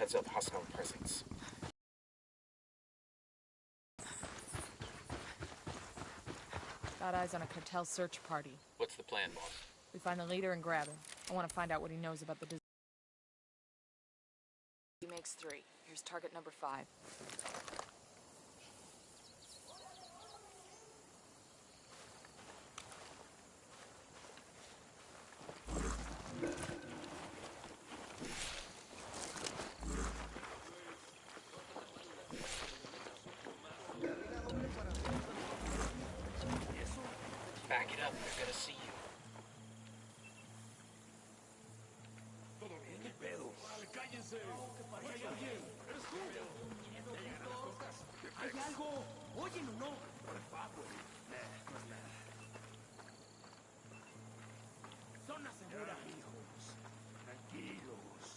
Heads up, hostile presence. Got eyes on a cartel search party. What's the plan, boss? We find the leader and grab him. I want to find out what he knows about the disease. He makes 3. Here's target number 5. Back it up, they're gonna see you. ¿Hay algo? ¿Oyen o no? Por favor. No es nada. Zona segura, hijos. Tranquilos.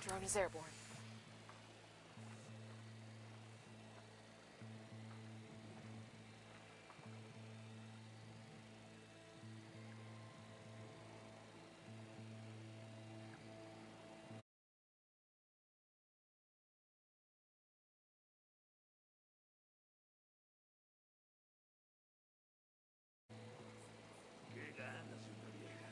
Drone is airborne. Qué ganas, una vieja.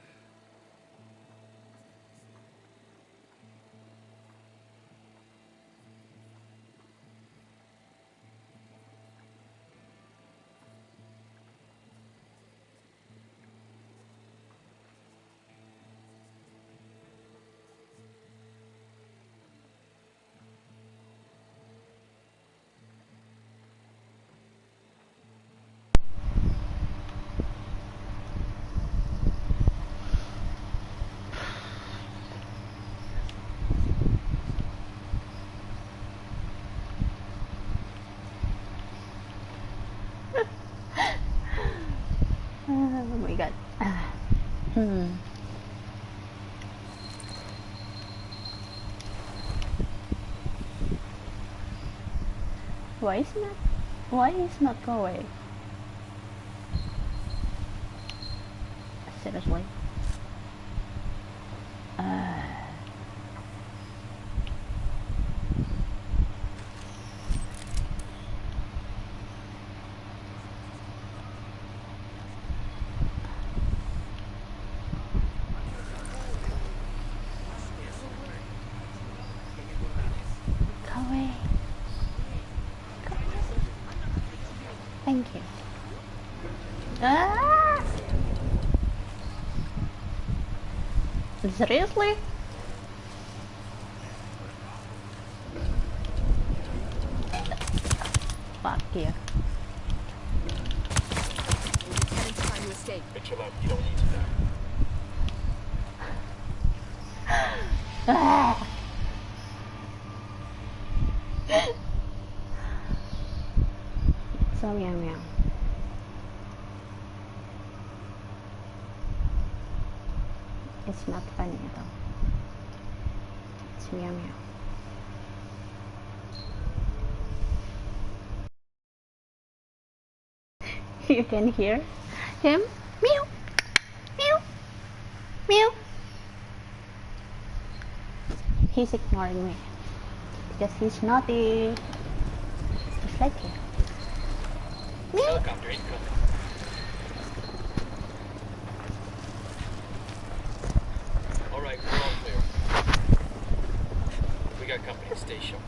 Oh my god. Why is not going? Seriously? Go away. Go away. Thank you. Ah! Seriously? Fuck you. Lieutenant's trying to escape. Hey, chill out, you don't need to die. Ah! So meow meow. It's not funny at all. It's meow meow. You can hear him meow meow meow. He's ignoring me because he's naughty, just like you. Meow. Helicopter incoming. Alright, we're all clear. We got company, stay sharp.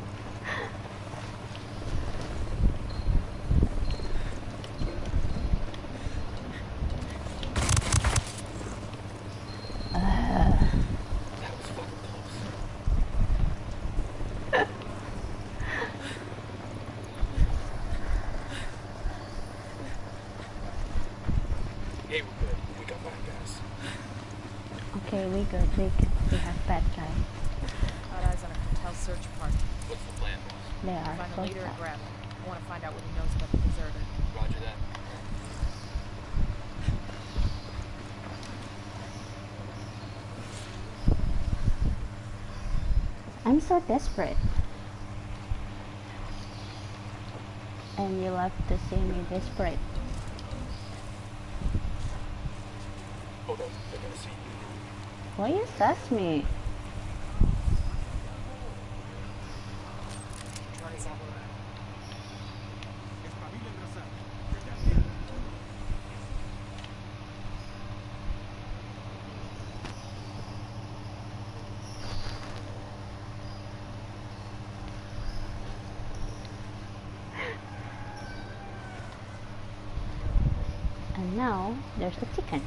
That was fucking close. Hey, we're good. We got bad guys. Okay, we good. We have bad guy. Got eyes on a cartel search party. What's the plan, boss? They are Find the so leader and sad. grab him. I want to find out what he knows about the deserter. Roger that. I'm so desperate. And you love to see me desperate. Hold on, they're gonna see you. Why you sass me? And now there's the chicken.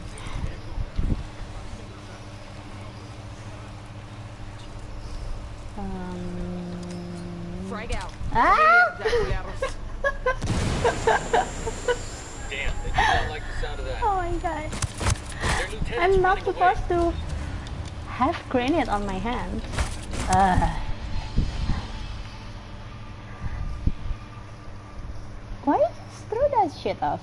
Frag out. Ah! Damn, they do not like the sound of that. Oh my god. Their lieutenant's I'm not running away. supposed to have grenade on my hands. Why just throw that shit off?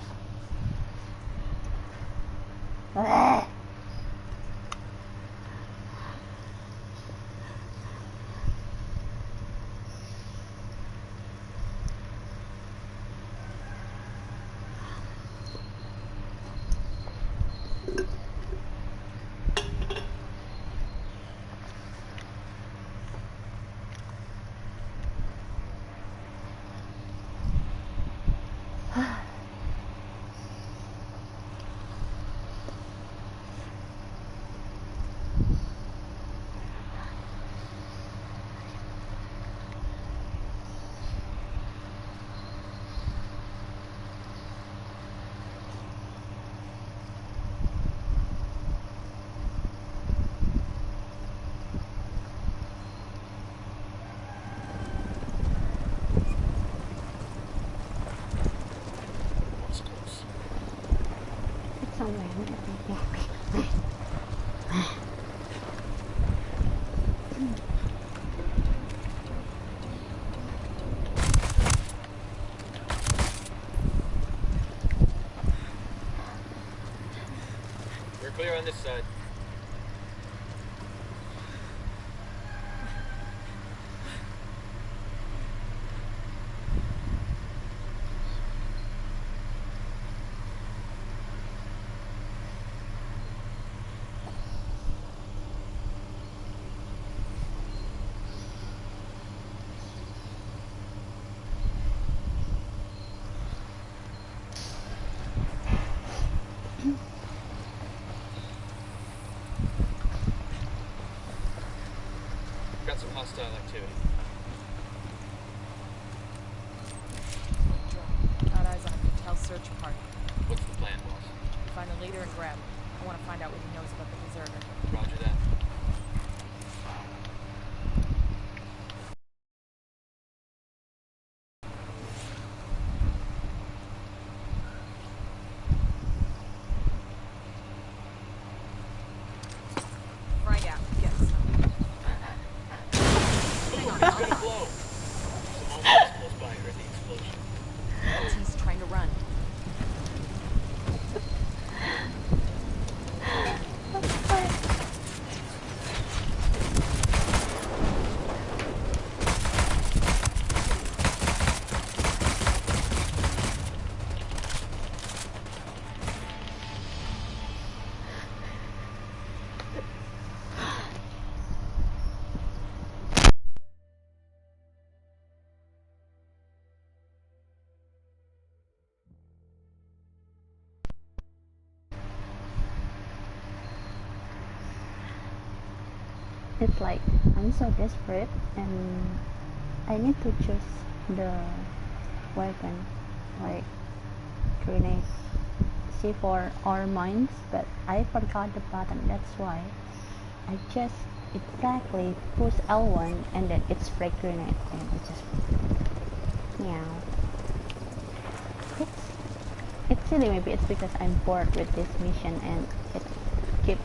We're clear on this side. Got some hostile activity. Got eyes on a cartel search party. What's the plan, boss? Find the leader and grab him. I want to find out what he knows about the deserter. Roger that. Frag out. Yes. It's gonna blow. Some homeless close by heard the explosion. He's trying to run. It's like I'm so desperate and I need to choose the weapon like grenade C4 or mines, but I forgot the button. That's why I just exactly push L1 and then it's spray grenade and it just meow. It's silly. Maybe it's because I'm bored with this mission and it keeps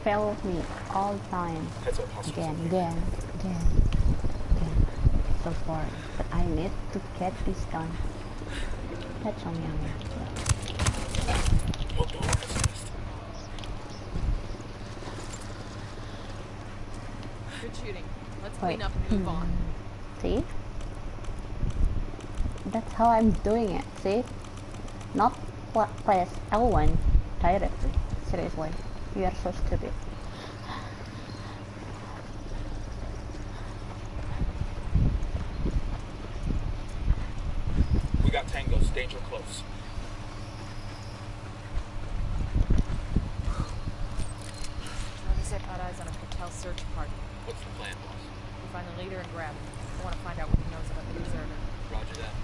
fail me all the time. Heads up, hostiles. Again. So boring. But I need to get this done. That's so yummy. Oh, don't resist. Good shooting. Let's Wait. clean up and move on. See? That's how I'm doing it. See? Not press L1 directly. Seriously. You are so stupid. Danger close. I've got eyes on a cartel search party. What's the plan, boss? We find the leader and grab him. I want to find out what he knows about the deserter. Roger that.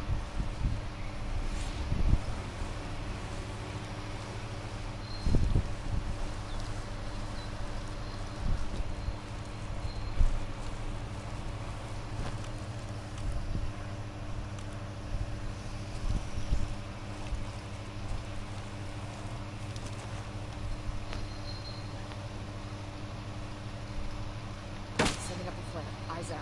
Setting up a flare. Eyes out.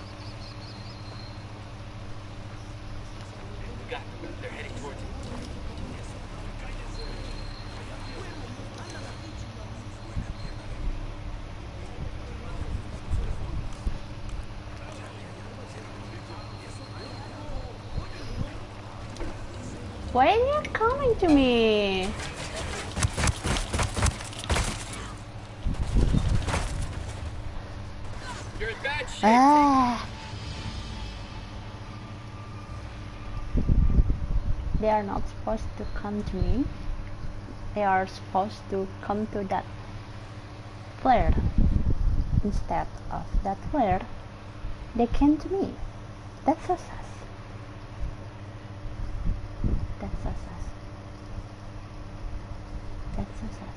We got them. They're heading towards you. Why are you coming to me? You're in bad shape. Ah. They are not supposed to come to me. They are supposed to come to that flare. Instead of that flare, they came to me. That's so sus. That's so sus. That's so sus.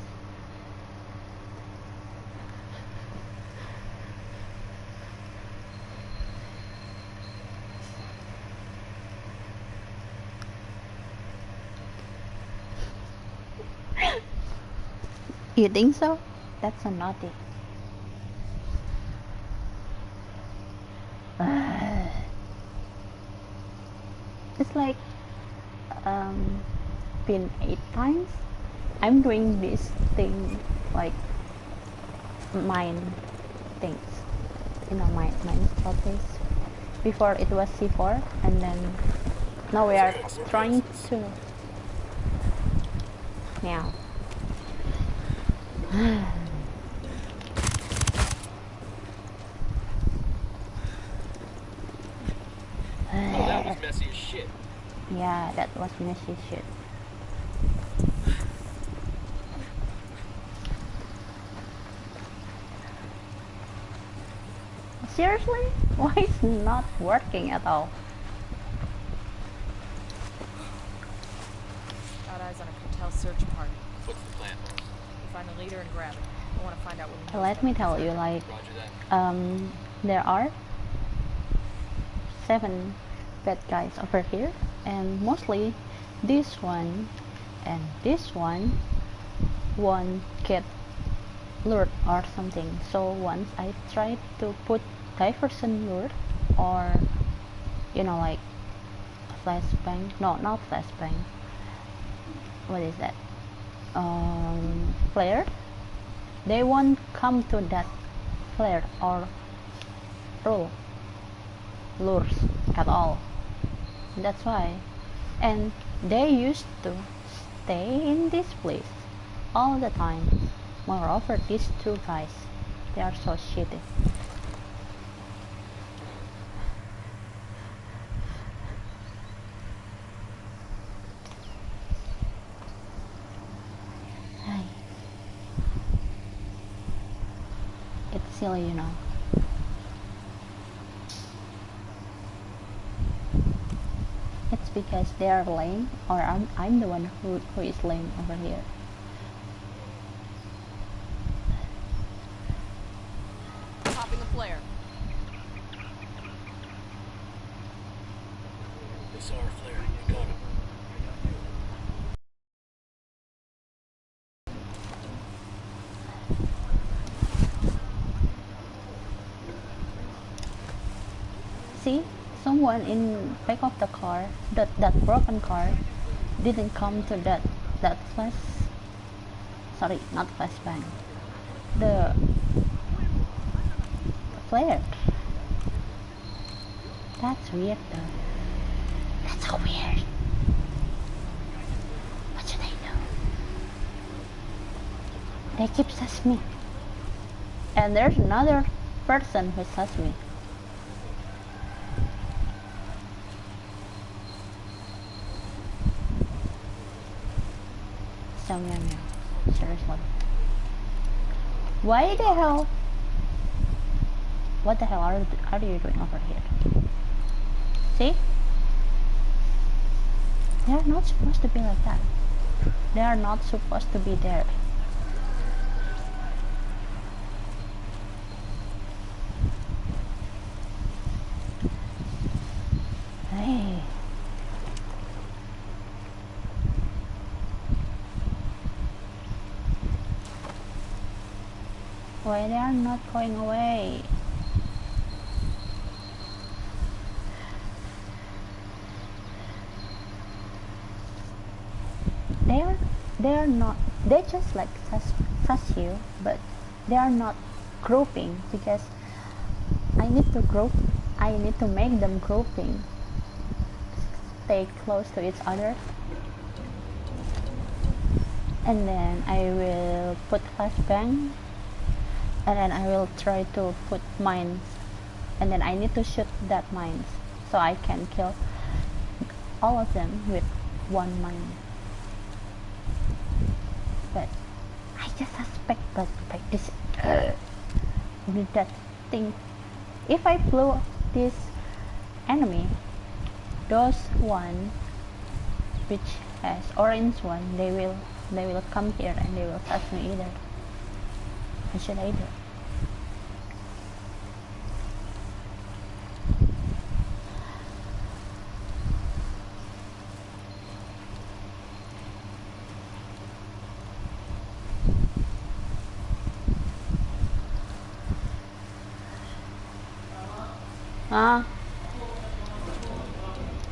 You think so? That's so naughty. It's like been 8 times I'm doing this thing, like mine things, mine strategies. Before it was C4, and then now we are trying to now. Oh, that was messy as shit. Yeah, that was messy shit. Seriously? Why is it not working at all? Got eyes on a cartel search party. What's the plan, boss? We find the leader and grab him. I want to find out what he knows. Let me tell you, like, Roger that. there are 7 bad guys over here, and mostly this one and this one won't get lured or something. So once I tried to put diversion lure, or like flashbang, no, not flashbang, what is that, flare, they won't come to that flare or lures at all. That's why. And they used to stay in this place all the time. Moreover, these 2 guys, they are so shitty. Hi. It's silly, It's because they are lame, or I'm the one who is lame over here. Popping a flare. They saw our flare. You got him. See, someone in back of the car, that broken car, didn't come to that flash. Sorry, not flashbang. The flare. That's weird though. That's so weird. What should I do? They keep sus me. And there's another person who sus me. meow meow. Seriously. Why the hell? What the hell are you doing over here? See? They are not supposed to be like that. They are not supposed to be there. Hey. Why they are not going away? They are not, they just like trust you, but they are not grouping, because I need to make them grouping, stay close to each other, and then I will put flashbang, and then I will try to put mines, and then I need to shoot that mines so I can kill all of them with one mine. But I just suspect that like this with that thing, if I blow this enemy, those one which has orange one, they will come here and they will touch me either. What should I do?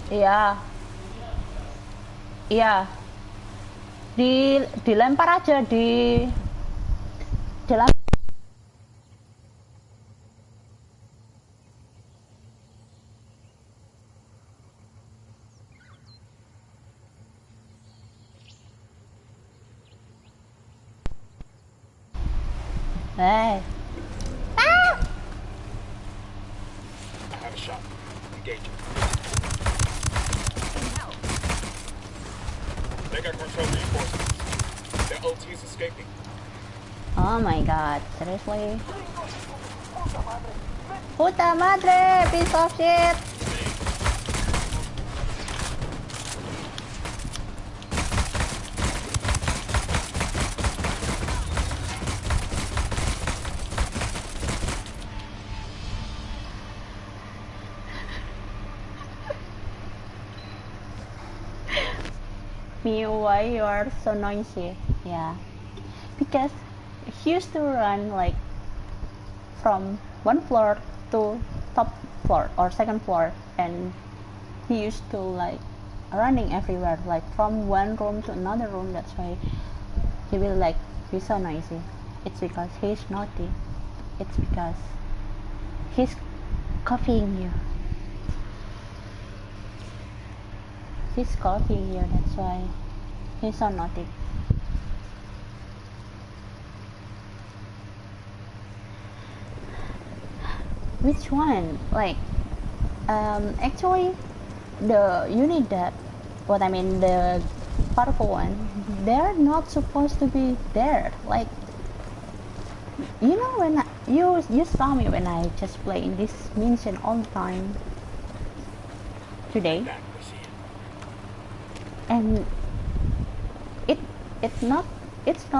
Iya. Iya. Dilempar aja di dalam. Hey. I have a shot. Engage it. They got control reinforcements. Their OT is escaping. Oh my god, seriously? Puta madre, piece of shit! Why you are so noisy? Yeah, because he used to run like from one floor to top floor or second floor, and he used to like running everywhere, like from one room to another room. That's why he will like be so noisy. It's because he's naughty. It's because he's copying you. He's copying you, that's why he's so naughty. Which one? Like, actually, the unit that, what I mean, the purple one, they're not supposed to be there. Like, you know, when you saw me when I just play in this mission all the time today. And it's not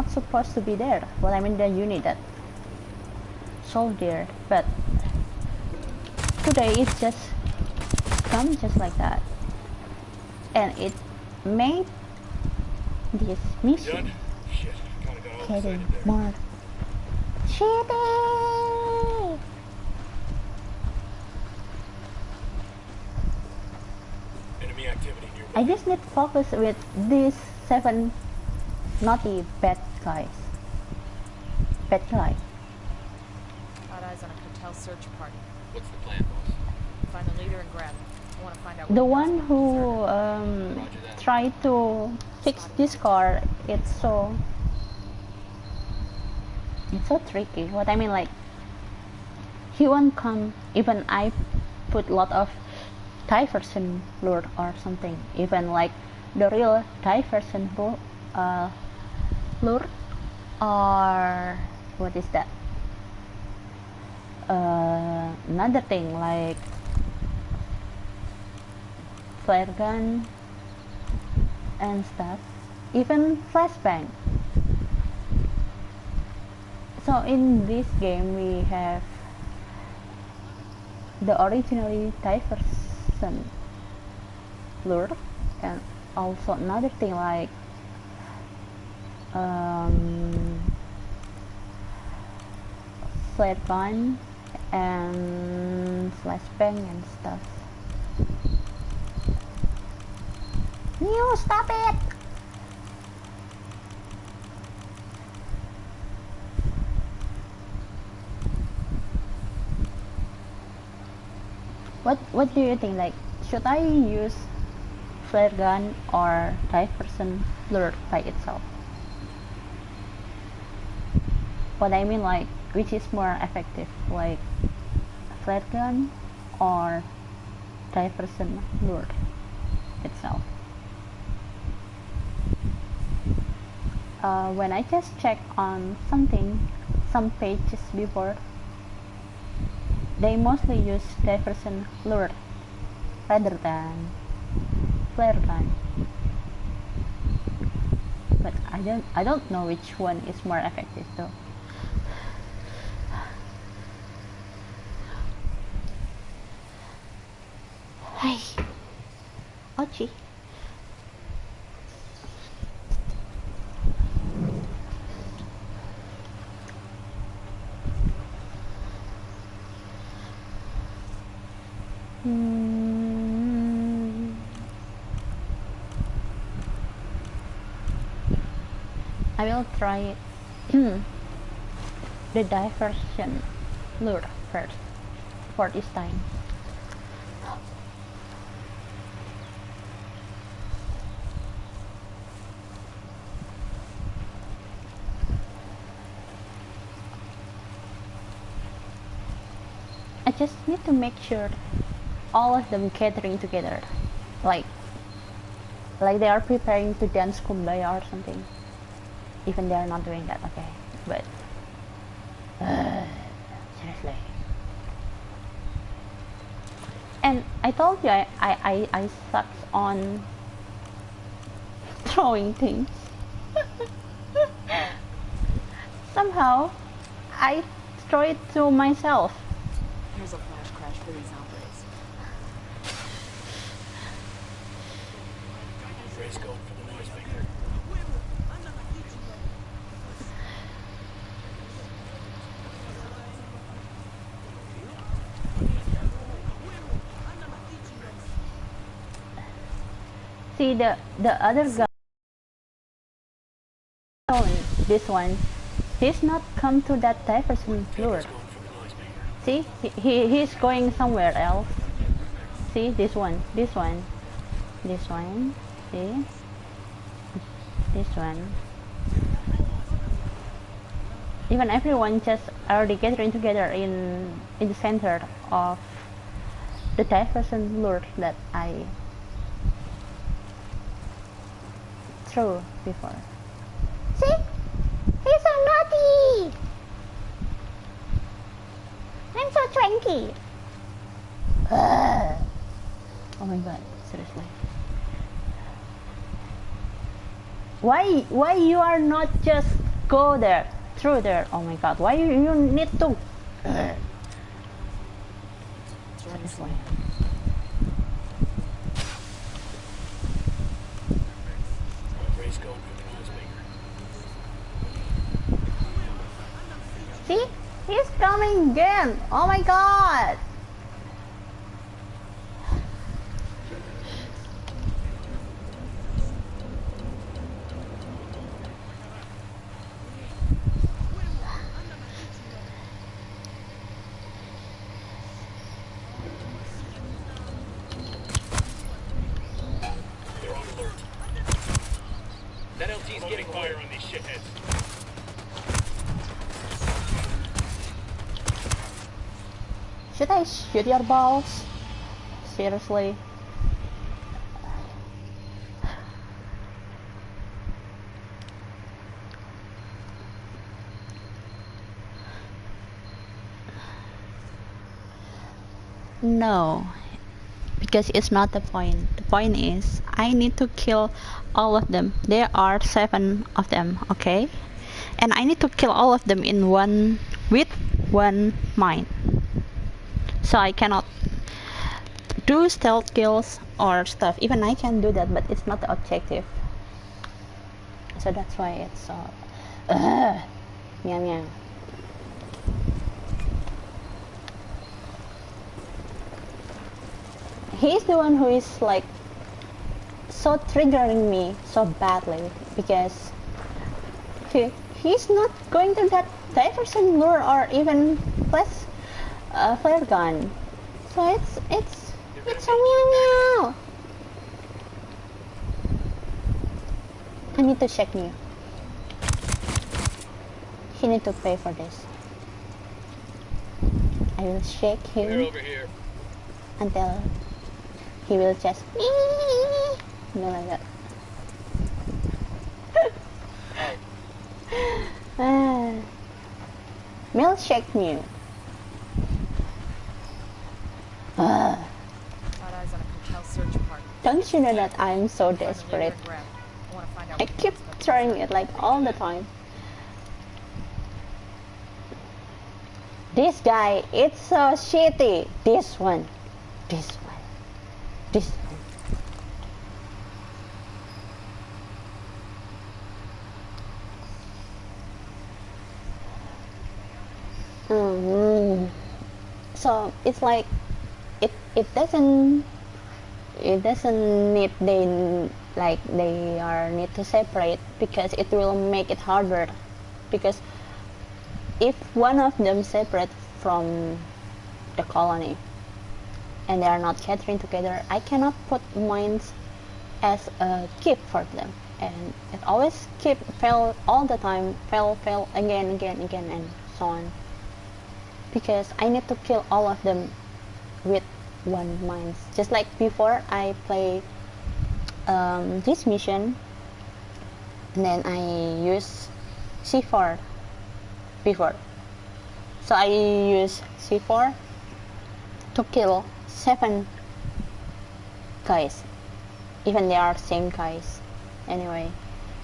supposed to be there. Well, I mean the unit that soldier, but today it just come just like that, and it made this mission getting more shitty. Enemy activity nearby. I just need focus with these 7 naughty bad guys. Bad guy. Got eyes on a cartel search party. What's the plan, boss? Find the leader and grab him. I want to find out. The what one who tried to fix this car, it's so tricky. What I mean, like, he won't come even I put lot of diversion lure or something. Even like the real diversion flirt, or what is that? Another thing like flare gun and stuff, even flashbang. So in this game we have the originally diversion lure, and also another thing like flare gun and flashbang and stuff. You stop it! What do you think? Like, should I use flare gun or diversion lure by itself? What I mean, like, which is more effective, like flare gun or diversion lure itself? When I just check on some pages before, they mostly use diversion lure rather than flare gun. But I don't know which one is more effective though. Hey, Ochi. I will try the diversion lure first for this time. I just need to make sure all of them gathering together, like they are preparing to dance kumbaya or something. Even they are not doing that, okay. But seriously. And I told you I suck on throwing things. Somehow I throw it to myself. Here's a flash crash for these hombres. Grace going for the noisemaker. See the other guy, this one, he's not come to that diversion floor. See, he's going somewhere else. See, this one, see, this one. Even everyone just already gathering together in the center of the diversion lure that I threw before. See? He's so naughty! I'm so cranky! Oh my god, seriously. Why you are not just go there, through there? Oh my god, why you need to? Seriously. Grace going for the noisemaker. See? He's coming again! Oh my god! They're on alert. That LT's getting fire on these shitheads. Should I shoot your balls? Seriously? No, because it's not the point. The point is I need to kill all of them. There are 7 of them, okay? And I need to kill all of them in one with one mine. So I cannot do stealth kills or stuff. Even I can do that, but it's not the objective. So that's why it's so meow meow. He's the one who is like so triggering me so badly because he's not going to that diversion lure or even plus flare gun. So it's a meow meow. I need to check you. He need to pay for this. I will shake him over here. until he will just no like that. Milkshake me. Got eyes on a cartel search party. Don't you know that I'm so desperate? I want to find out I what keep happens. trying it like all the time. This guy, it's so shitty. This one. This one. This one. So it's like it doesn't need they are need to separate because it will make it harder because if one of them separate from the colony and they are not gathering together, I cannot put mines as a gift for them, and it always fail all the time, fail again and so on, because I need to kill all of them with one mines. Just like before I play this mission and then I use C4 before, so I use C4 to kill 7 guys, even they are same guys. Anyway,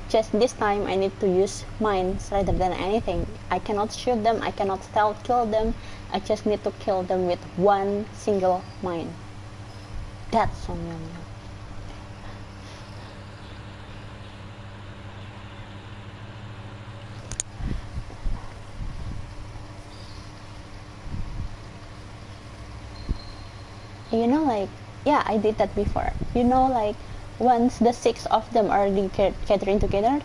just this time I need to use mines rather than anything. I cannot shoot them, I cannot stealth kill them, I just need to kill them with one single mine. That's so yummy. You know, like, yeah, I did that before. You know, like, once the 6 of them are gathering together,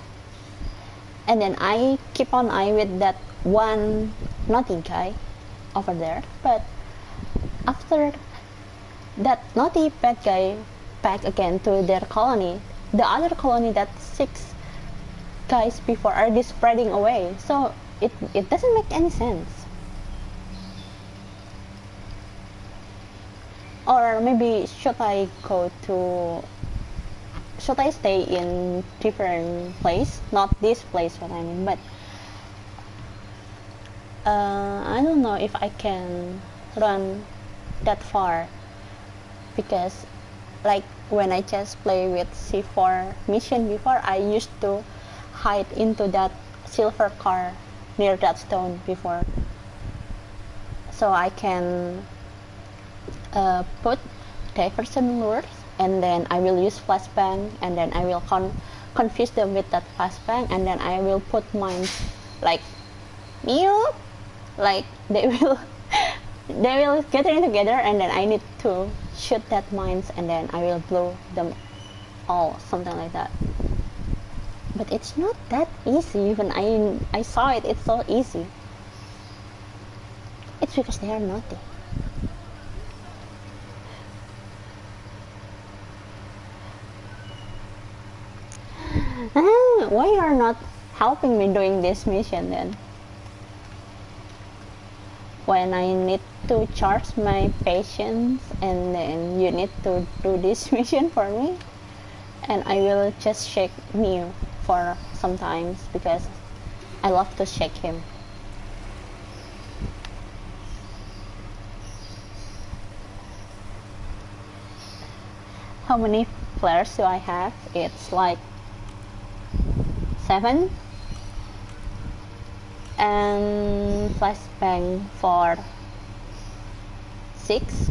and then I keep on eye with that one naughty guy over there, but after that naughty bad guy back again to their colony, the other colony that 6 guys before are just spreading away, so it doesn't make any sense. Or maybe should I stay in different place? Not this place, what I mean, but I don't know if I can run that far, because like when I just play with C4 mission before, I used to hide into that silver car near that stone before, so I can put diversion lures, and then I will use flashbang, and then I will confuse them with that flashbang, and then I will put mines like meow, like they will get in together, and then I need to shoot that mines, and then I will blow them all, something like that. But it's not that easy. Even I saw it, it's so easy. It's because they are naughty. Why you are not helping me doing this mission then? When I need to charge my patience, and then you need to do this mission for me, and I will just shake Mew for sometimes because I love to shake him. how many flares do I have? It's like 7, and flashbang for 6,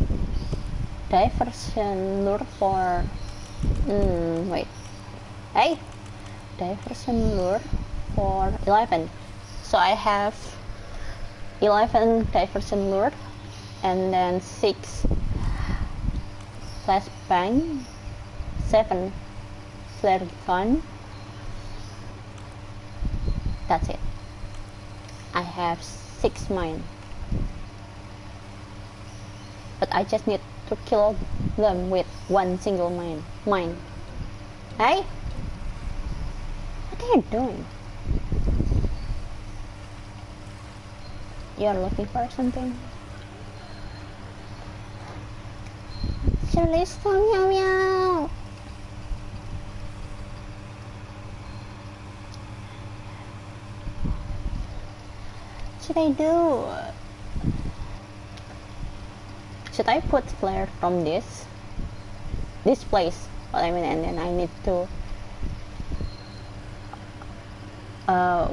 diversion lure for diversion lure for 11. So I have 11 diversion lure and then 6 flashbang, 7 flare gun. That's it. I have 6 mine, but I just need to kill them with one single mine. Hey, what are you doing? You're looking for something? Meow meow. Should I do? Should I put flare from this place? What I mean, and then I need to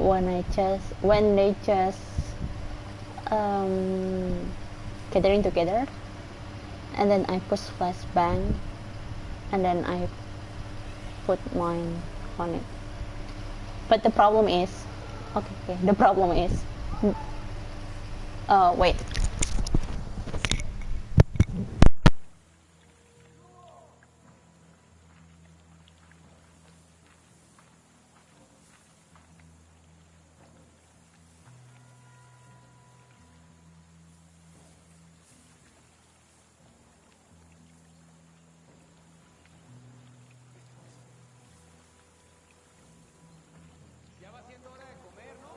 when they just gathering together, and then I push flashbang, and then I put mine on it. But the problem is, okay, the problem is, wait. Ya va siendo hora de comer, ¿no?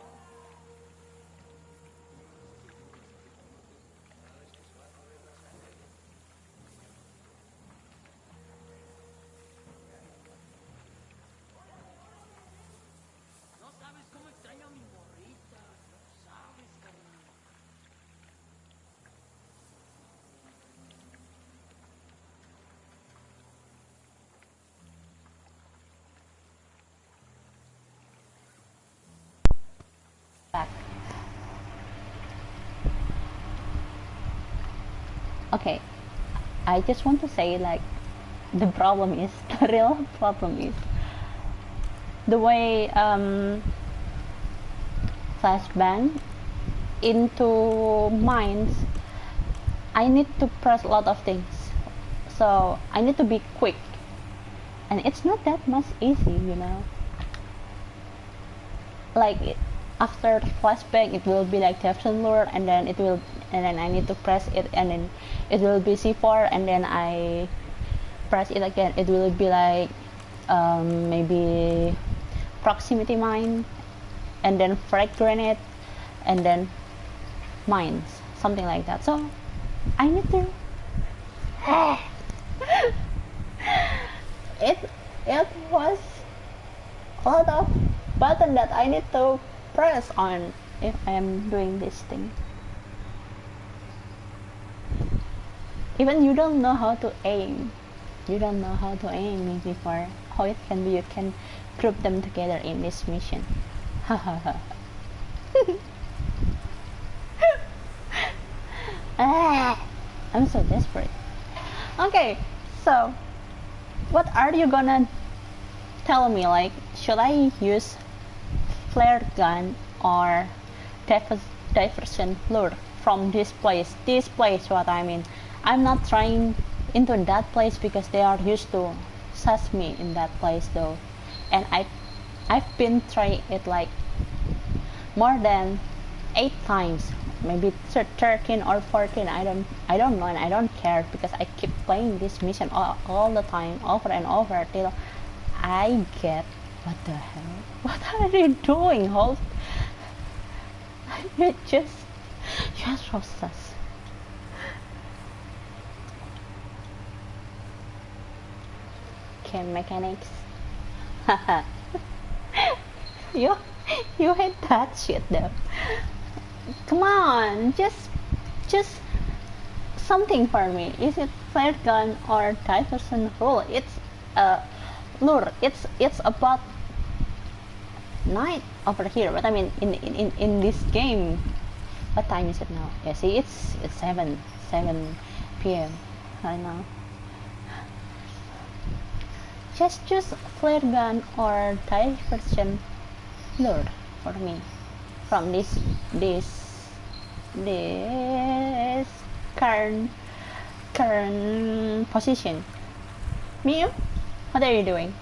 No sabes cómo extraño a mi morrita. No sabes, carnal. Back. Okay, I just want to say, like, the problem is, the real problem is the way flashbang into mines. I need to press a lot of things, so I need to be quick, and it's not that much easy, you know. Like, after flashbang, it will be like Teflon lure, and then I need to press it, and then it will be C4, and then I press it again. It will be like maybe proximity mine, and then frag grenade, and then mines, something like that. So I need to. It was a lot of button that I need to press on if I am doing this thing. Even you don't know how to aim. You don't know how to aim before. How it can be you can group them together in this mission. I'm so desperate. Okay, so what are you gonna tell me? Like, should I use flare gun or diversion lure from this place? This place, what I mean. I'm not trying into that place because they are used to suss me in that place though, and I've been trying it like more than 8 times, maybe 13 or 14. I don't know, and I don't care because I keep playing this mission all the time, over and over, till I get, what the hell? What are you doing, host? You're so sus. Okay, mechanics. you hate that shit though. Come on, just something for me. Is it flare gun or diversion rule? It's lure. It's about night over here, but I mean in this game. What time is it now? Yeah, see, it's 7 p.m. right now. Just choose flare gun or diversion lure for me from this current position. Miu, what are you doing?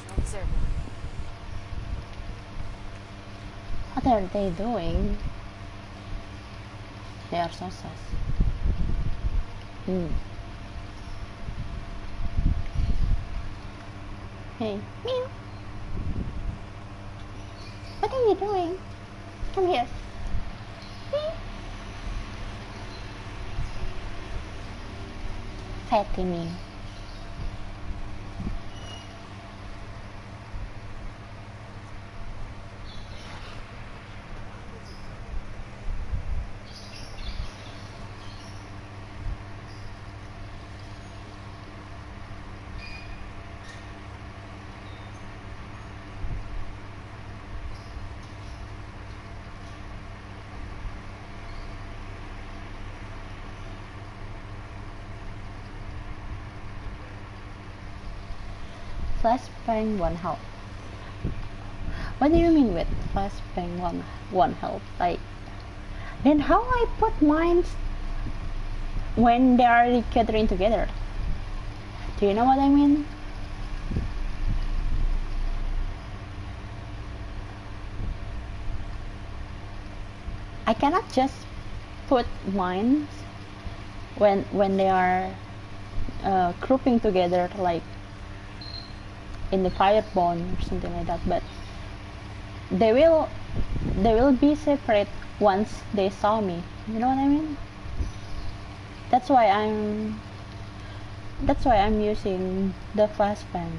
How's everyone? What are they doing? They are so sus. Hey, meow. What are you doing? Come here. Meow. Fatty meow. Flashbang 1 health. What do you mean with flashbang 1 health? Like, then how I put mines when they are gathering together? Do you know what I mean? I cannot just put mines when they are grouping together, like in the fire bond or something like that, but they will be separate once they saw me. You know what I mean? That's why I'm using the flashbang.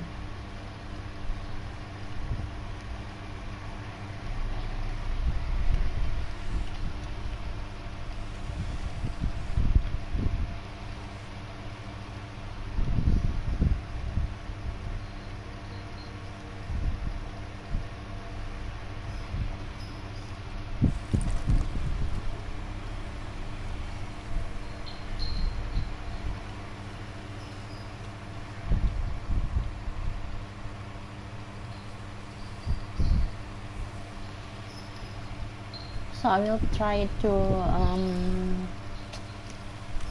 So I will try to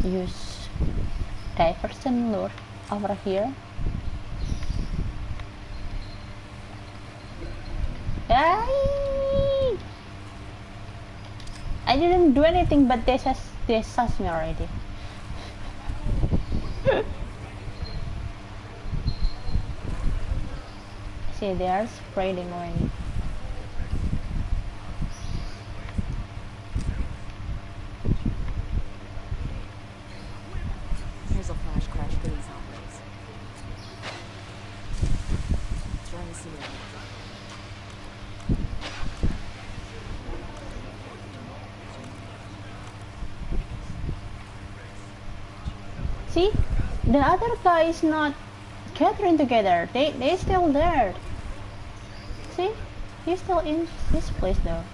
use diversion lure over here. Ay! I didn't do anything, but they sus me already. See, they are spreading already. Here's a flash crash for these hombres. Trying to see it. See, the other guy is not gathering together. They still there. See, he's still in this place though.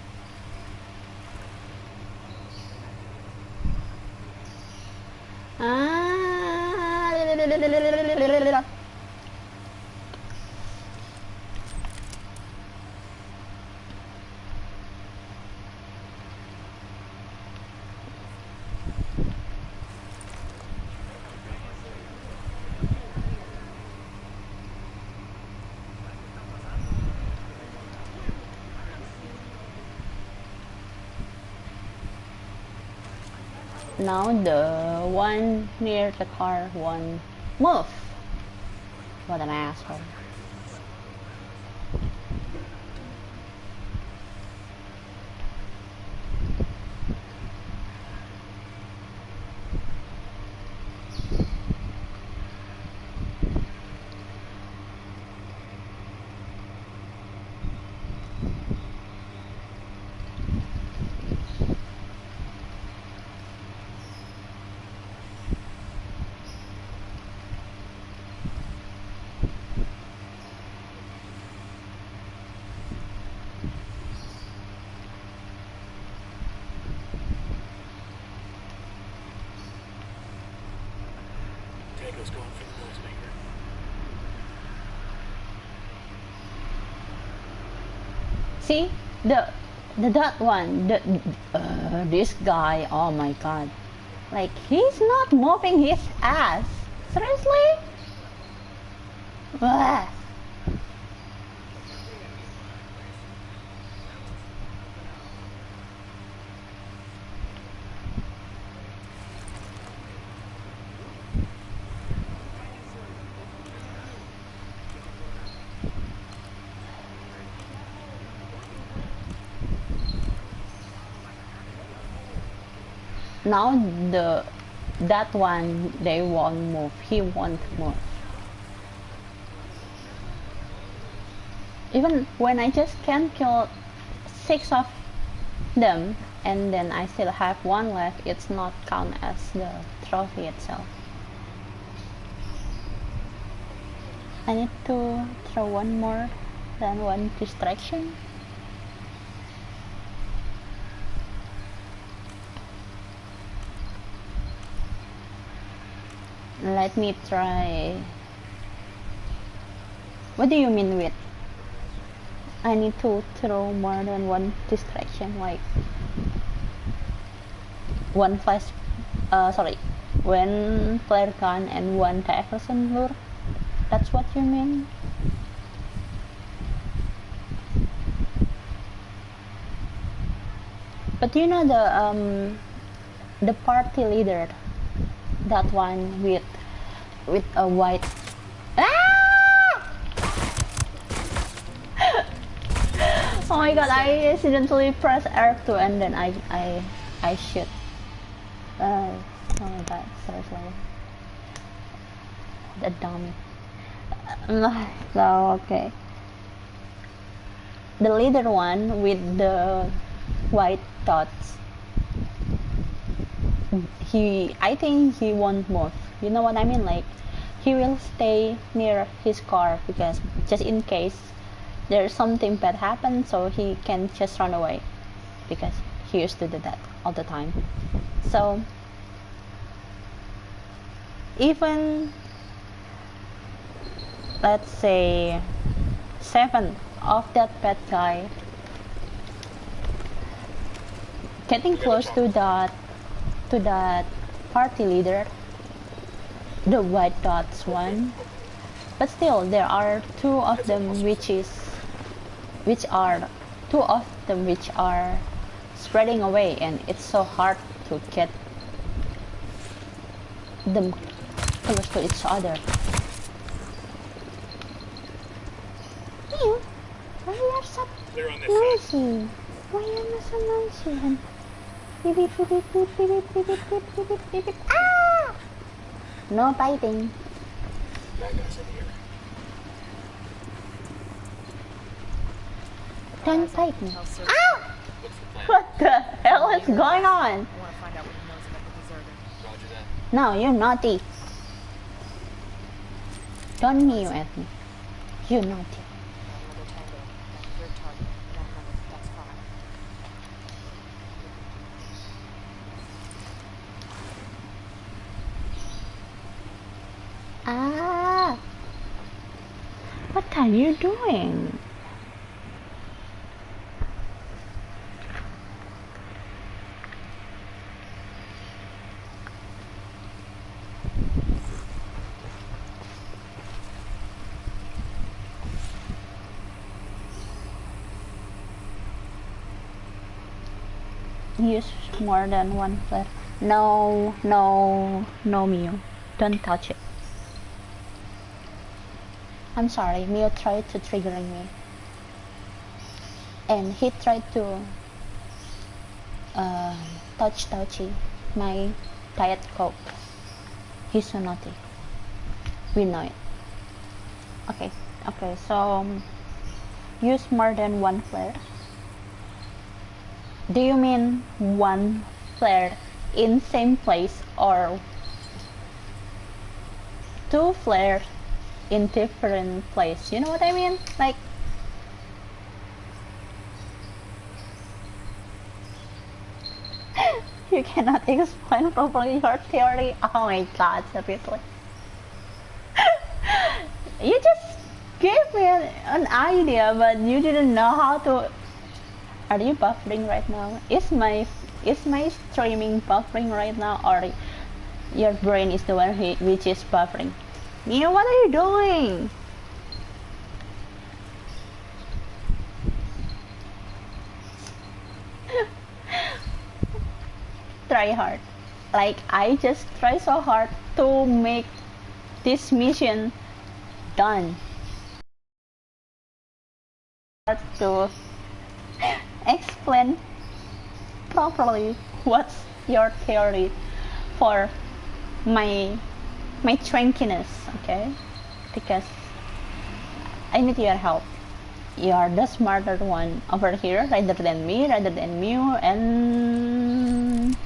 Now the one near the car won't move. What an asshole. Tango's going for the noisemaker. See the that one, this guy. Oh my god, like he's not moving his ass. Seriously? Ugh. Now that one, they won't move. He won't move. Even when I just can kill 6 of them and then I still have 1 left, it's not count as the trophy itself. I need to throw 1 more than 1 distraction. Let me try. What do you mean with? I need to throw more than 1 distraction, like 1 flash. Sorry, 1 flare gun and 1 diversion lure. That's what you mean? But you know the party leader, that one with a white. Ah! Oh my god! I accidentally pressed R2 and then I shoot. Oh my god! Seriously, the dummy. So okay, the leader one with the white dots. I think he won't move. You know what I mean? Like, he will stay near his car because just in case there's something bad happen, so he can just run away, because he used to do that all the time. So even let's say 7 of that bad guy getting close to that party leader, the white dots one, but still there are 2 of them which are spreading away, and it's so hard to get them close to each other. Ew, why are you so noisy? Why are you so noisy? Ah! No biting. Bad guys in here. Don't bite me. Hotel search. Ow! What's the plan? What the hell is going on? I want to find out what he knows about the deserter. Roger that. No, you're naughty. Don't mew at me. You're naughty. Another tango. That's your target. 100. That's 5. Ah! What are you doing? Use more than 1 flare. No, no, no, Mew. Don't touch it. I'm sorry, Mew tried to triggering me. And he tried to touchy my Diet Coke. He's so naughty. We know it. Okay, so use more than one flare. Do you mean one flare in same place or two flares in different place? You know what I mean? Like, you cannot explain properly your theory. Oh my god, seriously. You just gave me an idea, but you didn't know how to. Are you buffering right now? Is my streaming buffering right now, or your brain is the one which is buffering? Mew, what are you doing? Try hard. Like, I just try so hard to make this mission done. To explain properly what's your theory for my tranquilness, okay? Because I need your help. You are the smarter one over here, rather than me, rather than Mew, and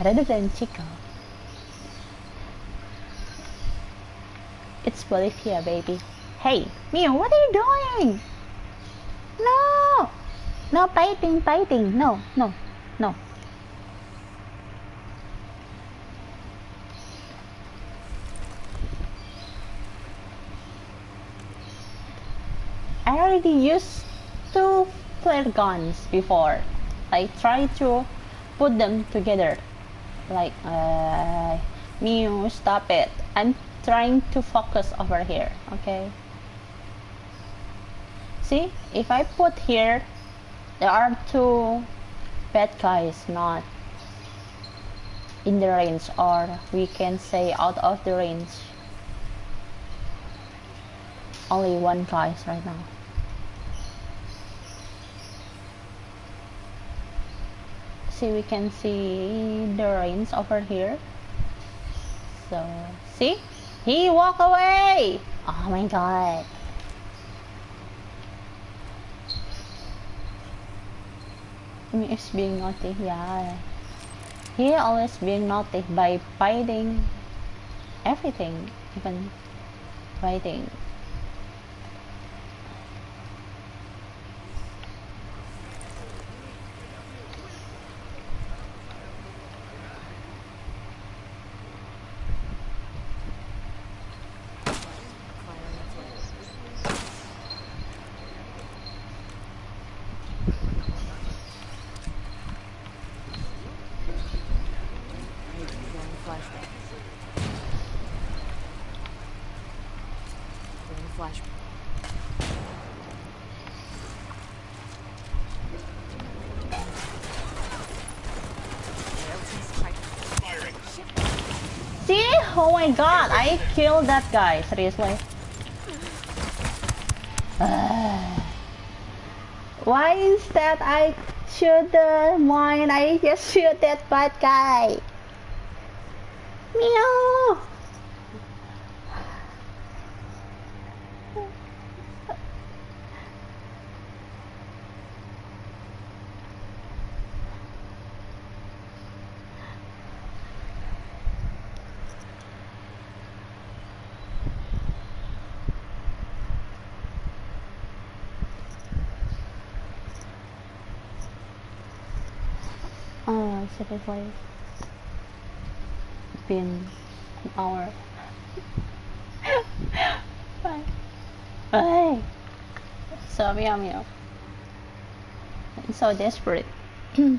rather than Chico. It's Bolivia, baby. Hey, Mew, what are you doing? No! No, fighting. No. I already used 2 flare guns before. I tried to put them together. Like, Mew, stop it. I'm trying to focus over here, okay? See, if I put here, there are 2 bad guys not in the range, or we can say out of the range. Only 1 guy right now. See, we can see the range over here. So, see? He walked away! Oh my god. He is being naughty, yeah. He always being naughty by biting everything, even biting. See? Oh my god, I killed that guy, seriously. Why instead I shoot the mine, I just shoot that bad guy? Meow! Oh, seriously. It's been an hour. Bye. Hey. So meow. I'm so desperate. So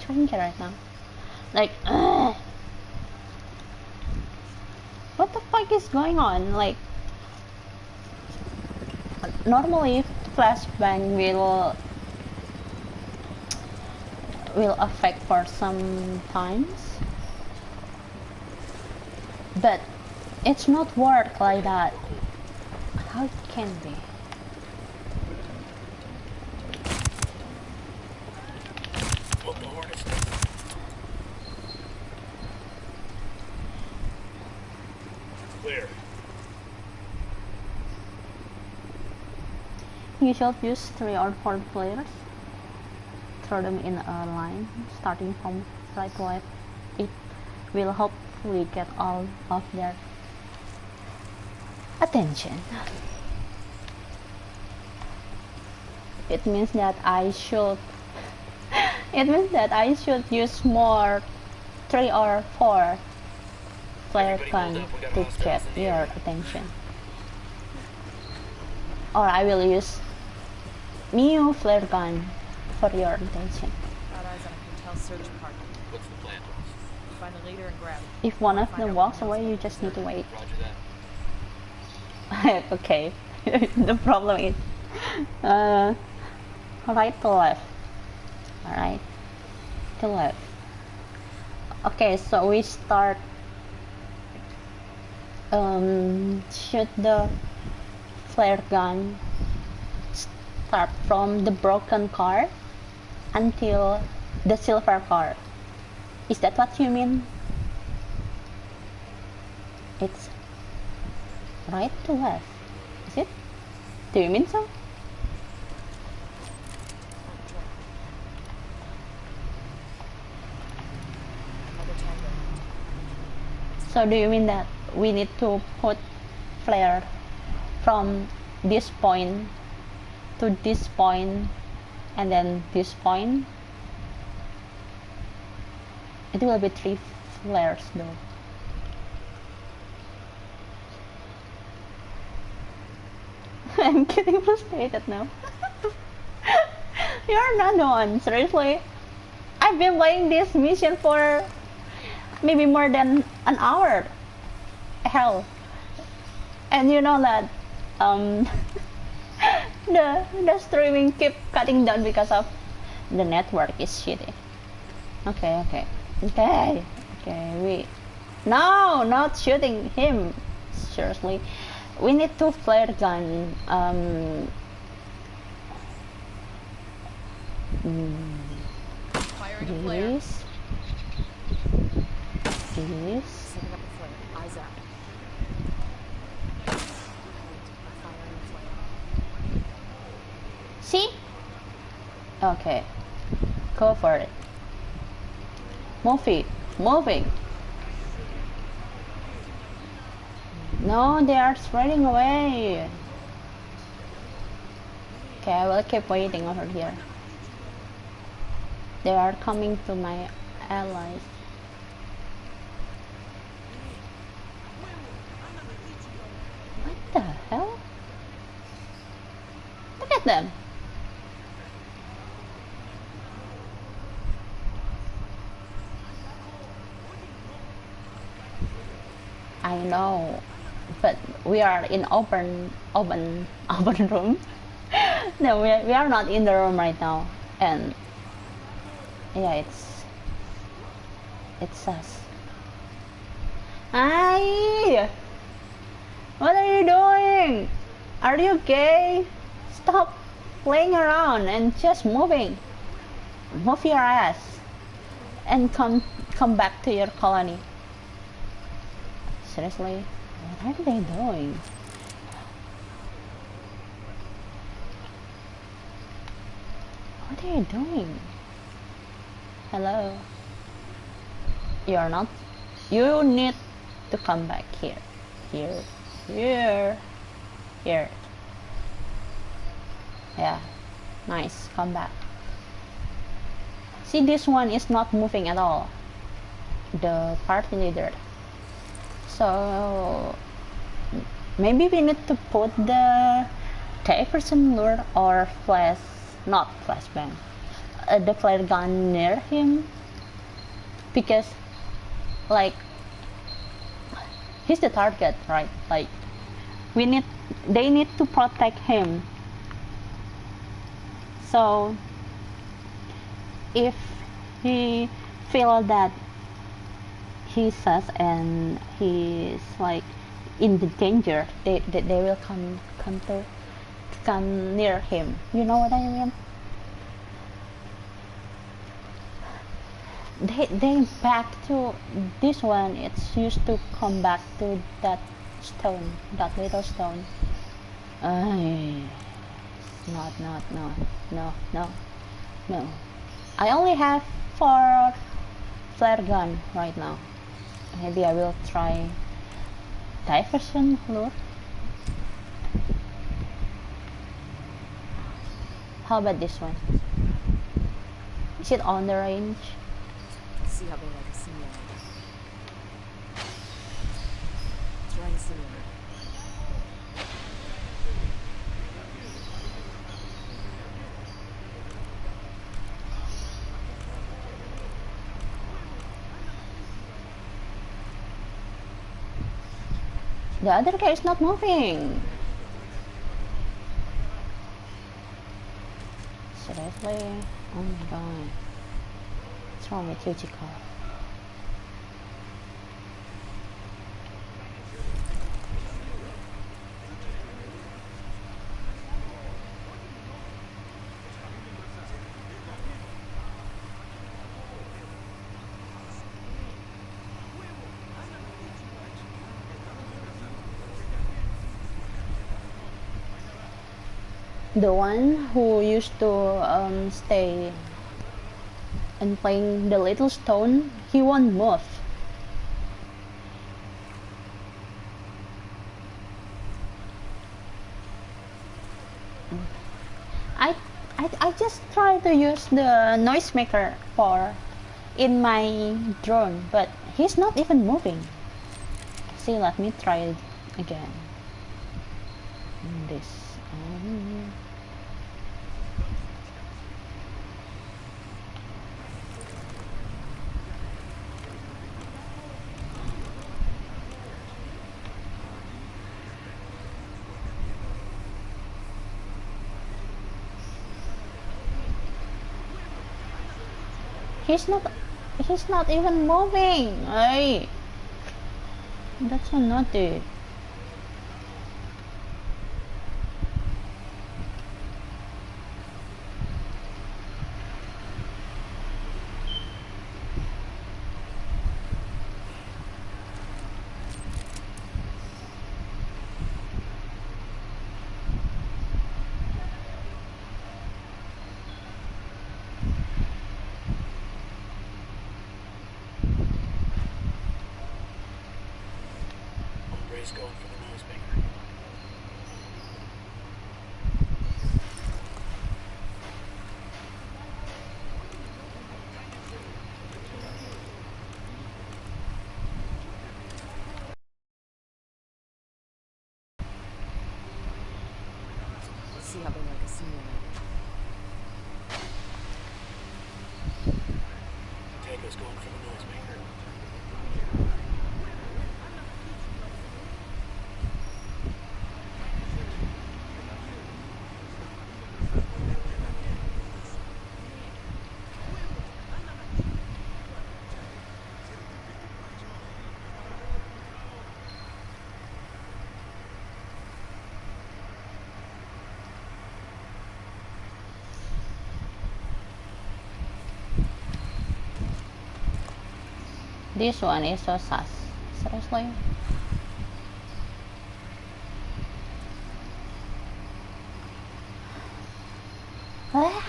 cranky right now. Like, what the fuck is going on? Like, normally flashbang will affect for some times, but it's not work like that. How it can be? Hope the hornets. Clear. You should use 3 or 4 players. Throw them in a line, starting from right to left. It will hopefully get all of their attention. It means that I should use more 3 or 4 flare gun to get your attention. Or I will use new flare gun for your attention. Got eyes on a hotel search party. What's the plan, boss? Find the leader and grab him. If one of Find them out walks what away, else you just need to wait. Roger that. Okay. The problem is right to left. Alright. To left. Okay, so we start shoot the flare gun, start from the broken car until the silver car. Is that what you mean? It's right to left, is it? Do you mean so? Another tango. So do you mean that we need to put flare from this point to this point and then this point? It will be 3 flares though. I'm getting frustrated now. You're not the one, seriously. I've been playing this mission for maybe more than an hour. Hell. And you know that the streaming keep cutting down because of the network is shitty. Okay. No, not shooting him. Seriously. We need to flare gun. Firing a flare. This. Setting up a flare. Eyes out. Firing a flare. See? Okay. Go for it. Moving. No, they are spreading away. Okay, I will keep waiting over here. They are coming to my allies. What the hell? Look at them. I know, but we are in open room. No, we are not in the room right now, and yeah, it's us. Hi, what are you doing? Are you gay? Stop playing around and just moving. Move your ass and come back to your colony. Seriously, what are they doing? What are you doing? Hello? You're not. You need to come back here. Here. Yeah, nice. Come back. See, this one is not moving at all. The party leader. So maybe we need to put the person lure or not flashbang, the flare gun near him, because like he's the target, right? Like they need to protect him. So if he feel that he's sus and he's like in the danger. They will come near him. You know what I mean? They back to this one. It's used to come back to that stone, that little stone. Not no. I only have 4 flare gun right now. Maybe I will try diversion lure. How about this one? Is it on the range? See how they like a simulator. Try a simulator. The other guy is not moving. Seriously? Oh my god. What's wrong with Yujiko? The one who used to stay and playing the little stone, he won't move. I just try to use the noisemaker for in my drone, but he's not even moving. See, let me try it again. This. He's not even moving. Hey, that's so naughty. He's going for the noisemaker. See how they like a simulator. Tango's going for the noisemaker. This one is so sus. Seriously? Ah.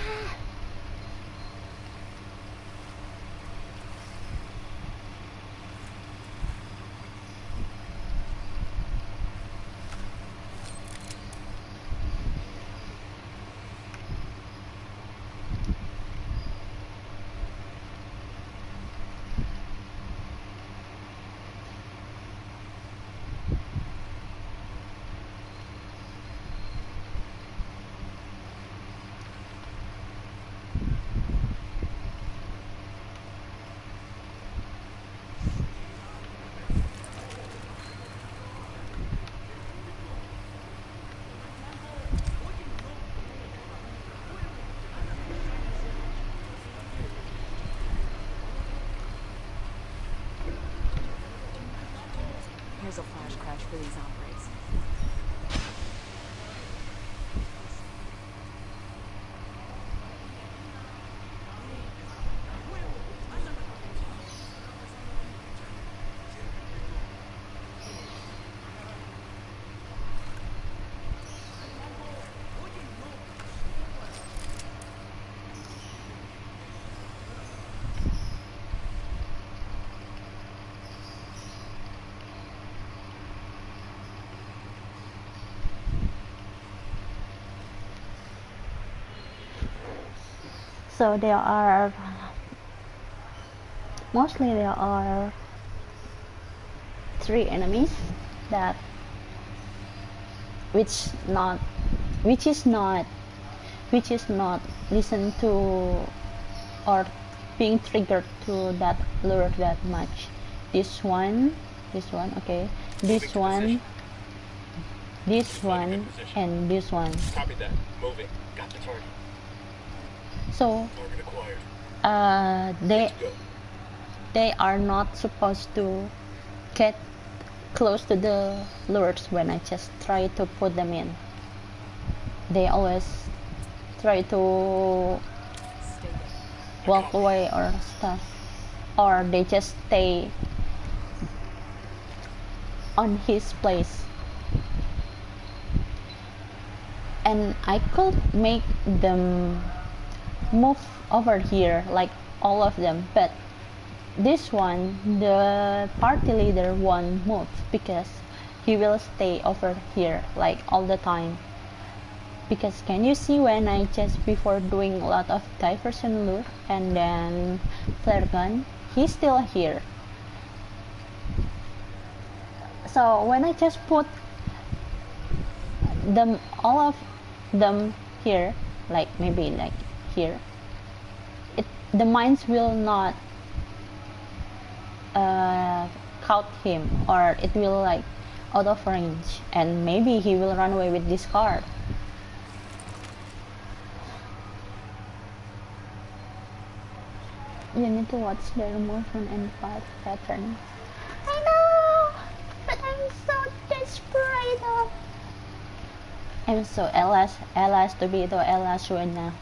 So there are mostly there are 3 enemies that which not which is not listen to or being triggered to that lure that much. This one, okay, this one, and this one. Copy that. Moving. Got the target. So Target acquired. Let's go. they are not supposed to get close to the lures when I just try to put them in. They always try to walk away or stuff, or they just stay on his place. And I could make them move over here, like all of them, but this one, the party leader won't move because he will stay over here like all the time. Because can you see when I just before doing a lot of diversion lure and then flare gun, he's still here. So when I just put them all of them here, like maybe like here, the mines will not count him, or it will like out of range, and maybe he will run away with this card. You need to watch their motion and fight pattern. I know, but I'm so desperate. I'm so LS to be to LS right now.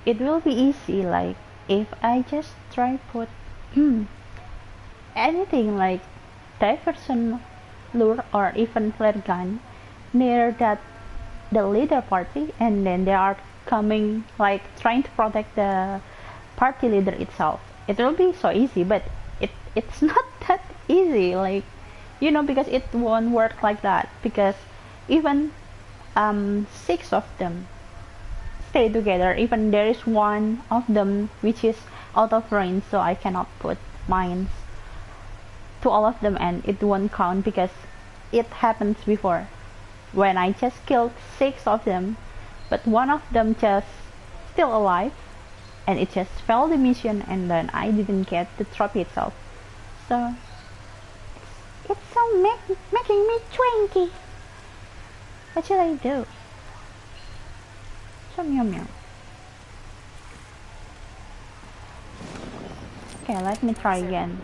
It will be easy, like if I just try put anything like diversion lure or even flare gun near that the leader party, and then they are coming like trying to protect the party leader itself. It will be so easy, but it's not that easy, like, you know, because it won't work like that, because even 6 of them stay together, even there is one of them which is out of range, so I cannot put mines to all of them and it won't count, because it happens before when I just killed 6 of them but one of them just still alive and it just failed the mission, and then I didn't get the trophy itself. So it's so making me twinky. What should I do? So meow meow. Okay, let me try again.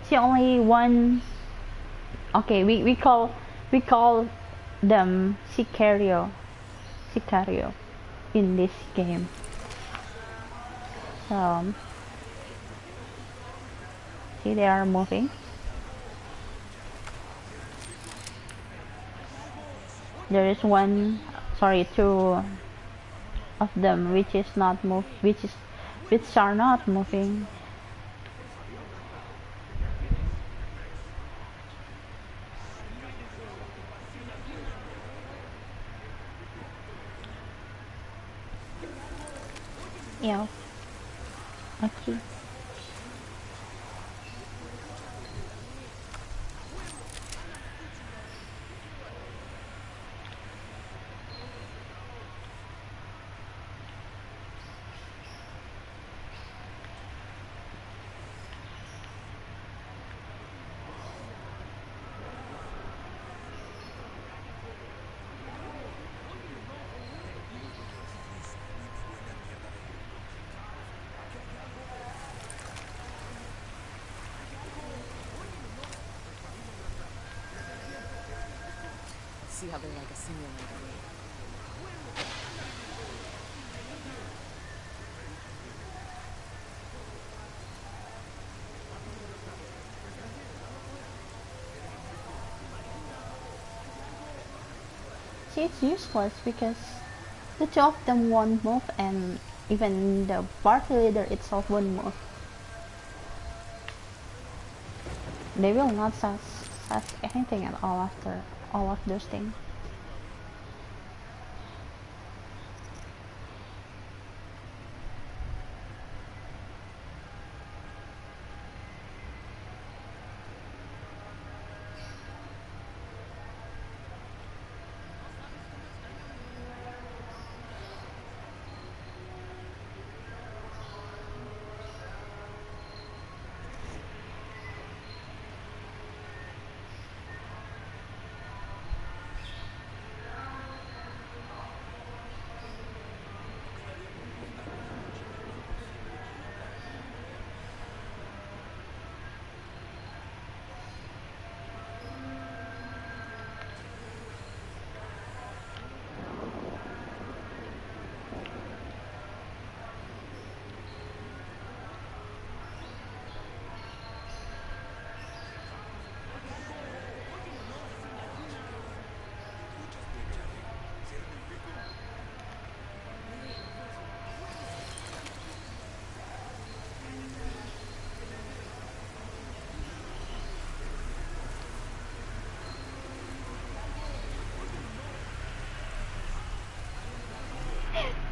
See, only one. Okay, we call them Sicario in this game. So see, they are moving. There is one, sorry, 2 of them which is not move, which are not moving. Yeah. Okay. see how they like a simulator. See, it's useless because the two of them won't move and even the party leader itself won't move. They will not say anything at all after all of those things.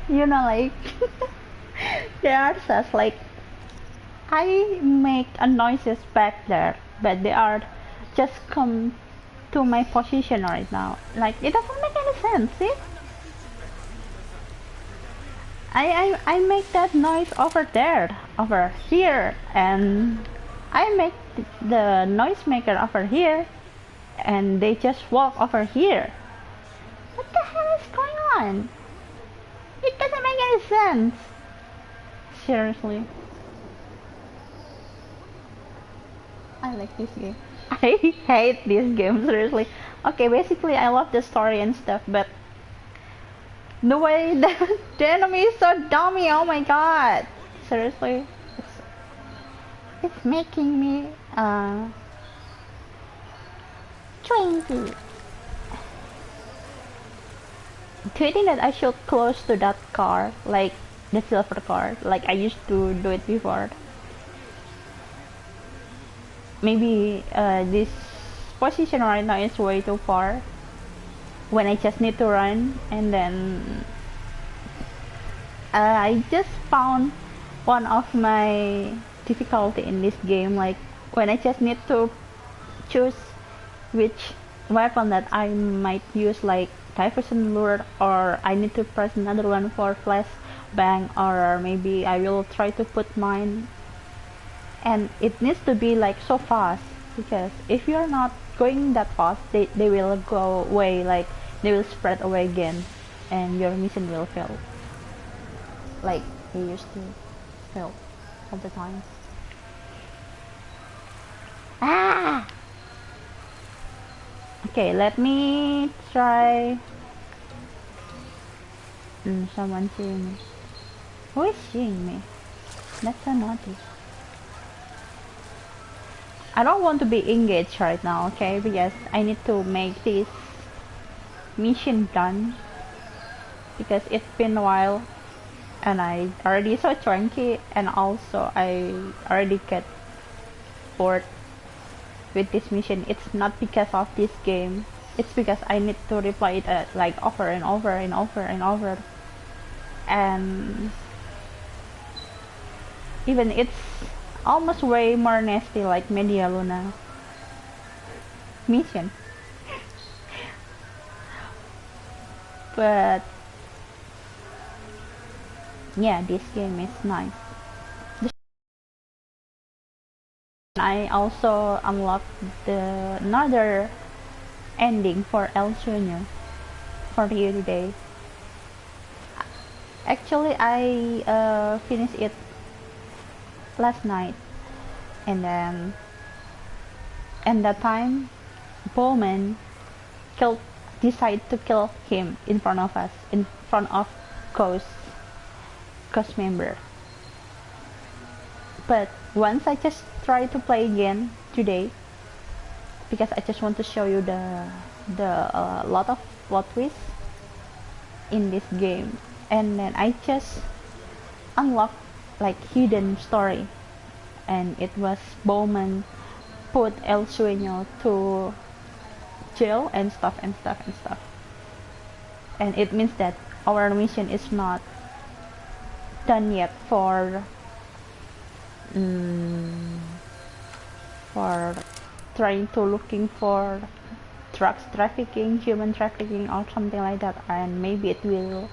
You know, like there are such like I make a noises back there, but they are just come to my position right now. Like it doesn't make any sense. See, I make that noise over there, over here, and I make the noise maker over here, and they just walk over here. What the hell is going on? It doesn't make any sense. Seriously. I like this game. I hate this game, seriously. Okay, basically I love the story and stuff, but the way the enemy is so dummy, oh my god. Seriously. It's making me crazy. Do you think that I should close to that car, like the silver car, like I used to do it before? Maybe this position right now is way too far when I just need to run, and then I just found one of my difficulty in this game, like when I just need to choose which weapon that I might use, like diversion lure, or I need to press another one for flash bang, or maybe I will try to put mine, and it needs to be like so fast, because if you're not going that fast, they will go away, like they will spread away again, and your mission will fail, like they used to fail all the time. Ah! Okay, let me try. Someone seeing me. Who is seeing me? That's so naughty. I don't want to be engaged right now, okay? Because I need to make this mission done. Because it's been a while, and I already so cranky, and also I already get bored with this mission. It's not because of this game, it's because I need to replay it like over and over and over and over, and even it's almost way more nasty like Media Luna mission. But yeah, this game is nice. I also unlocked another ending for El Sueño for you today. Actually, I finished it last night, and then that time Bowman killed decide to kill him in front of us, in front of ghost member. But once I just try to play again today, because I just want to show you the lot of plot twists in this game, and then I just unlocked like hidden story, and it was Bowman put El Sueño to jail and stuff, and it means that our mission is not done yet for trying to looking for drugs trafficking, human trafficking, or something like that, and maybe it will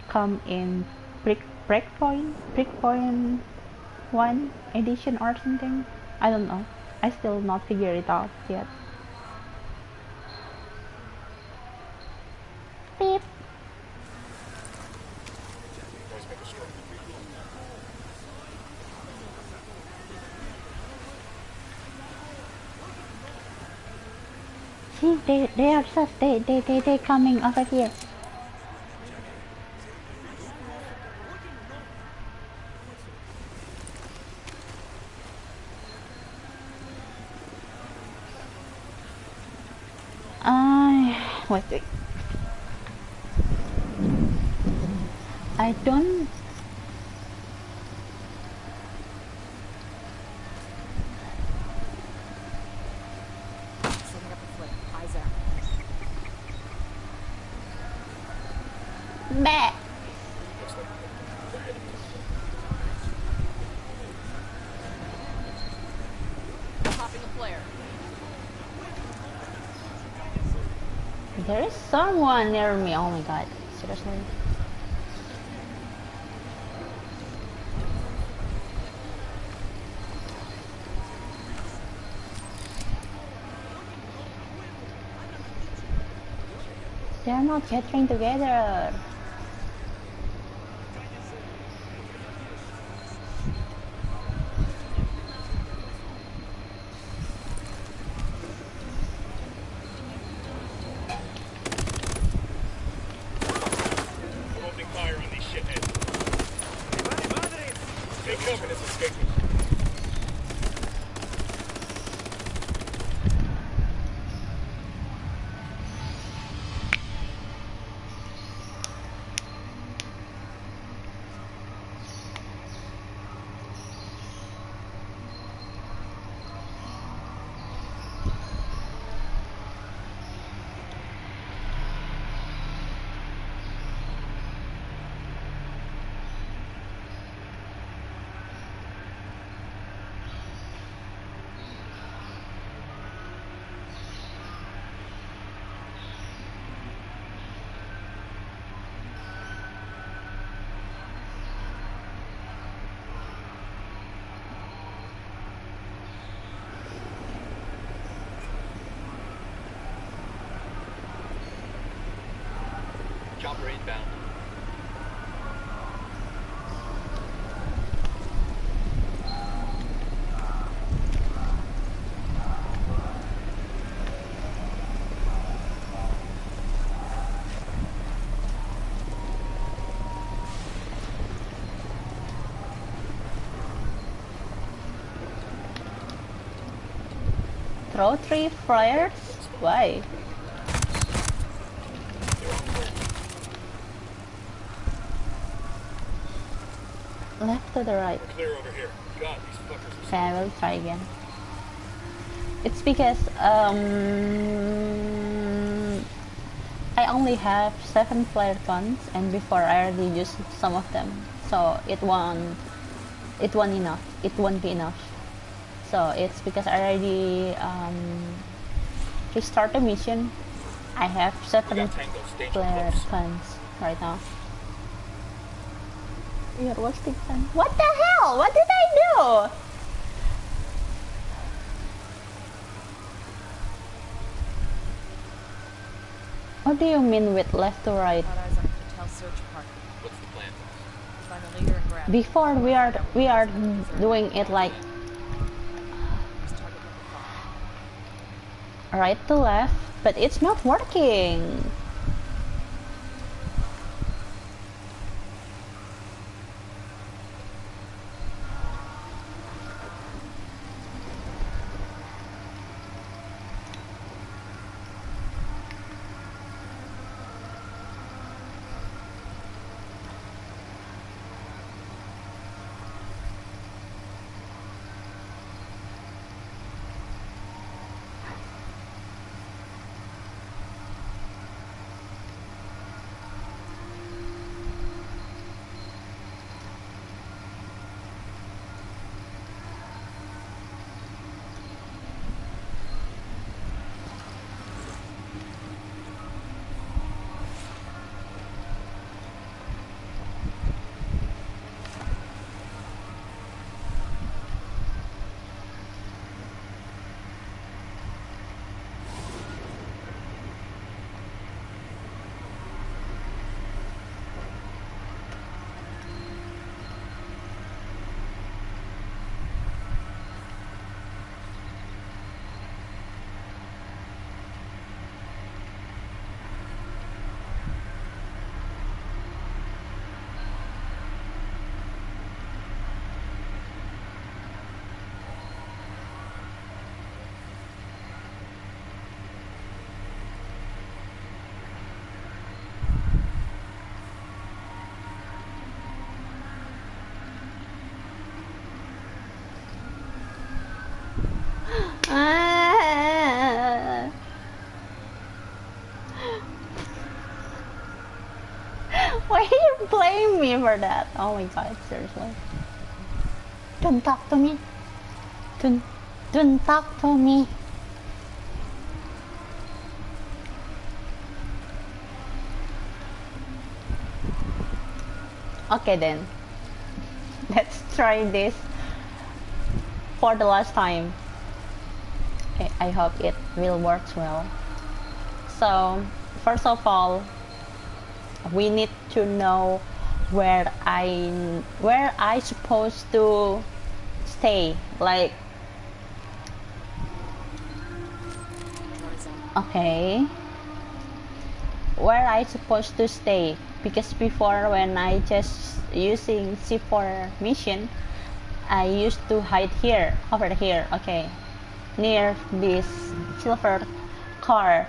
come in breakpoint 1 edition or something. I don't know. I still not figure it out yet. Beep. See, they are sus. They coming over here. Wait. I don't. Setting up a flip. Eyes out. Bah. Popping a flare. There is someone near me. Oh my god. Seriously. They're not gathering together. We're opening fire on these shitheads. Take cover, it's escaping. Chopper inbound. Throw 3 flares? Why? Left to the right. We're clear over here. God, these fuckers are Okay, I will try again. It's because I only have 7 flare guns, and before I already used some of them, so it won't be enough. So it's because I already restart the mission. I have 7 flare guns right now. You're wasting time. What the hell? What did I do? What do you mean with left to right? Got eyes on a hotel search party. What's the plan? Find the leader and grab him. Before we are doing it like right to left, but it's not working. Why are you blaming me for that? Oh my god, seriously. Don't talk to me. Don't talk to me. Okay then. Let's try this for the last time. Okay, I hope it will work well. So, first of all, we need to know where I supposed to stay. Like, okay, where I supposed to stay, because before when I just using C4 mission, I used to hide here, over here, okay, near this silver car.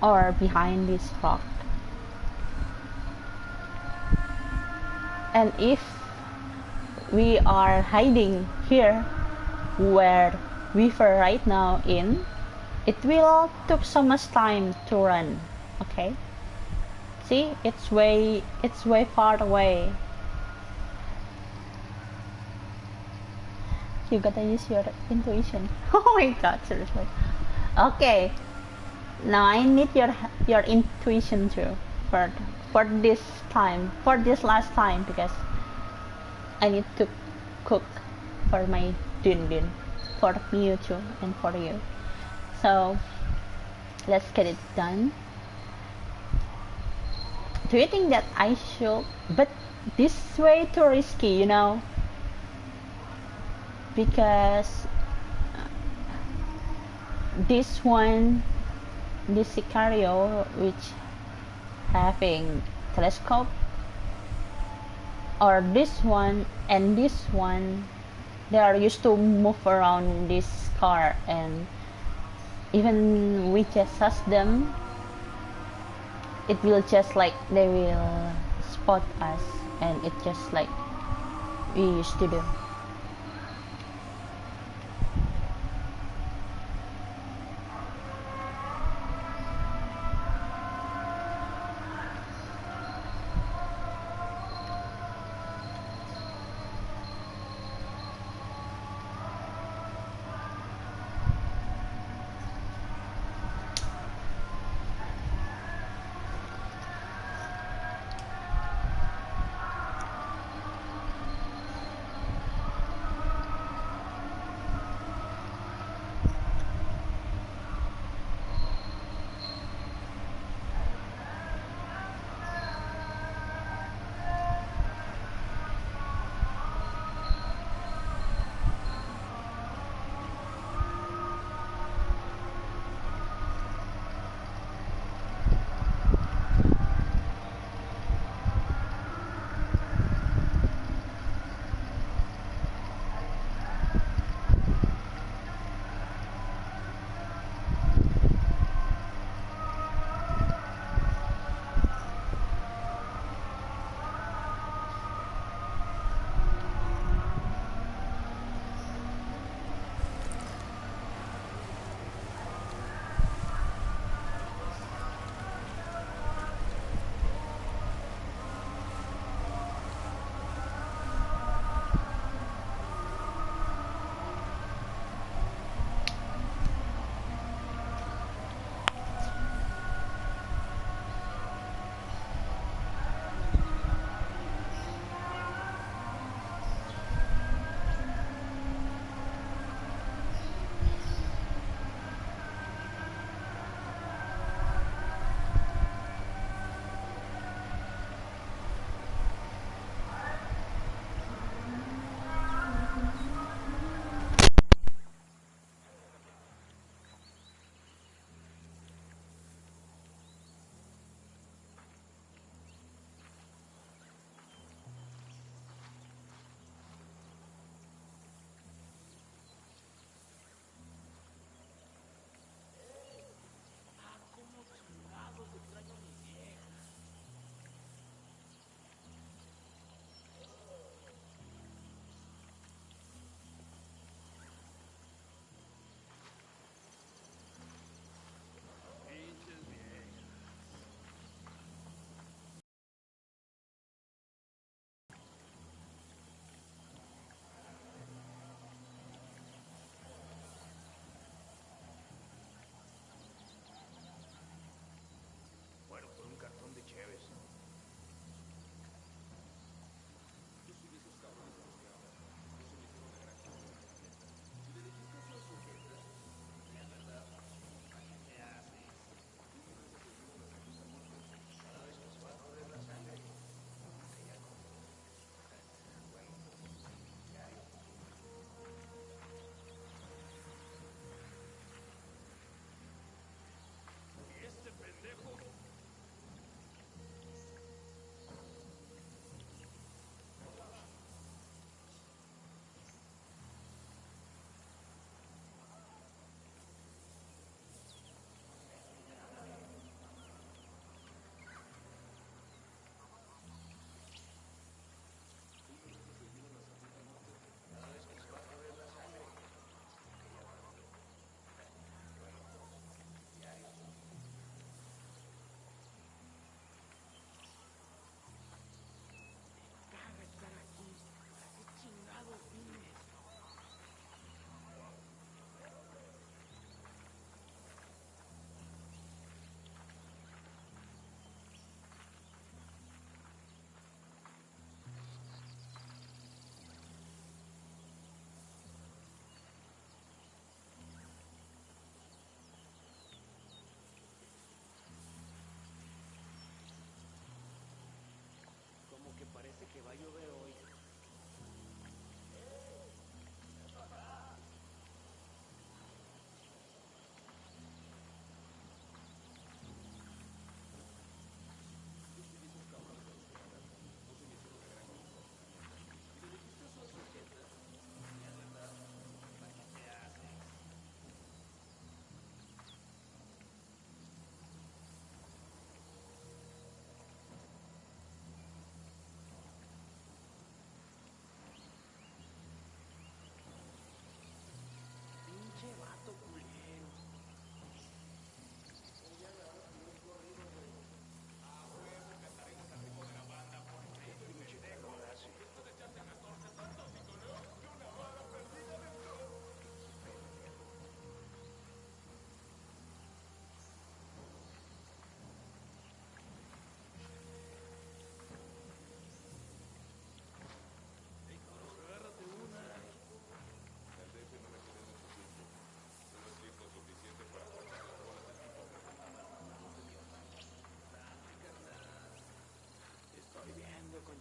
Or behind this rock. And if we are hiding here where we were right now in, it will took so much time to run. Okay, see, it's way far away. You gotta use your intuition. Oh my god, seriously. Okay, now I need your intuition too for this time, for this last time, because I need to cook for my din, for you too, and for you. So let's get it done. Do you think that I should? But this way too risky, you know, because this Sicario, which having telescope, or this one and this one, they are used to move around this car, and even we just ask them, it will just like they will spot us, and it just like we used to do.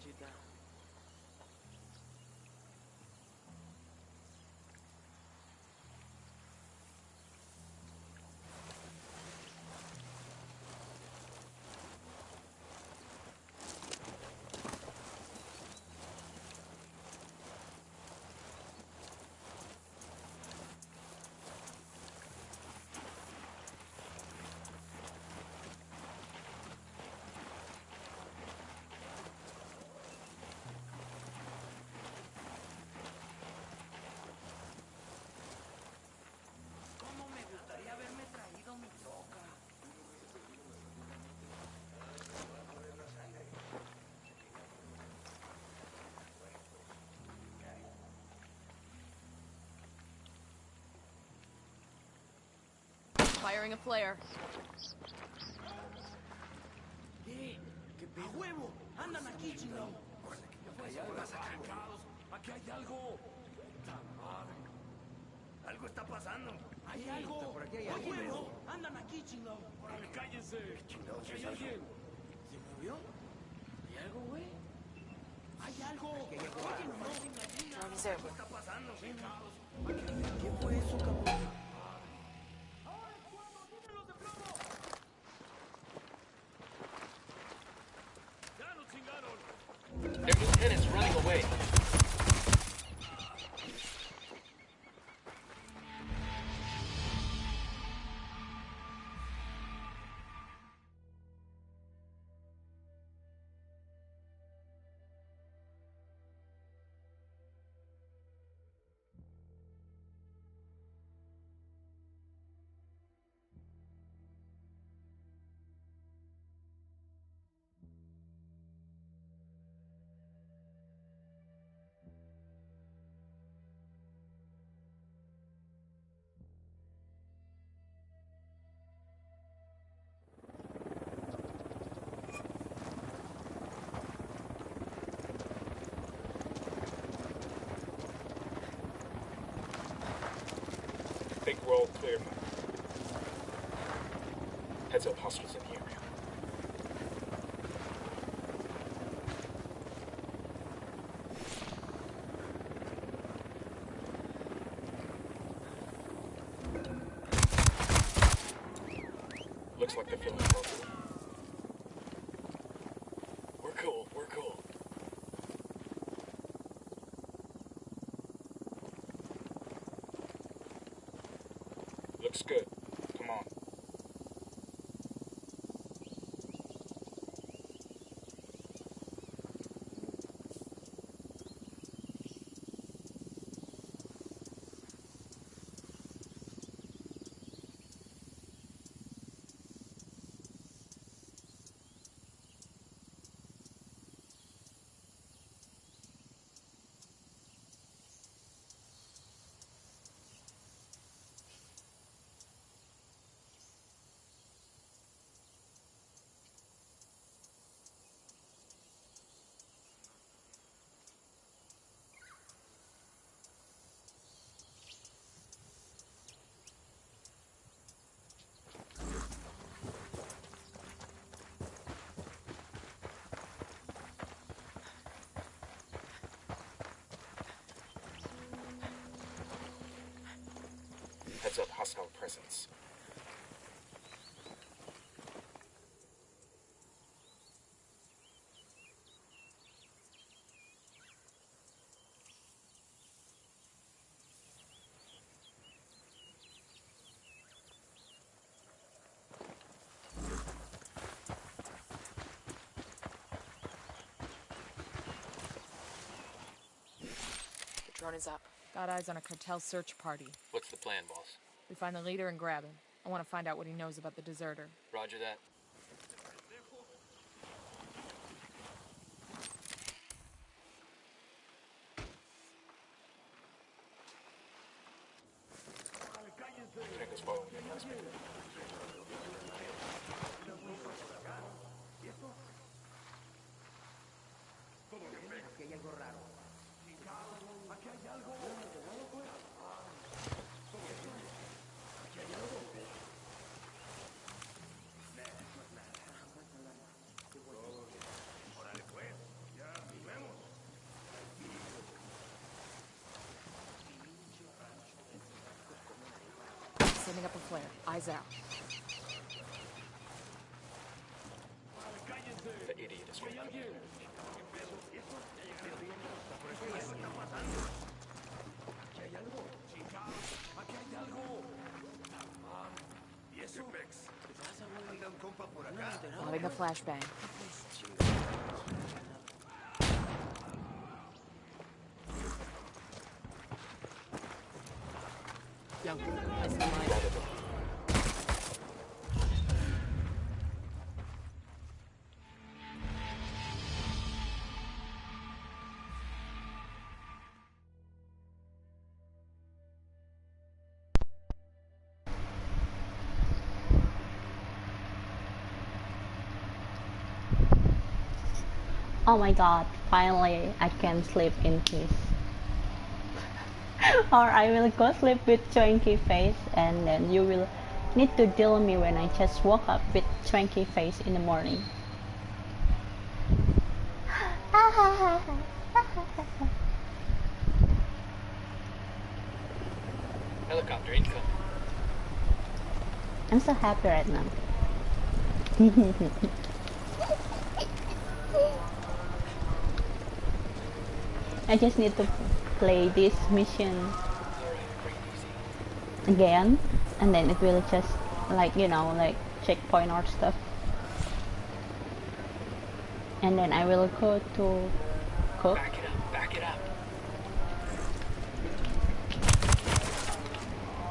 Conchita. ¿Cómo me gustaría haberme traído mi troca? Firing a flare. ¿Qué pedo? ¡A huevo! ¡Andan aquí, chingado! Hay algo trancados. ¡Aquí hay algo! ¡Puta madre! Algo está pasando. ¡Hay algo! por aquí hay ¡A alguien, huevo! ¡Andan aquí, chingado! ¡Órale, cállense! ¿Aquí hay alguien? ¿Se movió? ¿Hay algo, güey? ¡Hay algo! ¡Oye, no! Drone is over. ¿Qué está pasando? ¿Qué fue eso, cabrón? ¡Ya nos chingaron! Their lieutenant's running away. Think we're all clear. Heads up, hostiles in the area. Looks like they're feeling close. We're cool, we're cool. Looks good. Come on. Heads up, hostile presence. The drone is up. Got eyes on a cartel search party. What's the plan, boss? We find the leader and grab him. I want to find out what he knows about the deserter. Roger that. Lieutenant is following the announcement. Aquí hay algo raro. ¡Aquí hay algo! Órale, pues. Ya. Setting up a flare. Eyes out. The idiot is right. Anda un compa por acá. Loading a flashbang. Young, place the mine. Oh my god, finally I can sleep in peace. Or I will go sleep with twanky face and then you will need to deal me when I just woke up with twanky face in the morning. Helicopter incoming. I'm so happy right now. I just need to play this mission again and then it will just like, you know, like checkpoint or stuff. And then I will go to cook. Back it up, back it up.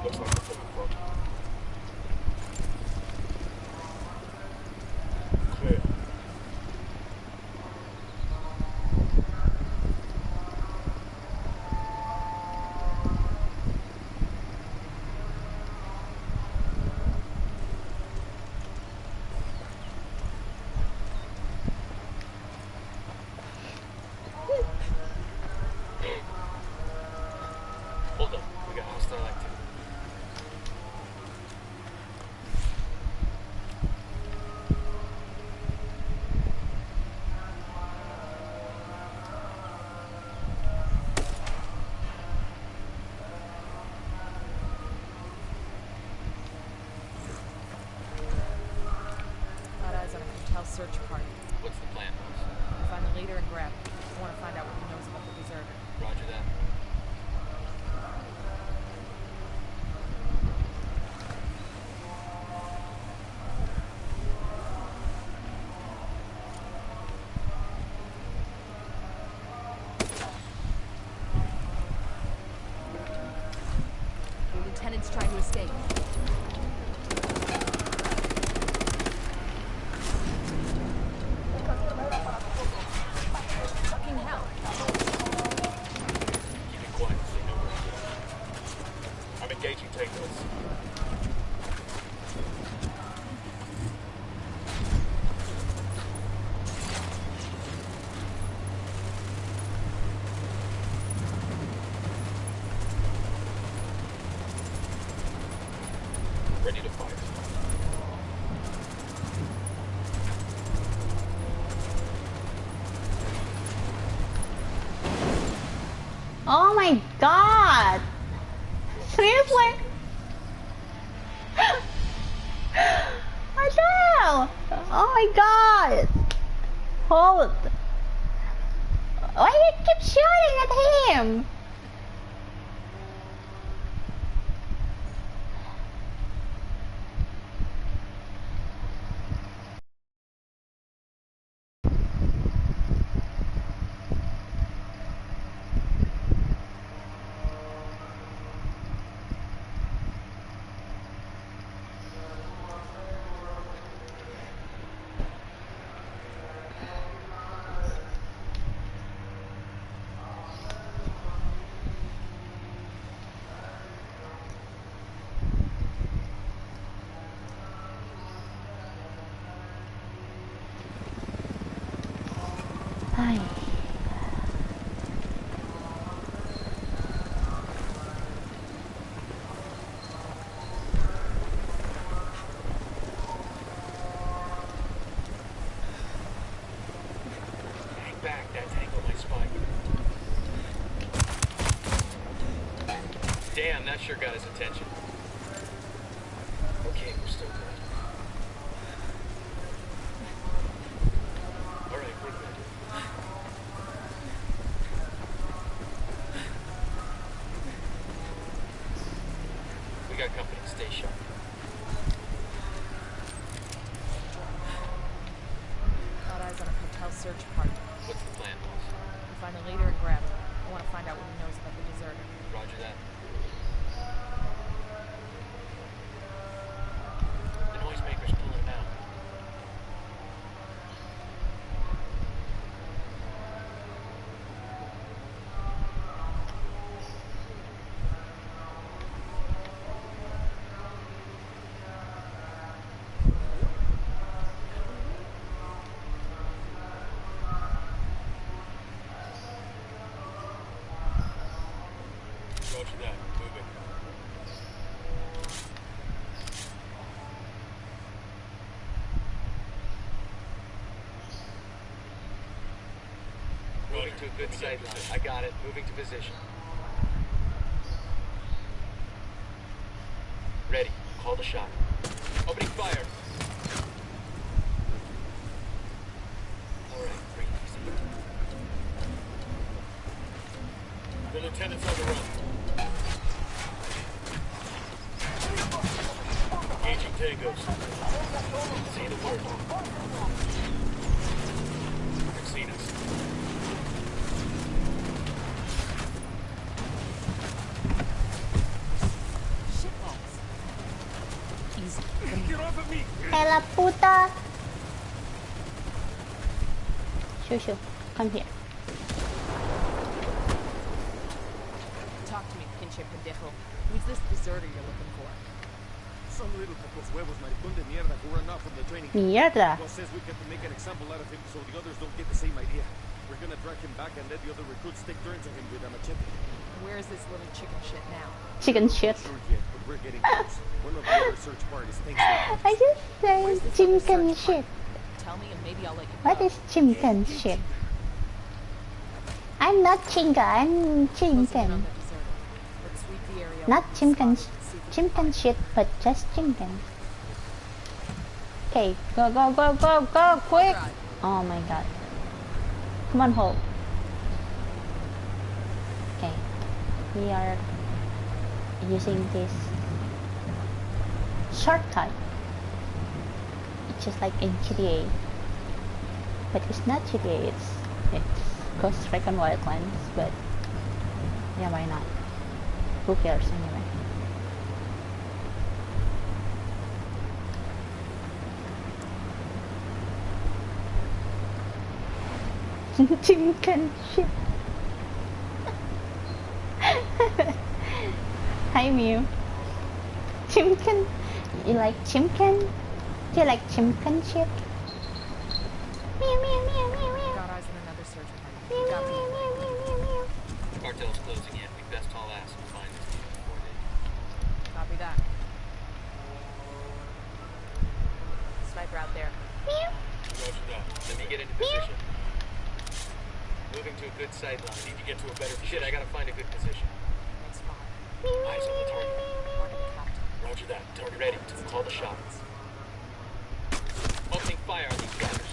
Looks like we're looking for clear. Hold up, we got hostile activity. Got eyes on a cartel search party. What's the plan, boss? Find the leader and grab him. I want to find out what he knows about the deserter. Roger that. The lieutenant's trying to escape. Fucking hell. Keep it quiet so you know where he is. I'm engaging takeaways. Ready to fire. Oh my god! Seriously? What the hell? Oh my god! Hold! Why you keep shooting at him? Ay. Hang back, that tangle might spike. Damn, that sure got his attention. Okay, we're still good. All right, we're good. We got company. Stay sharp. Got eyes on a hotel search party. What's the plan, boss? We find the leader and grab him. I want to find out what he knows about the deserter. Roger that. The noisemaker's pulling him out. Roger that. Moving. Moving to a good sideline. I got it. Moving to position. Ready. Call the shot. Opening fire. All right, breathe easy. The lieutenant's on the run. Engaging tangos. See the word. They've seen us. Shitballs. Easy. Get off of me! Hela puta! Shoo, come here. Talk to me, pinche pendejo. Who's this deserter you're looking for? Some little pocos huevos maricón de mierda who ran off from the training. Mierda. Boss says we got to make an example out of him so the others don't get the same idea. We're gonna drag him back and let the other recruits take turns on him with a machete. Where is this little chicken shit now? Chicken shit. Sure yet, but we're getting close. One of the other search parties thinks I just Where's said this chicken other search shit. party? Tell me and maybe I'll let you What go. is chicken shit? I'm not chinga, I'm Closing in on chicken. the deserter. Let's sweep the area. Not open, chicken, spot it, see if we can chicken find it. shit, but just chicken. Okay, go, quick! Drive. Oh my god. Come on, hold. Okay, we are using this shortcut. It's just like in GTA, but it's not GTA. It's Ghost Recon Wildlands. But yeah, why not? Who cares anyway? Chicken shit. Hi Mew. Chimkin. You like chimkin? Do you like chimkin shit? Meow meow meow meow meow. Got eyes on another search party. Meow We got meow me. meow meow meow meow. Cartel's closing in. We best haul ass and find this people before they... Copy that. Sniper out there. Meow. Roger that. Let me get into position. Moving to a good sideline. Need to get to a better... Shit, I gotta find a good position. Next spot. Eyes on the target. Marking the captain. Roger that. Target ready. Call the shots. Opening fire on these gunners.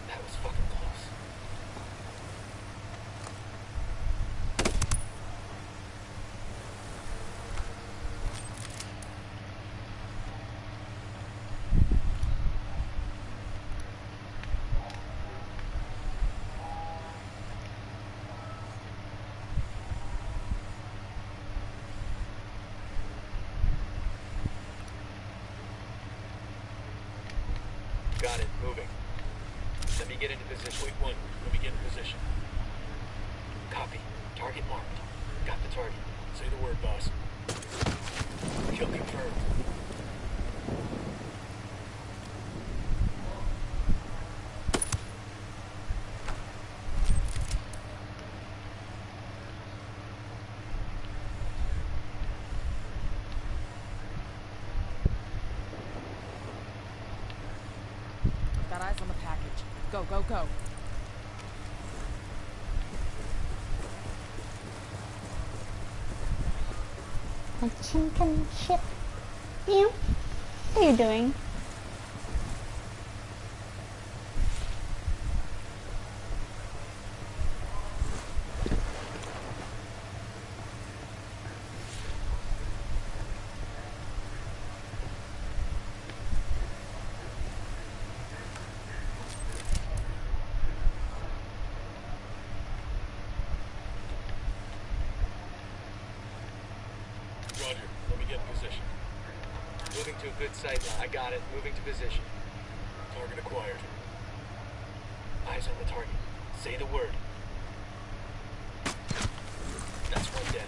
That was fucking close. Got it. Moving. Let me get into position. Wait, one. Let me get in position. Copy. Target marked. Got the target. Say the word, boss. Kill confirmed. Got eyes on the package. Go, go, go. Like chicken shit. Meow. What are you doing? Roger. Let me get in position. Moving to a good sight line. I got it. Moving to position. Target acquired. Eyes on the target. Say the word. That's one dead.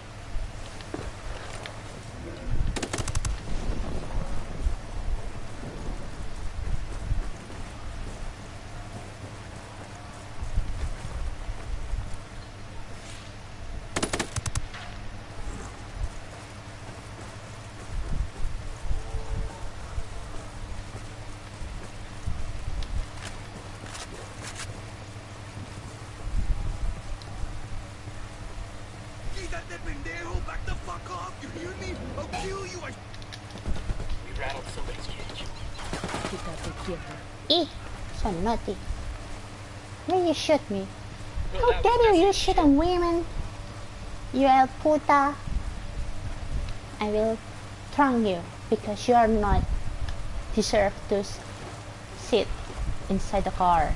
Quítate, pendejo! Back the fuck off! You hear me? I'll kill you! We rattled somebody's cage. Eh, so naughty. Will you shoot me? Well, How that was dare you messy. shoot on women? You el puta. I will trunk you because you are not deserve to sit inside the car.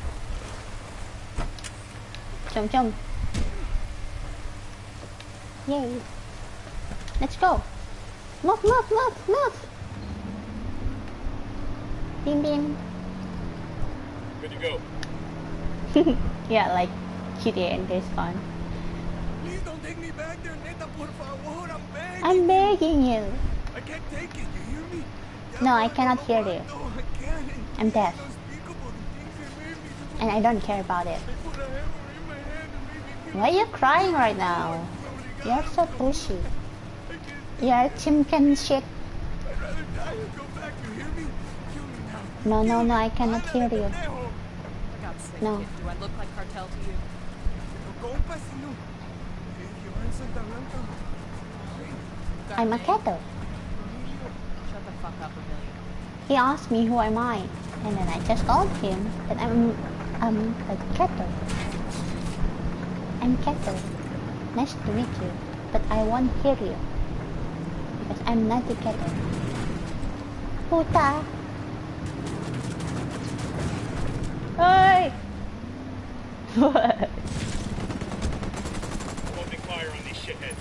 Chum chum. Yay. Let's go. Move, move, move, move. Bim bim. Good to go. Yeah, like GTA in this one. Please don't take me back there, neta, por favor. I'm begging. I'm begging you. I can't take it. You hear me? No, I cannot hear you. No, I can't. I'm deaf. Unspeakable, the things they made me. And I don't care about it. They put a hammer in my hand and made me feel Why are you crying right now? You're so pushy. You're chimkin shit. I'd rather die than go back. You hear me? Kill me now. No, no, no, I cannot hear you. For God's sake, No. kid, do I look like cartel to you? Compas, no. You're in Santa Blanca. You got I'm a name? kettle. Shut the fuck up, Amalleo. He asked me who am I, and then I just told him that I'm a kettle. I'm kettle. Nice to meet you, but I won't hear you because I'm not a kettle. Puta. Hey. What? Opening fire on these shitheads.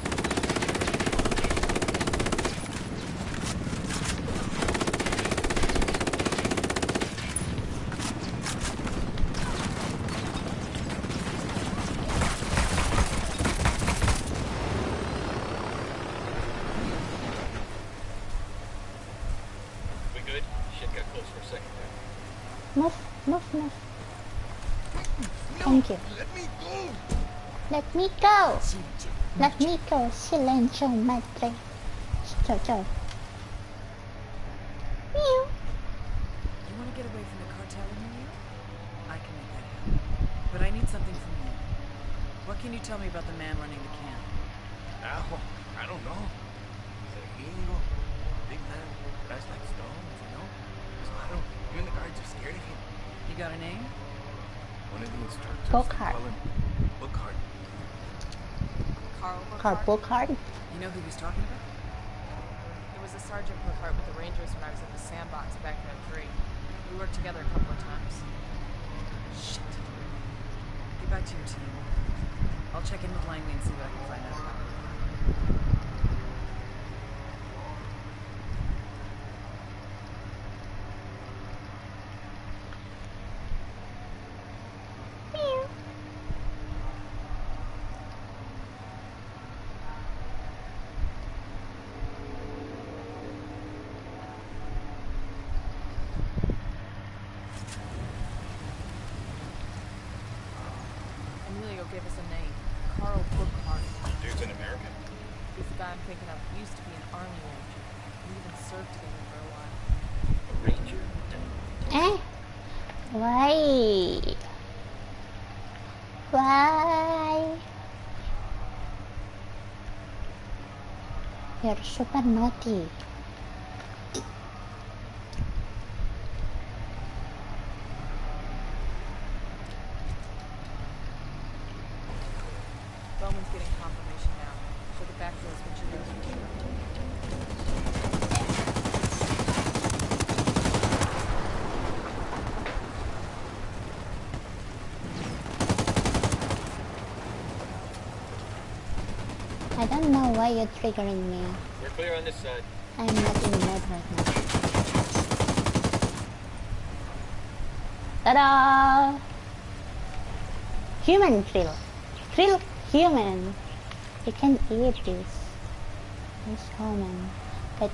We good? Shit got close for a second there. Move, move, move. Thank you. Let me go. Let me go. Let me go. Silencio, madre. Ciao, ciao. Meow. You want to get away from the cartel, Amalleo? I can make that happen. But I need something from you. What can you tell me about the man running the camp? Ajo, I don't know. He's a gringo. Big man. Guys like stones, you know? It's raro. You and the guards are scared of him. You got a name? One of the instructors. Bookhart. call him Bookhart. Carl Car Burkhart? book card. You know who he's talking about? There was a Sergeant Burkhart with the Rangers when I was at the sandbox back in '03. We worked together a couple of times. Shit. Get back to your team. I'll check in with Langley and see what I can find out about him. Meow. Amalleo gave us a name. Carl Burkhart. Dude's an American. He's the guy I'm thinking of. He used to be an army ranger. We even served together for a while. A ranger? Eh? Why? Why? You're super naughty. Bowman's getting confirmation now. So the backfill is what she knows. I don't know why you're triggering me. We're clear on this side. I'm not in the mood right now. Ta-da! Human krill. Krill human. You can eat this. He's human. But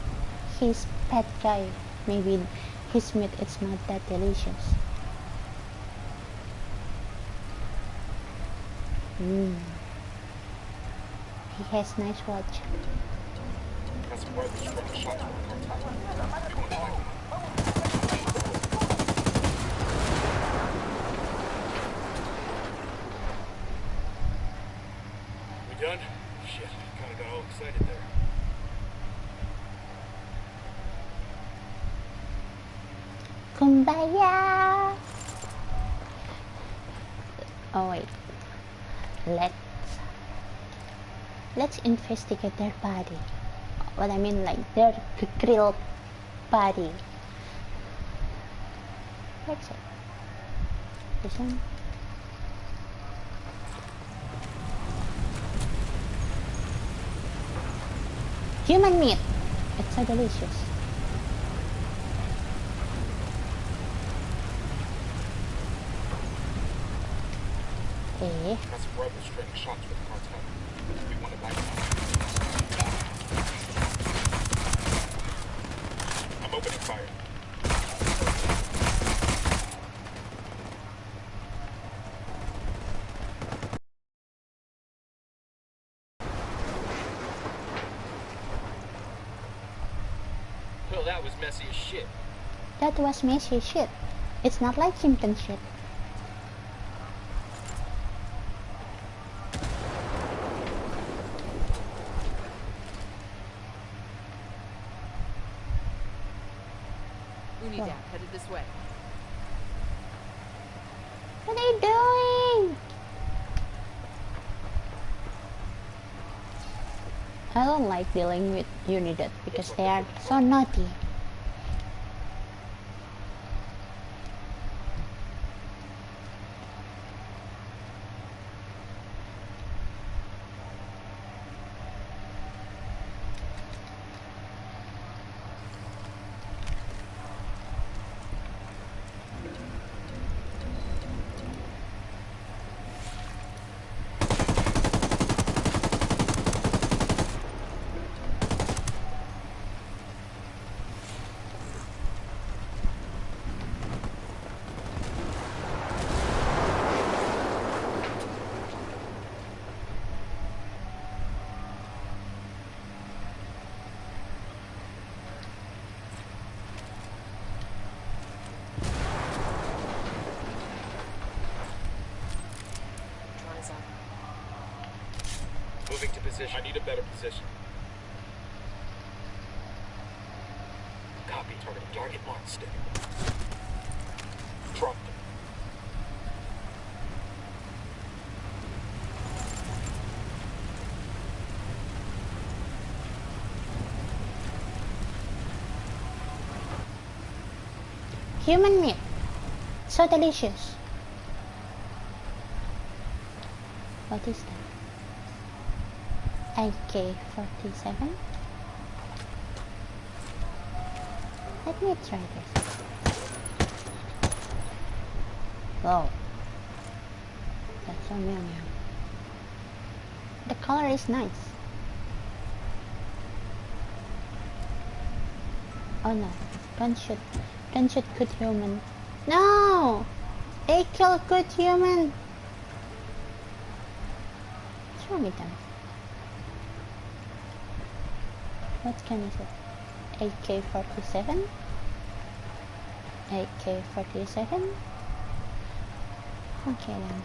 he's pet guy. Maybe his meat is not that delicious. He has nice watch. That's where the strike shots were contact. We done? Shit, kinda got all excited there. Kumbaya! Oh wait. Let's investigate their body. What I mean, like their krill body. What's it? This one? Human meat. It's so delicious. Okay. That's where the strike shots with contact. We want it back. I'm opening fire. Well, that was messy as shit. That was messy shit. It's not like Simpson shit. Unidad, headed this way. What are you doing? I don't like dealing with Unidad because they are so naughty. Moving to position. I need a better position. Copy. Target marked. Stick. Drop them. Human meat. So delicious. What is that? AK-47. Let me try this. Wow. That's so meow meow. The color is nice. Oh no, don't shoot. Don't shoot good human. No! They kill good human. What's wrong with them? What can is it? AK-47? AK-47? Okay then.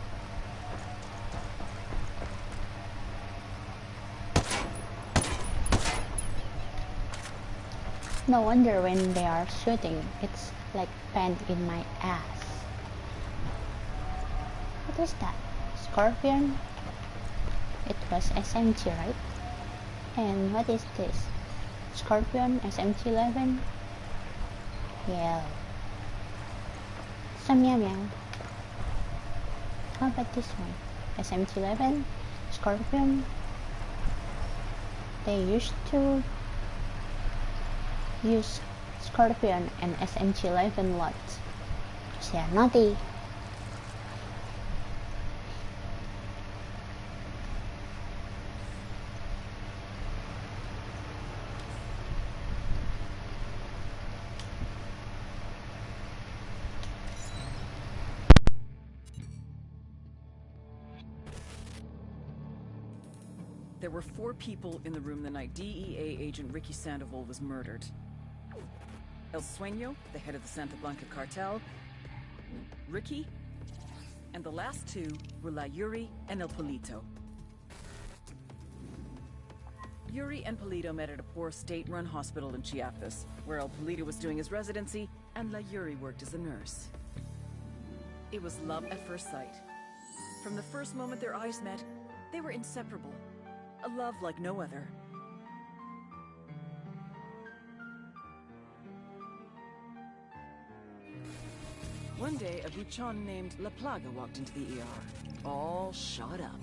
No wonder when they are shooting, it's like pain in my ass. What is that? Scorpion? It was SMG, right? And what is this? Scorpion SMG-11? Yeah. Some meow meow. How about this one? SMG-11? Scorpion? They used to use Scorpion and SMG-11 lots. Because they are naughty. There were 4 people in the room the night DEA agent Ricky Sandoval was murdered. El Sueño, the head of the Santa Blanca cartel, Ricky, and the last 2 were La Yuri and El Polito. Yuri and Polito met at a poor state-run hospital in Chiapas, where El Polito was doing his residency and La Yuri worked as a nurse. It was love at first sight. From the first moment their eyes met, they were inseparable. A love like no other. One day, a buchon named La Plaga walked into the ER, all shot up.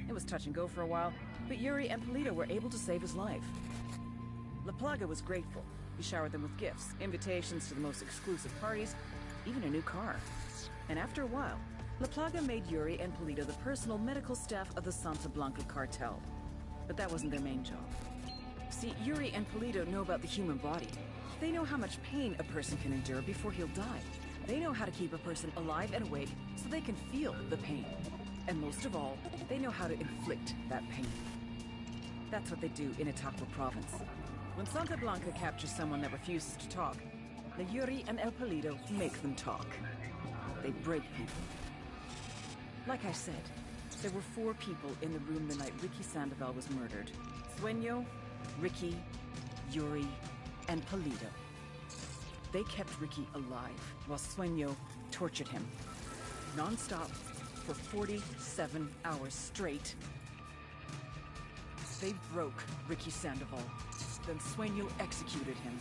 It was touch and go for a while, but Yuri and Polito were able to save his life. La Plaga was grateful. He showered them with gifts, invitations to the most exclusive parties, even a new car. And after a while, La Plaga made Yuri and Polito the personal medical staff of the Santa Blanca cartel. But that wasn't their main job. See, Yuri and Polito know about the human body. They know how much pain a person can endure before he'll die. They know how to keep a person alive and awake so they can feel the pain. And most of all, they know how to inflict that pain. That's what they do in Itaqua province. When Santa Blanca captures someone that refuses to talk, the Yuri and El Polito make them talk. They break people. Like I said, there were 4 people in the room the night Ricky Sandoval was murdered. Sueño, Ricky, Yuri, and Polito. They kept Ricky alive while Sueño tortured him. Non-stop for 47 hours straight. They broke Ricky Sandoval. Then Sueño executed him.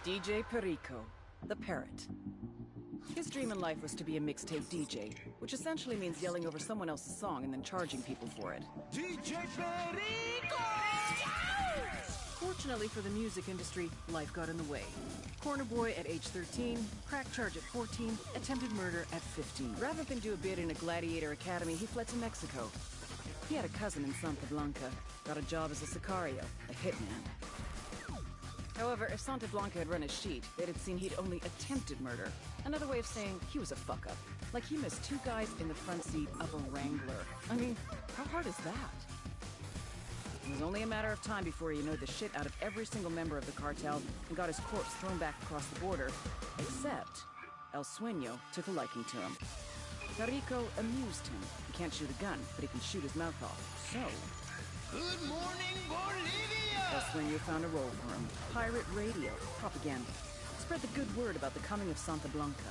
DJ Perico, the parrot. His dream in life was to be a mixtape DJ, which essentially means yelling over someone else's song and then charging people for it. DJ Perico! Fortunately for the music industry, life got in the way. Corner boy at age 13, crack charge at 14, attempted murder at 15. Rather than do a bid in a gladiator academy, he fled to Mexico. He had a cousin in Santa Blanca, got a job as a sicario, a hitman. However, if Santa Blanca had run his sheet, they'd have seen he'd only attempted murder. Another way of saying he was a fuck-up. Like he missed 2 guys in the front seat of a Wrangler. I mean, how hard is that? It was only a matter of time before he annoyed the shit out of every single member of the cartel and got his corpse thrown back across the border. Except, El Sueño took a liking to him. Perico amused him. He can't shoot a gun, but he can shoot his mouth off. So... Good morning, Bolivia! El Sueño found a role for him. Pirate radio. Propaganda. Spread the good word about the coming of Santa Blanca.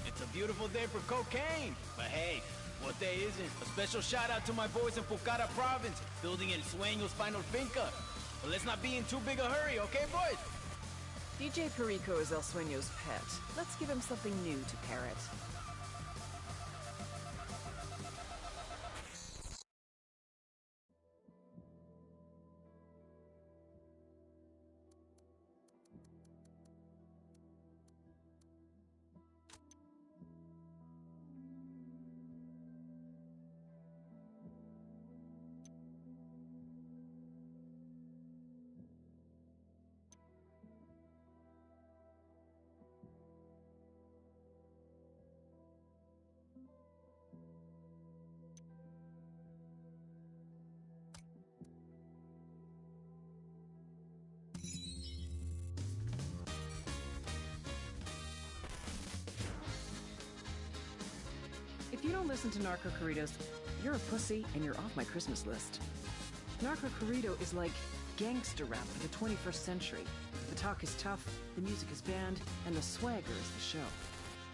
It's a beautiful day for cocaine. But hey, what day isn't? A special shout out to my boys in Pucara province, building El Sueño's final finca. But let's not be in too big a hurry, okay, boys? DJ Perico is El Sueño's pet. Let's give him something new to parrot. you don't listen to Narco Corridos, you're a pussy and you're off my Christmas list. Narco Corrido is like gangster rap for the 21st century. The talk is tough, the music is banned, and the swagger is the show.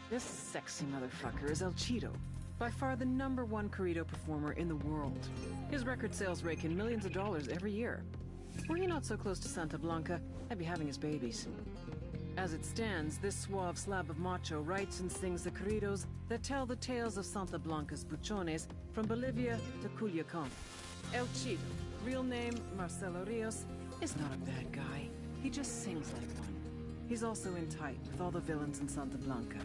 This sexy motherfucker is El Cheeto, by far the #1 corrido performer in the world. His record sales rake in millions of dollars every year. Were he not so close to Santa Blanca, I'd be having his babies. As it stands, this suave slab of macho writes and sings the corridos that tell the tales of Santa Blanca's buchones from Bolivia to Culiacan. El Cheeto, real name Marcelo Rios, is not a bad guy. He just sings like one. He's also in tight with all the villains in Santa Blanca.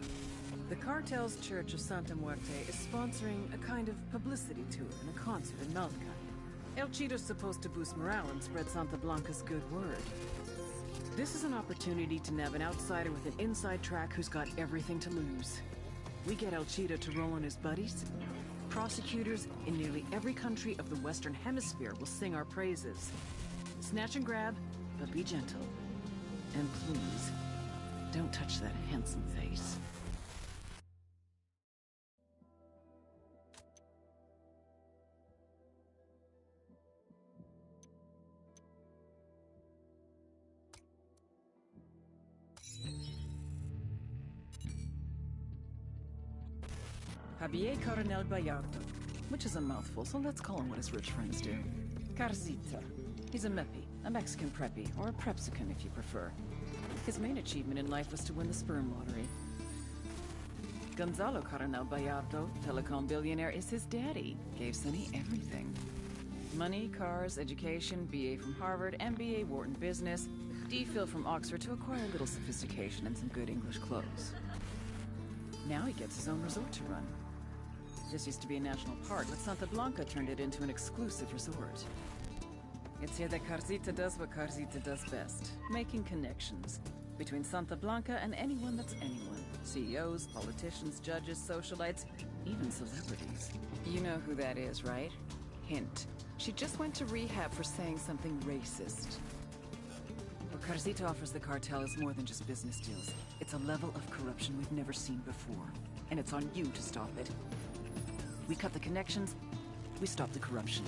The cartel's Church of Santa Muerte is sponsoring a kind of publicity tour and a concert in Malca. El Cheeto's supposed to boost morale and spread Santa Blanca's good word. This is an opportunity to nab an outsider with an inside track who's got everything to lose. We get El Cheeto to roll on his buddies. Prosecutors in nearly every country of the Western Hemisphere will sing our praises. Snatch and grab, but be gentle. And please, don't touch that handsome face. Javier Coronel Bayardo, which is a mouthful, so let's call him what his rich friends do. Carcita. He's a meppy, a Mexican preppy, or a prepsican if you prefer. His main achievement in life was to win the sperm lottery. Gonzalo Coronel Bayardo, telecom billionaire, is his daddy. Gave Sonny everything. Money, cars, education, BA from Harvard, MBA Wharton Business, DPhil from Oxford to acquire a little sophistication and some good English clothes. Now he gets his own resort to run. This used to be a national park, but Santa Blanca turned it into an exclusive resort. It's here that Carcita does what Carcita does best, making connections between Santa Blanca and anyone that's anyone. CEOs, politicians, judges, socialites, even celebrities. You know who that is, right? Hint. She just went to rehab for saying something racist. What Carcita offers the cartel is more than just business deals. It's a level of corruption we've never seen before. And it's on you to stop it. We cut the connections, we stop the corruption.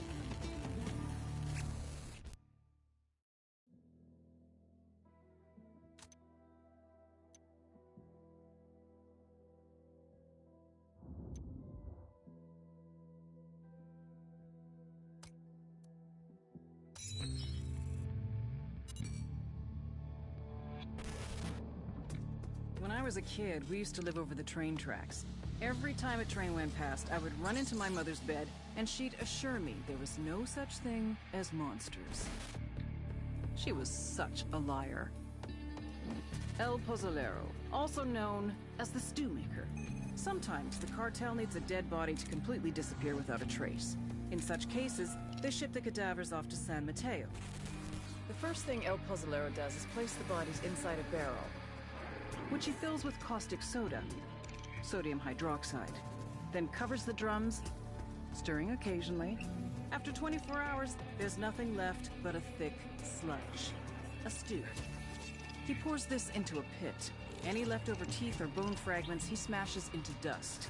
When I was a kid, we used to live over the train tracks. Every time a train went past, I would run into my mother's bed, and she'd assure me there was no such thing as monsters. She was such a liar. El Pozolero, also known as the stew maker. Sometimes the cartel needs a dead body to completely disappear without a trace. In such cases, they ship the cadavers off to San Mateo. The first thing El Pozolero does is place the bodies inside a barrel, which he fills with caustic soda, sodium hydroxide, then covers the drums, stirring occasionally. After 24 hours, there's nothing left but a thick sludge, a stew. He pours this into a pit. Any leftover teeth or bone fragments he smashes into dust.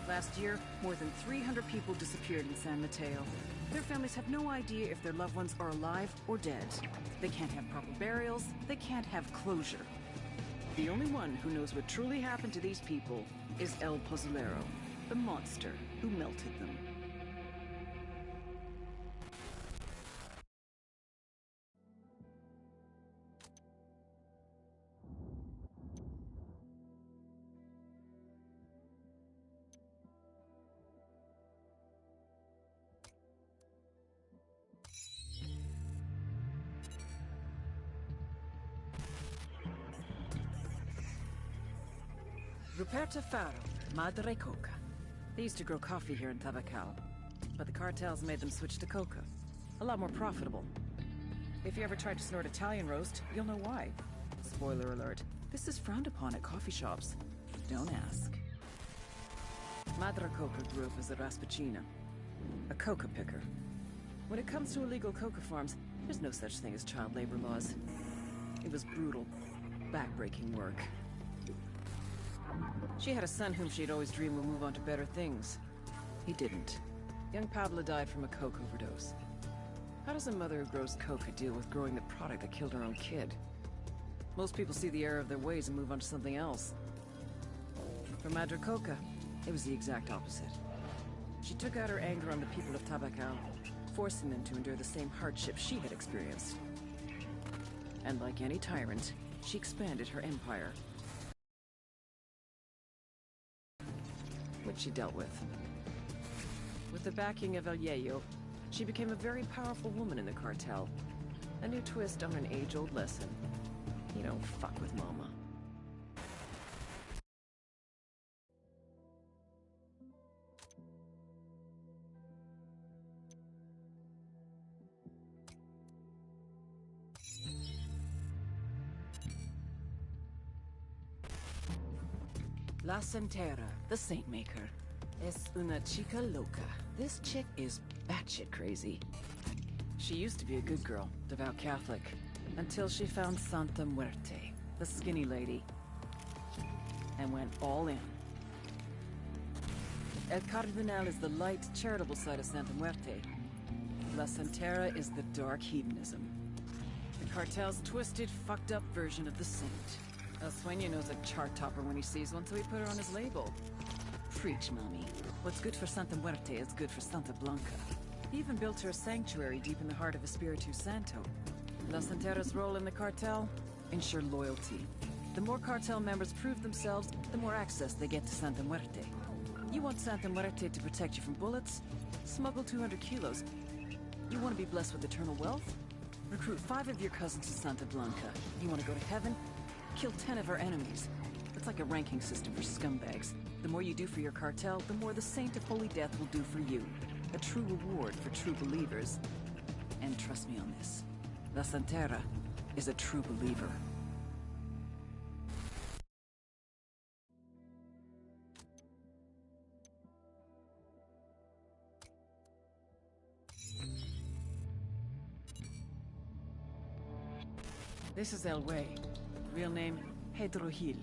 Last year, more than 300 people disappeared in San Mateo. Their families have no idea if their loved ones are alive or dead. They can't have proper burials, they can't have closure. The only one who knows what truly happened to these people is El Pozolero, the monster who melted them. Ruperta Faro, Madre Coca. They used to grow coffee here in Tabacal, but the cartels made them switch to coca. A lot more profitable. If you ever tried to snort Italian roast, you'll know why. Spoiler alert, this is frowned upon at coffee shops. Don't ask. Madre Coca grew up as a raspacina, a coca picker. When it comes to illegal coca farms, there's no such thing as child labor laws. It was brutal, backbreaking work. She had a son whom she'd always dreamed would move on to better things. He didn't. Young Pablo died from a coke overdose. How does a mother who grows coca deal with growing the product that killed her own kid? Most people see the error of their ways and move on to something else. For Madre Coca, it was the exact opposite. She took out her anger on the people of Tabacao, forcing them to endure the same hardships she had experienced. And like any tyrant, she expanded her empire, which she dealt with. With the backing of Amalleo, she became a very powerful woman in the cartel. A new twist on an age-old lesson. You don't fuck with mama. La Santera, the Saint Maker, es una chica loca. This chick is batshit crazy. She used to be a good girl, devout Catholic, until she found Santa Muerte, the skinny lady, and went all in. El Cardinal is the light, charitable side of Santa Muerte. La Santera is the dark hedonism. The cartel's twisted, fucked up version of the saint. El Sueño knows a chart topper when he sees one, so he put her on his label. Preach, mommy. What's good for Santa Muerte is good for Santa Blanca. He even built her a sanctuary deep in the heart of Espiritu Santo. La Santera's role in the cartel? Ensure loyalty. The more cartel members prove themselves, the more access they get to Santa Muerte. You want Santa Muerte to protect you from bullets? Smuggle 200 kilos. You want to be blessed with eternal wealth? Recruit 5 of your cousins to Santa Blanca. You want to go to heaven? Kill 10 of her enemies. It's like a ranking system for scumbags. The more you do for your cartel, the more the Saint of Holy Death will do for you. A true reward for true believers. And trust me on this, La Santera is a true believer. This is El Way. Real name, Pedro Gil.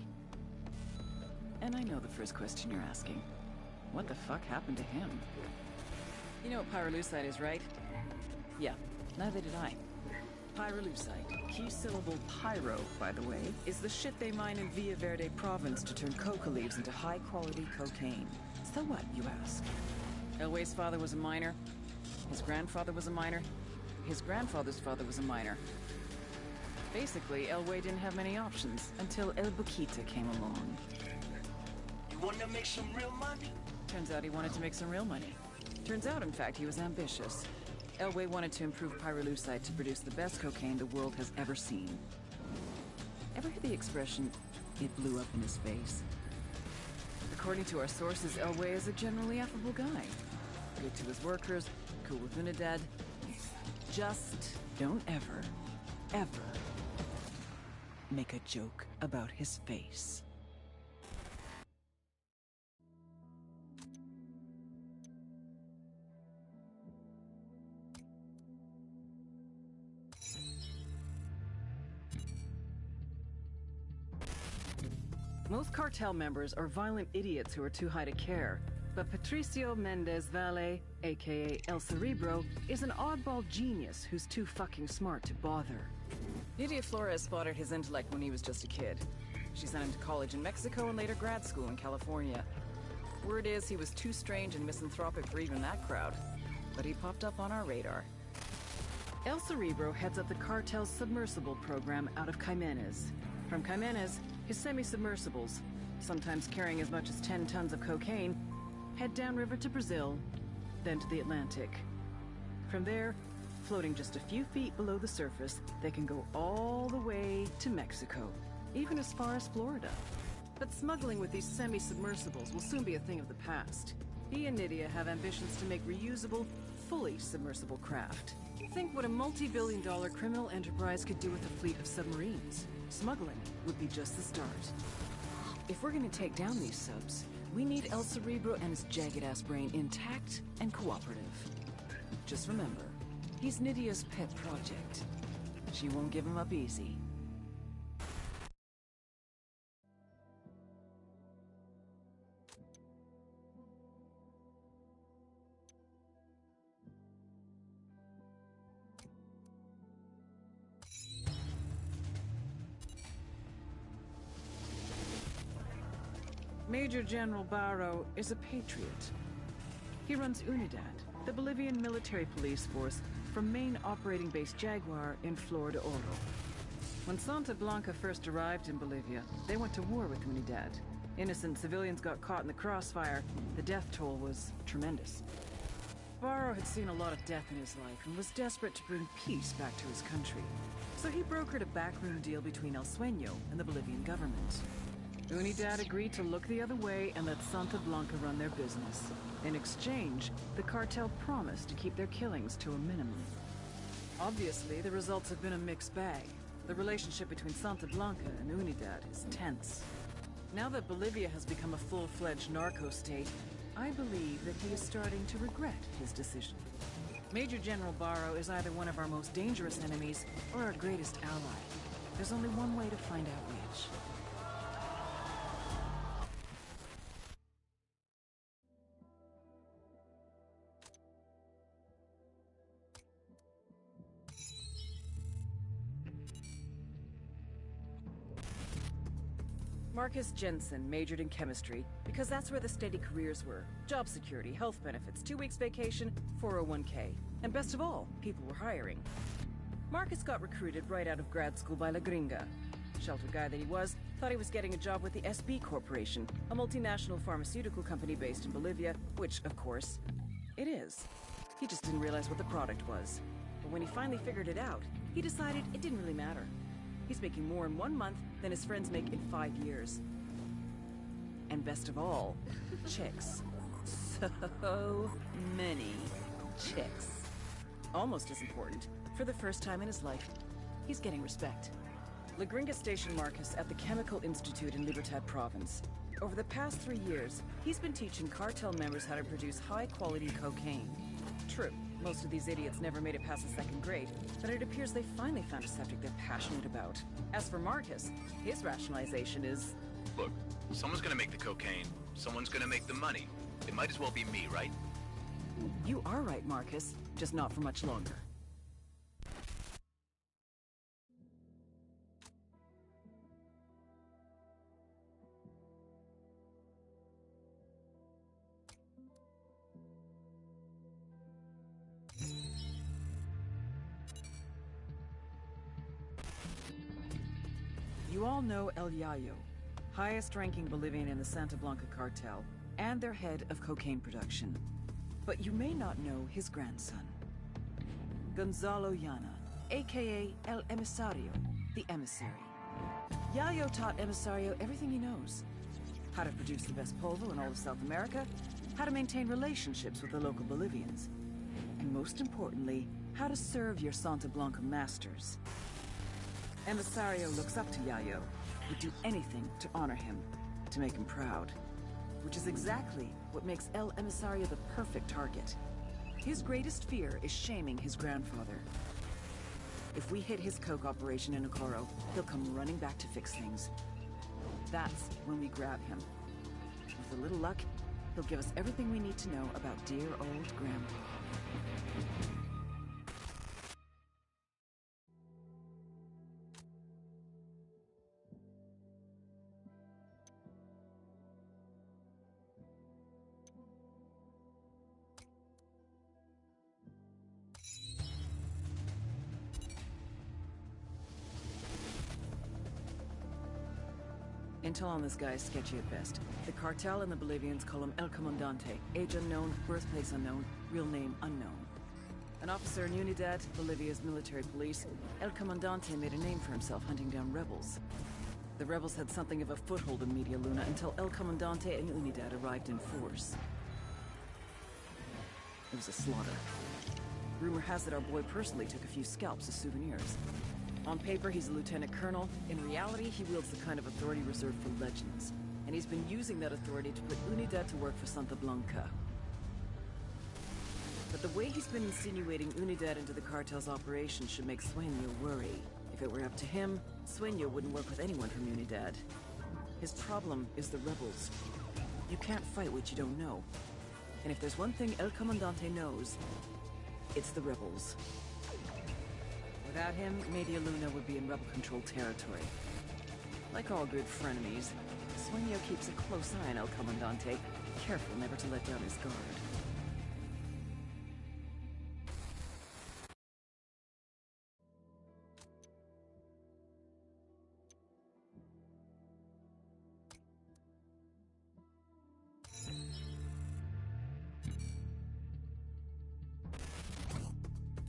And I know the first question you're asking. What the fuck happened to him? You know what pyrolusite is, right? Yeah, neither did I. Pyrolusite, key syllable pyro, by the way, is the shit they mine in Villa Verde province to turn coca leaves into high-quality cocaine. So what, you ask? Elway's father was a miner. His grandfather was a miner. His grandfather's father was a miner. Basically, Elway didn't have many options until El Boquita came along. You wanna make some real money? Turns out he wanted to make some real money. Turns out, in fact, he was ambitious. Elway wanted to improve pyrolusite to produce the best cocaine the world has ever seen. Ever hear the expression, it blew up in his face? According to our sources, Elway is a generally affable guy. Good to his workers, cool with Unidad. Just don't ever make a joke about his face. Most cartel members are violent idiots who are too high to care. But Patricio Mendez Valle, aka El Cerebro, is an oddball genius who's too fucking smart to bother. Nydia Flores spotted his intellect when he was just a kid. She sent him to college in Mexico and later grad school in California. Word is he was too strange and misanthropic for even that crowd. But he popped up on our radar. El Cerebro heads up the cartel's submersible program out of Jimenez. From Jimenez, his semi-submersibles, sometimes carrying as much as 10 tons of cocaine, head downriver to Brazil, then to the Atlantic. From there, floating just a few feet below the surface, they can go all the way to Mexico, even as far as Florida. But smuggling with these semi-submersibles will soon be a thing of the past. He and Nydia have ambitions to make reusable, fully submersible craft. Think what a multi-billion-dollar criminal enterprise could do with a fleet of submarines. Smuggling would be just the start. If we're gonna take down these subs, we need El Cerebro and his jagged-ass brain intact and cooperative. Just remember, he's Nydia's pet project. She won't give him up easy. Major General Barro is a patriot. He runs UNIDAD, the Bolivian military police force from main operating base Jaguar in Florida Oro. When Santa Blanca first arrived in Bolivia, they went to war with UNIDAD. Innocent civilians got caught in the crossfire. The death toll was tremendous. Barro had seen a lot of death in his life and was desperate to bring peace back to his country. So he brokered a backroom deal between El Sueño and the Bolivian government. UNIDAD agreed to look the other way and let Santa Blanca run their business. In exchange, the cartel promised to keep their killings to a minimum. Obviously, the results have been a mixed bag. The relationship between Santa Blanca and UNIDAD is tense. Now that Bolivia has become a full-fledged narco state, I believe that he is starting to regret his decision. Major General Barro is either one of our most dangerous enemies or our greatest ally. There's only one way to find out which. Marcus Jensen majored in chemistry because that's where the steady careers were. Job security, health benefits, 2 weeks vacation, 401k. And best of all, people were hiring. Marcus got recruited right out of grad school by La Gringa. Sheltered guy that he was, thought he was getting a job with the SB Corporation, a multinational pharmaceutical company based in Bolivia, which, of course, it is. He just didn't realize what the product was. But when he finally figured it out, he decided it didn't really matter. He's making more in 1 month than his friends make in 5 years. And best of all, chicks. So many chicks. Almost as important, for the first time in his life, he's getting respect. La Gringa stationed Marcus at the Chemical Institute in Libertad Province. Over the past 3 years, he's been teaching cartel members how to produce high-quality cocaine. True, most of these idiots never made it past the 2nd grade, but it appears they finally found a subject they're passionate about. As for Marcus, his rationalization is... Look, someone's gonna make the cocaine, someone's gonna make the money. It might as well be me, right? You are right, Marcus, just not for much longer. You all know El Yayo, highest-ranking Bolivian in the Santa Blanca cartel, and their head of cocaine production. But you may not know his grandson, Gonzalo Llana, aka El Emisario, the emissary. Yayo taught Emisario everything he knows. How to produce the best polvo in all of South America, how to maintain relationships with the local Bolivians, and most importantly, how to serve your Santa Blanca masters. Emisario looks up to Yayo, would do anything to honor him, to make him proud. Which is exactly what makes El Emisario the perfect target. His greatest fear is shaming his grandfather. If we hit his coke operation in Okoro, he'll come running back to fix things. That's when we grab him. With a little luck, he'll give us everything we need to know about dear old Grandpa. Intel on this guy is sketchy at best. The cartel and the Bolivians call him El Comandante, age unknown, birthplace unknown, real name unknown. An officer in UNIDAD, Bolivia's military police, El Comandante made a name for himself hunting down rebels. The rebels had something of a foothold in Media Luna until El Comandante and UNIDAD arrived in force. It was a slaughter. Rumor has it our boy personally took a few scalps as souvenirs. On paper, he's a lieutenant colonel. In reality, he wields the kind of authority reserved for legends. And he's been using that authority to put UNIDAD to work for Santa Blanca. But the way he's been insinuating UNIDAD into the cartel's operation should make Sueño worry. If it were up to him, Sueño wouldn't work with anyone from UNIDAD. His problem is the rebels. You can't fight what you don't know. And if there's one thing El Comandante knows, it's the rebels. Without him, Media Luna would be in rebel-controlled territory. Like all good frenemies, Sueño keeps a close eye on El Comandante, careful never to let down his guard.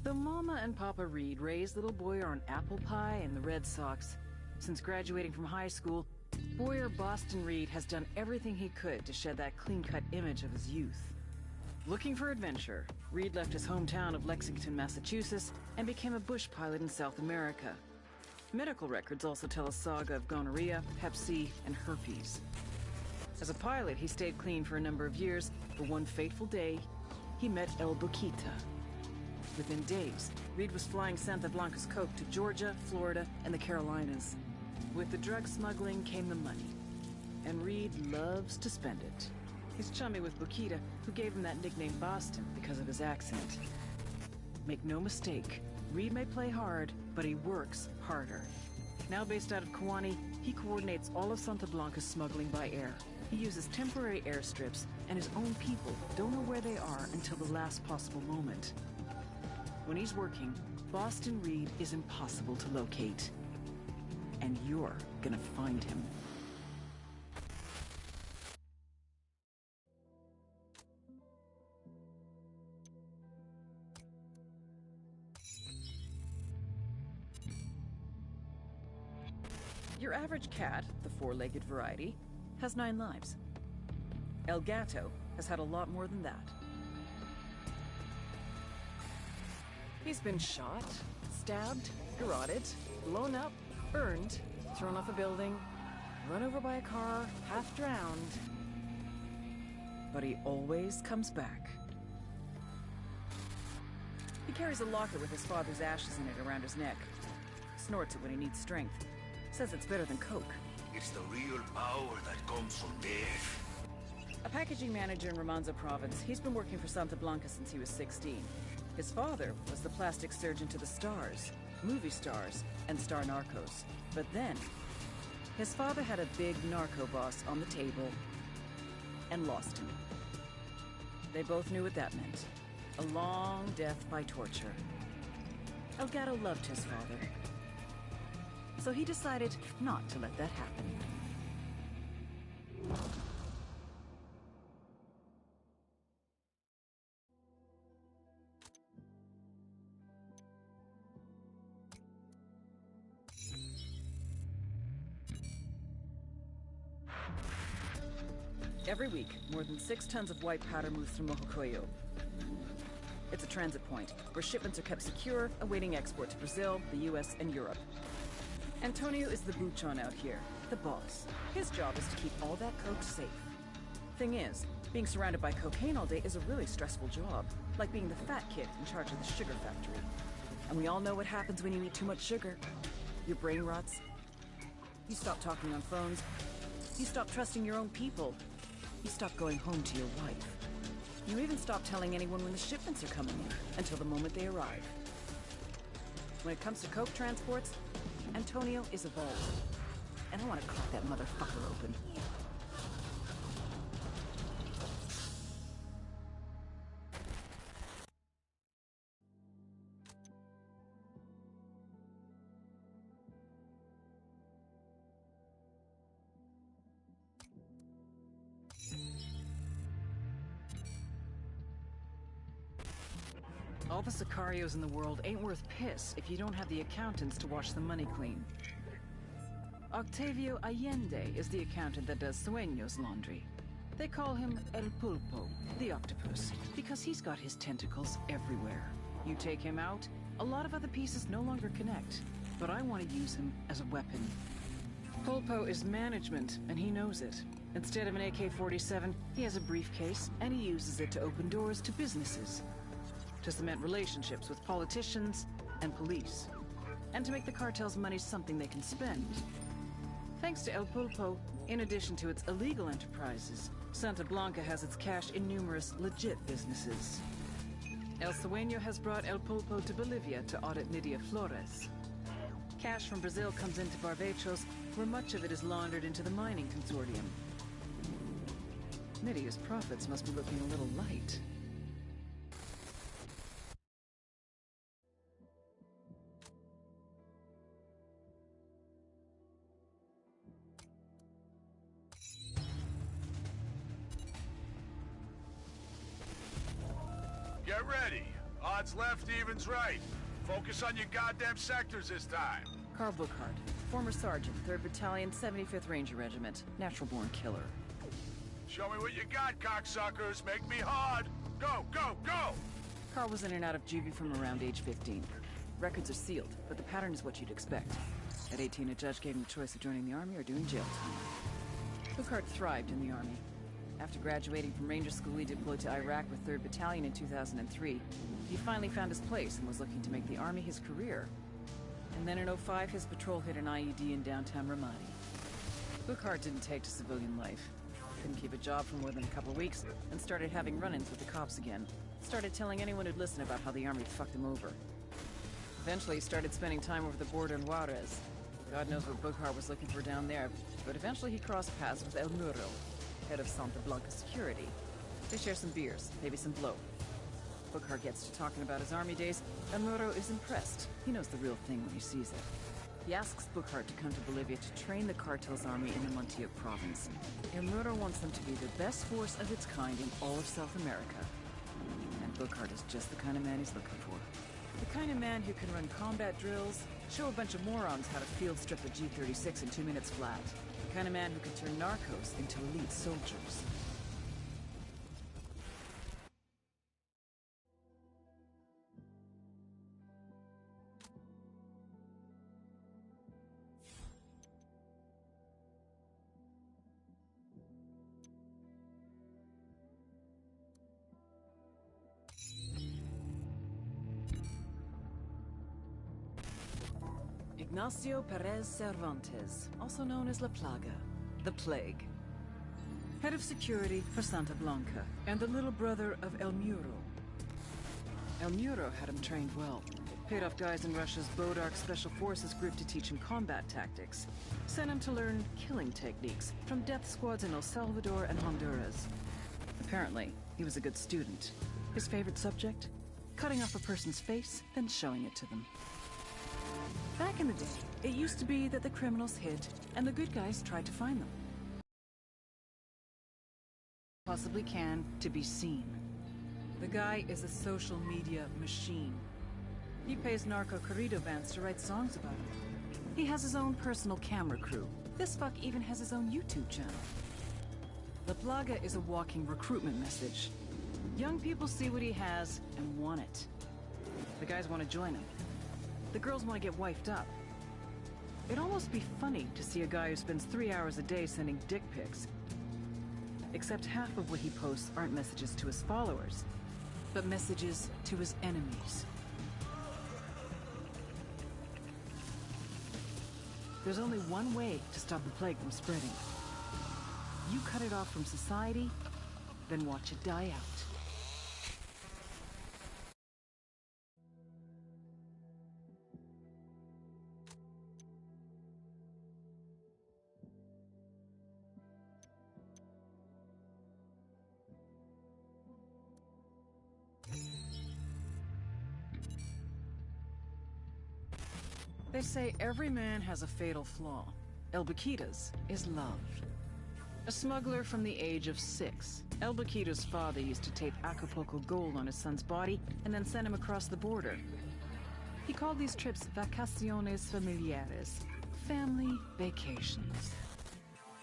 Though Mama and Papa Reed raised little Boyer on apple pie and the Red Sox, since graduating from high school, Boyer Boston Reed has done everything he could to shed that clean-cut image of his youth. Looking for adventure, Reed left his hometown of Lexington, Massachusetts, and became a bush pilot in South America. Medical records also tell a saga of gonorrhea, hep C, and herpes. As a pilot, he stayed clean for a number of years, but one fateful day, he met El Boquita. Within days, Reed was flying Santa Blanca's coke to Georgia, Florida, and the Carolinas. With the drug smuggling came the money, and Reed loves to spend it. He's chummy with Boquita, who gave him that nickname Boston because of his accent. Make no mistake, Reed may play hard, but he works harder. Now based out of Kewanee, he coordinates all of Santa Blanca's smuggling by air. He uses temporary airstrips, and his own people don't know where they are until the last possible moment. When he's working, Boston Reed is impossible to locate. And you're gonna find him. Your average cat, the four-legged variety, has 9 lives. El Gato has had a lot more than that. He's been shot, stabbed, garroted, blown up, burned, thrown off a building, run over by a car, half drowned. But he always comes back. He carries a locker with his father's ashes in it around his neck. Snorts it when he needs strength. Says it's better than coke. It's the real power that comes from death. A packaging manager in Romanzo province, he's been working for Santa Blanca since he was 16. His father was the plastic surgeon to the stars, movie stars, and star narcos. But then, his father had a big narco boss on the table and lost him. They both knew what that meant. A long death by torture. El Gato loved his father, so he decided not to let that happen. Every week, more than 6 tons of white powder moves through Mojocoyo. It's a transit point, where shipments are kept secure, awaiting export to Brazil, the US, and Europe. Antonio is the buchon out here, the boss. His job is to keep all that coke safe. Thing is, being surrounded by cocaine all day is a really stressful job, like being the fat kid in charge of the sugar factory. And we all know what happens when you eat too much sugar. Your brain rots. You stop talking on phones. You stop trusting your own people. You stop going home to your wife. You even stop telling anyone when the shipments are coming in, until the moment they arrive. When it comes to coke transports, Antonio is a vault. And I want to crack that motherfucker open. All the sicarios in the world ain't worth piss if you don't have the accountants to wash the money clean. Octavio Allende is the accountant that does Sueño's laundry. They call him El Pulpo, the octopus, because he's got his tentacles everywhere. You take him out, a lot of other pieces no longer connect, but I want to use him as a weapon. Pulpo is management, and he knows it. Instead of an AK-47, he has a briefcase, and he uses it to open doors to businesses, to cement relationships with politicians and police, and to make the cartel's money something they can spend. Thanks to El Pulpo, in addition to its illegal enterprises, Santa Blanca has its cash in numerous legit businesses. El Sueño has brought El Pulpo to Bolivia to audit Nydia Flores. Cash from Brazil comes into Barbados, where much of it is laundered into the mining consortium. Nydia's profits must be looking a little light. Get ready. Odds left, evens right. Focus on your goddamn sectors this time. Carl Buchhardt, former sergeant, 3rd Battalion, 75th Ranger Regiment, natural-born killer. Show me what you got, cocksuckers. Make me hard. Go, go, go! Carl was in and out of juvie from around age 15. Records are sealed, but the pattern is what you'd expect. At 18, a judge gave him the choice of joining the Army or doing jail time. Buchhardt thrived in the Army. After graduating from Ranger School, he deployed to Iraq with 3rd Battalion in 2003. He finally found his place and was looking to make the Army his career. And then in '05, his patrol hit an IED in downtown Ramadi. Buchhardt didn't take to civilian life. Couldn't keep a job for more than a couple weeks, and started having run-ins with the cops again. Started telling anyone who'd listen about how the Army fucked him over. Eventually, he started spending time over the border in Juarez. God knows what Buchhardt was looking for down there, but eventually he crossed paths with El Muro, head of Santa Blanca security. They share some beers, maybe some blow. Buchhardt gets to talking about his Army days, and Muro is impressed. He knows the real thing when he sees it. He asks Buchhardt to come to Bolivia to train the cartel's army in the Montiel province. El Muro wants them to be the best force of its kind in all of South America. And Buchhardt is just the kind of man he's looking for. The kind of man who can run combat drills, show a bunch of morons how to field strip a G-36 in 2 minutes flat. The kind of man who can turn narcos into elite soldiers. Ignacio Perez Cervantes, also known as La Plaga, the Plague. Head of security for Santa Blanca, and the little brother of El Muro. El Muro had him trained well. Paid off guys in Russia's Bodark Special Forces group to teach him combat tactics. Sent him to learn killing techniques from death squads in El Salvador and Honduras. Apparently, he was a good student. His favorite subject? Cutting off a person's face, then showing it to them. Back in the day, it used to be that the criminals hid, and the good guys tried to find them. Possibly can to be seen. The guy is a social media machine. He pays narco corrido bands to write songs about him. He has his own personal camera crew. This fuck even has his own YouTube channel. La Plaga is a walking recruitment message. Young people see what he has and want it. The guys want to join him. The girls want to get wifed up. It'd almost be funny to see a guy who spends 3 hours a day sending dick pics. Except half of what he posts aren't messages to his followers, but messages to his enemies. There's only one way to stop the plague from spreading. You cut it off from society, then watch it die out. They say every man has a fatal flaw. El Baquita's is love. A smuggler from the age of 6, El Baquita's father used to tape Acapulco gold on his son's body and then send him across the border. He called these trips vacaciones familiares, family vacations.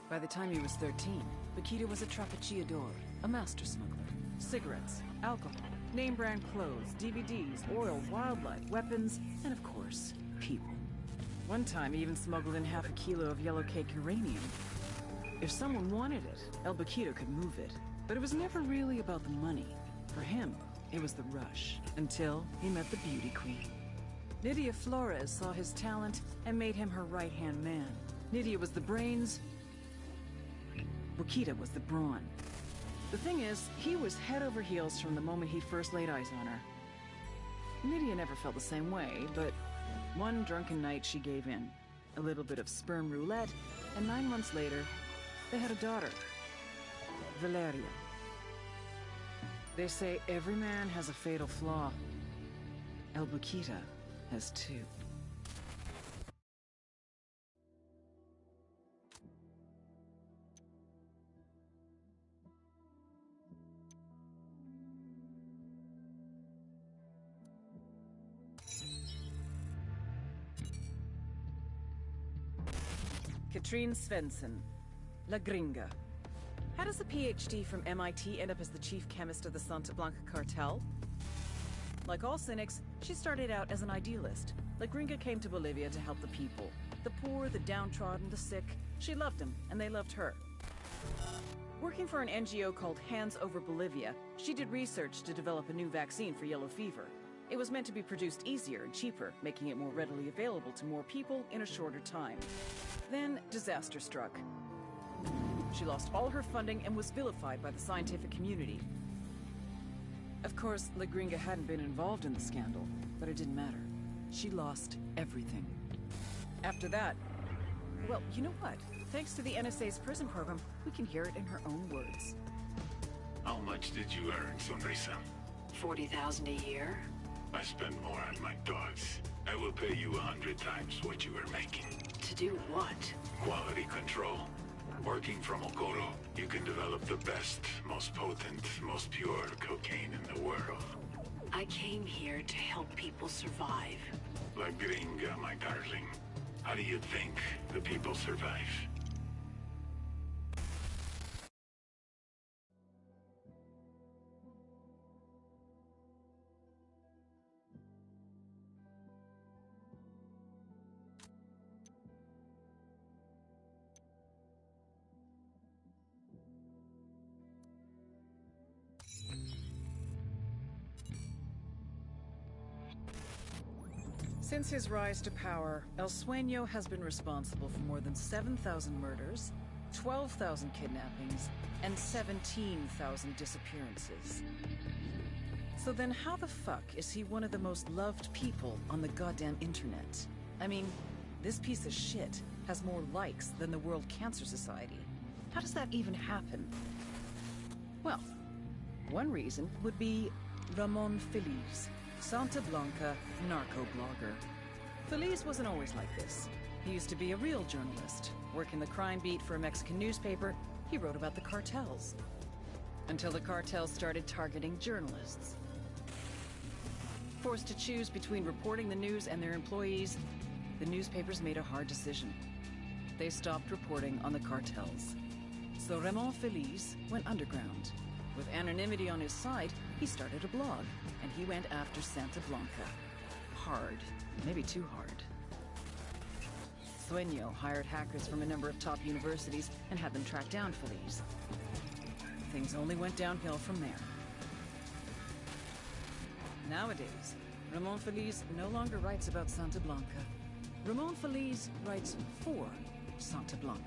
By the time he was 13, Baquita was a trapicheador, a master smuggler. Cigarettes, alcohol, name-brand clothes, DVDs, oil, wildlife, weapons, and of course, people. One time, he even smuggled in half a kilo of yellow cake uranium. If someone wanted it, El Baquito could move it. But it was never really about the money. For him, it was the rush. Until he met the beauty queen. Nydia Flores saw his talent and made him her right-hand man. Nydia was the brains. Baquita was the brawn. The thing is, he was head over heels from the moment he first laid eyes on her. Nydia never felt the same way, but One drunken night, she gave in. A little bit of sperm roulette, and 9 months later, they had a daughter, Valeria. They say every man has a fatal flaw. El Buquita has two. Katrine Svensson, La Gringa. How does a PhD from MIT end up as the chief chemist of the Santa Blanca cartel? Like all cynics, she started out as an idealist. La Gringa came to Bolivia to help the people. The poor, the downtrodden, the sick. She loved them, and they loved her. Working for an NGO called Hands Over Bolivia, she did research to develop a new vaccine for yellow fever. It was meant to be produced easier and cheaper, making it more readily available to more people in a shorter time. Then, disaster struck. She lost all her funding and was vilified by the scientific community. Of course, La Gringa hadn't been involved in the scandal, but it didn't matter. She lost everything. After that, well, you know what? Thanks to the NSA's prison program, we can hear it in her own words. How much did you earn, Sonrisa? 40,000 a year? I spend more on my dogs. I will pay you 100 times what you are making. To do what? Quality control. Working from Okoro, you can develop the best, most potent, most pure cocaine in the world. I came here to help people survive. La Gringa, my darling. How do you think the people survive? Since his rise to power, El Sueño has been responsible for more than 7,000 murders, 12,000 kidnappings, and 17,000 disappearances. So then how the fuck is he one of the most loved people on the goddamn internet? I mean, this piece of shit has more likes than the World Cancer Society. How does that even happen? Well, one reason would be Ramon Feliz, Santa Blanca narco-blogger. Feliz wasn't always like this. He used to be a real journalist. Working the crime beat for a Mexican newspaper, he wrote about the cartels. Until the cartels started targeting journalists. Forced to choose between reporting the news and their employees, the newspapers made a hard decision. They stopped reporting on the cartels. So Ramon Feliz went underground. With anonymity on his side, he started a blog, and he went after Santa Blanca. Hard. Maybe too hard. Sueño hired hackers from a number of top universities and had them track down Feliz. Things only went downhill from there. Nowadays, Ramon Feliz no longer writes about Santa Blanca. Ramon Feliz writes for Santa Blanca.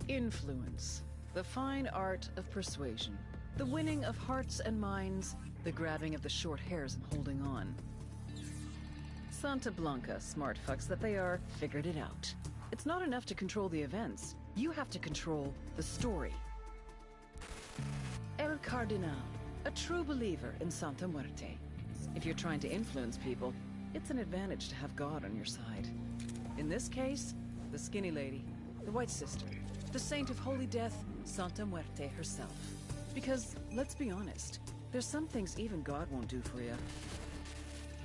Influence, the fine art of persuasion, the winning of hearts and minds, the grabbing of the short hairs and holding on. Santa Blanca, smart fucks that they are, figured it out. It's not enough to control the events. You have to control the story. El Cardinal, a true believer in Santa Muerte. If you're trying to influence people, it's an advantage to have God on your side. In this case, the skinny lady, the White Sister, the saint of holy death, Santa Muerte herself. Because, let's be honest, there's some things even God won't do for you.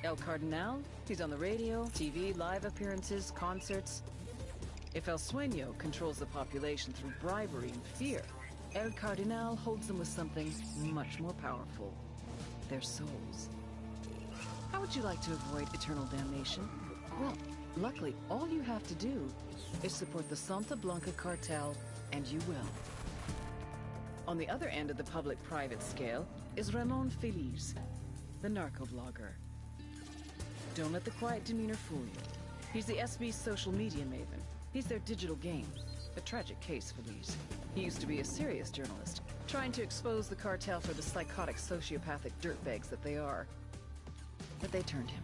El Cardinal, he's on the radio, TV, live appearances, concerts. If El Sueño controls the population through bribery and fear, El Cardinal holds them with something much more powerful. their souls. How would you like to avoid eternal damnation? Well, luckily, all you have to do is support the Santa Blanca cartel, and you will. On the other end of the public-private scale is Ramon Feliz, the narco-blogger. Don't let the quiet demeanor fool you. He's the SB's social media maven. He's their digital game. A tragic case, Feliz. He used to be a serious journalist, trying to expose the cartel for the psychotic, sociopathic dirtbags that they are. But they turned him.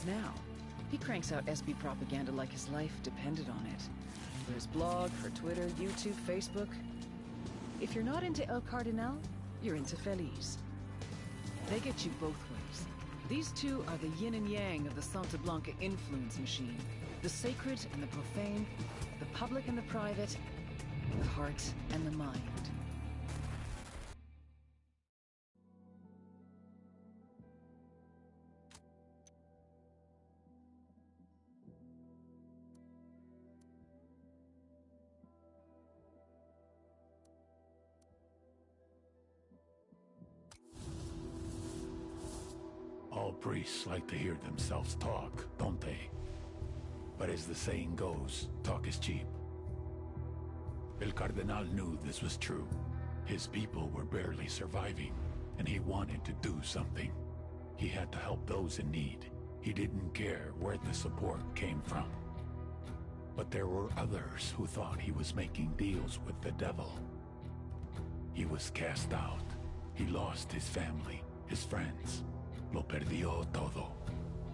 Now, he cranks out SB propaganda like his life depended on it. For his blog, for Twitter, YouTube, Facebook. If you're not into El Cardinal, you're into Feliz. They get you both ways. These two are the yin and yang of the Santa Blanca influence machine. The sacred and the profane, the public and the private, the heart and the mind. All priests like to hear themselves talk, don't they? But as the saying goes, talk is cheap. El Cardinal knew this was true. His people were barely surviving, and he wanted to do something. He had to help those in need. He didn't care where the support came from. But there were others who thought he was making deals with the devil. He was cast out. He lost his family, his friends. Lo perdió todo.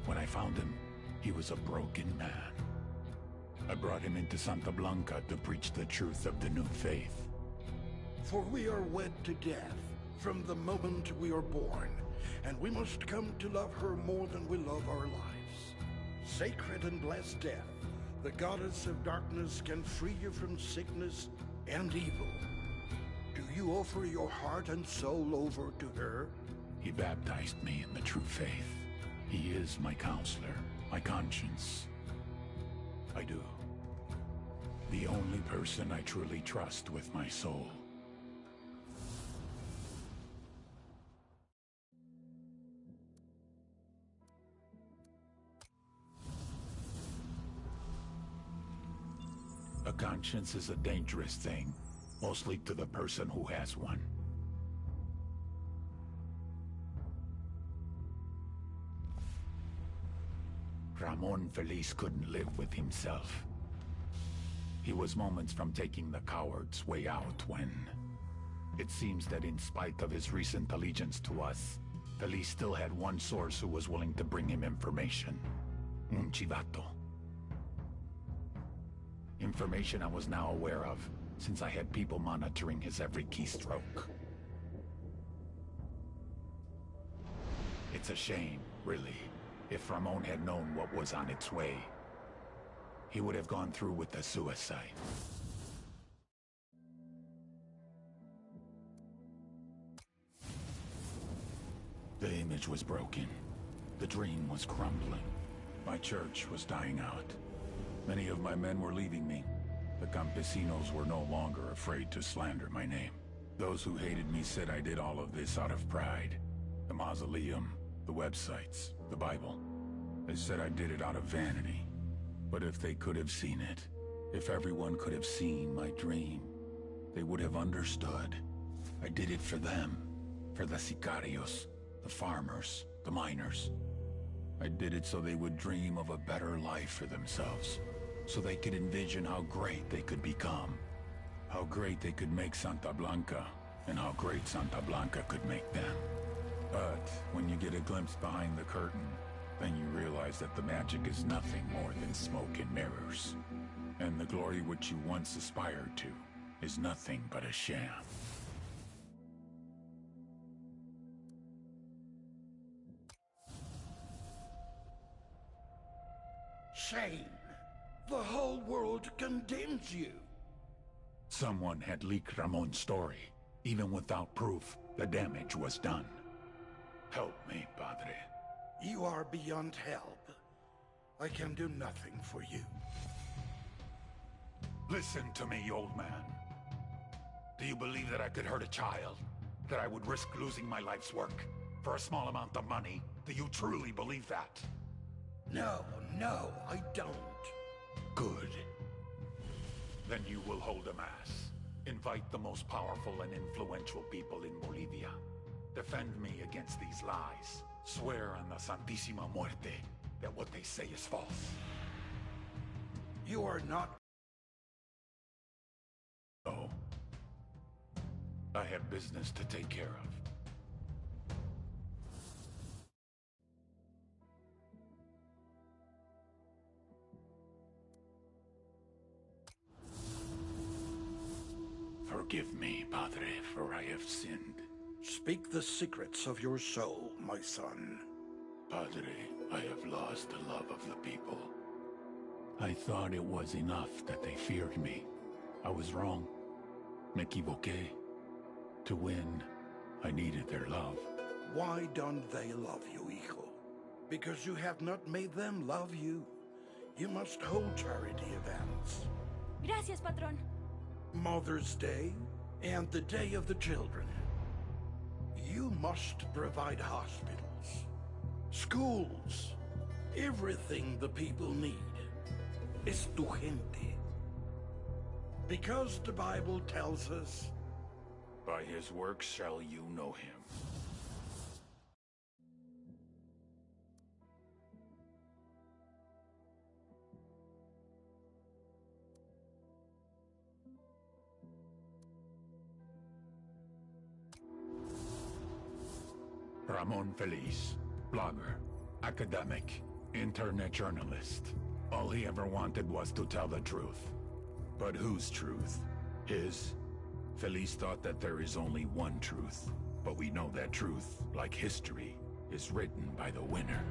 When I found him, he was a broken man. I brought him into Santa Blanca to preach the truth of the new faith. For we are wed to death from the moment we are born, and we must come to love her more than we love our lives. Sacred and blessed death, the goddess of darkness can free you from sickness and evil. Do you offer your heart and soul over to her? He baptized me in the true faith. He is my counselor, my conscience. I do. The only person I truly trust with my soul. A conscience is a dangerous thing, mostly to the person who has one. Ramon Feliz couldn't live with himself. He was moments from taking the coward's way out when... It seems that in spite of his recent allegiance to us, Feliz still had one source who was willing to bring him information. Un chivato. Information I was now aware of, since I had people monitoring his every keystroke. It's a shame, really. If Ramon had known what was on its way, he would have gone through with the suicide. The image was broken. The dream was crumbling. My church was dying out. Many of my men were leaving me. The campesinos were no longer afraid to slander my name. Those who hated me said I did all of this out of pride. The mausoleum, the websites, the Bible. They said I did it out of vanity. But if they could have seen it, if everyone could have seen my dream, they would have understood. I did it for them, for the sicarios, the farmers, the miners. I did it so they would dream of a better life for themselves, so they could envision how great they could become, how great they could make Santa Blanca, and how great Santa Blanca could make them. But when you get a glimpse behind the curtain, then you realize that the magic is nothing more than smoke and mirrors. And the glory which you once aspired to is nothing but a sham. Shame! The whole world condemns you! Someone had leaked Ramon's story. Even without proof, the damage was done. Help me, Padre. You are beyond help. I can do nothing for you. Listen to me, old man. Do you believe that I could hurt a child? That I would risk losing my life's work for a small amount of money? Do you truly believe that? No, I don't. Good. Then you will hold a mass. Invite the most powerful and influential people in Bolivia. Defend me against these lies. Swear on the Santísima Muerte that what they say is false. You are not... No. I have business to take care of. Forgive me, Padre, for I have sinned. Speak the secrets of your soul, my son. Padre, I have lost the love of the people. I thought it was enough that they feared me. I was wrong. Me equivoqué. To win, I needed their love. Why don't they love you, hijo? Because you have not made them love you. You must hold charity events. Gracias, patrón. Mother's Day and the Day of the Children. You must provide hospitals, schools, everything the people need. Es tu gente. Because the Bible tells us, by his works shall you know him. Ramon Feliz, blogger, academic, internet journalist. All he ever wanted was to tell the truth. But whose truth? His? Feliz thought that there is only one truth, but we know that truth, like history, is written by the winner.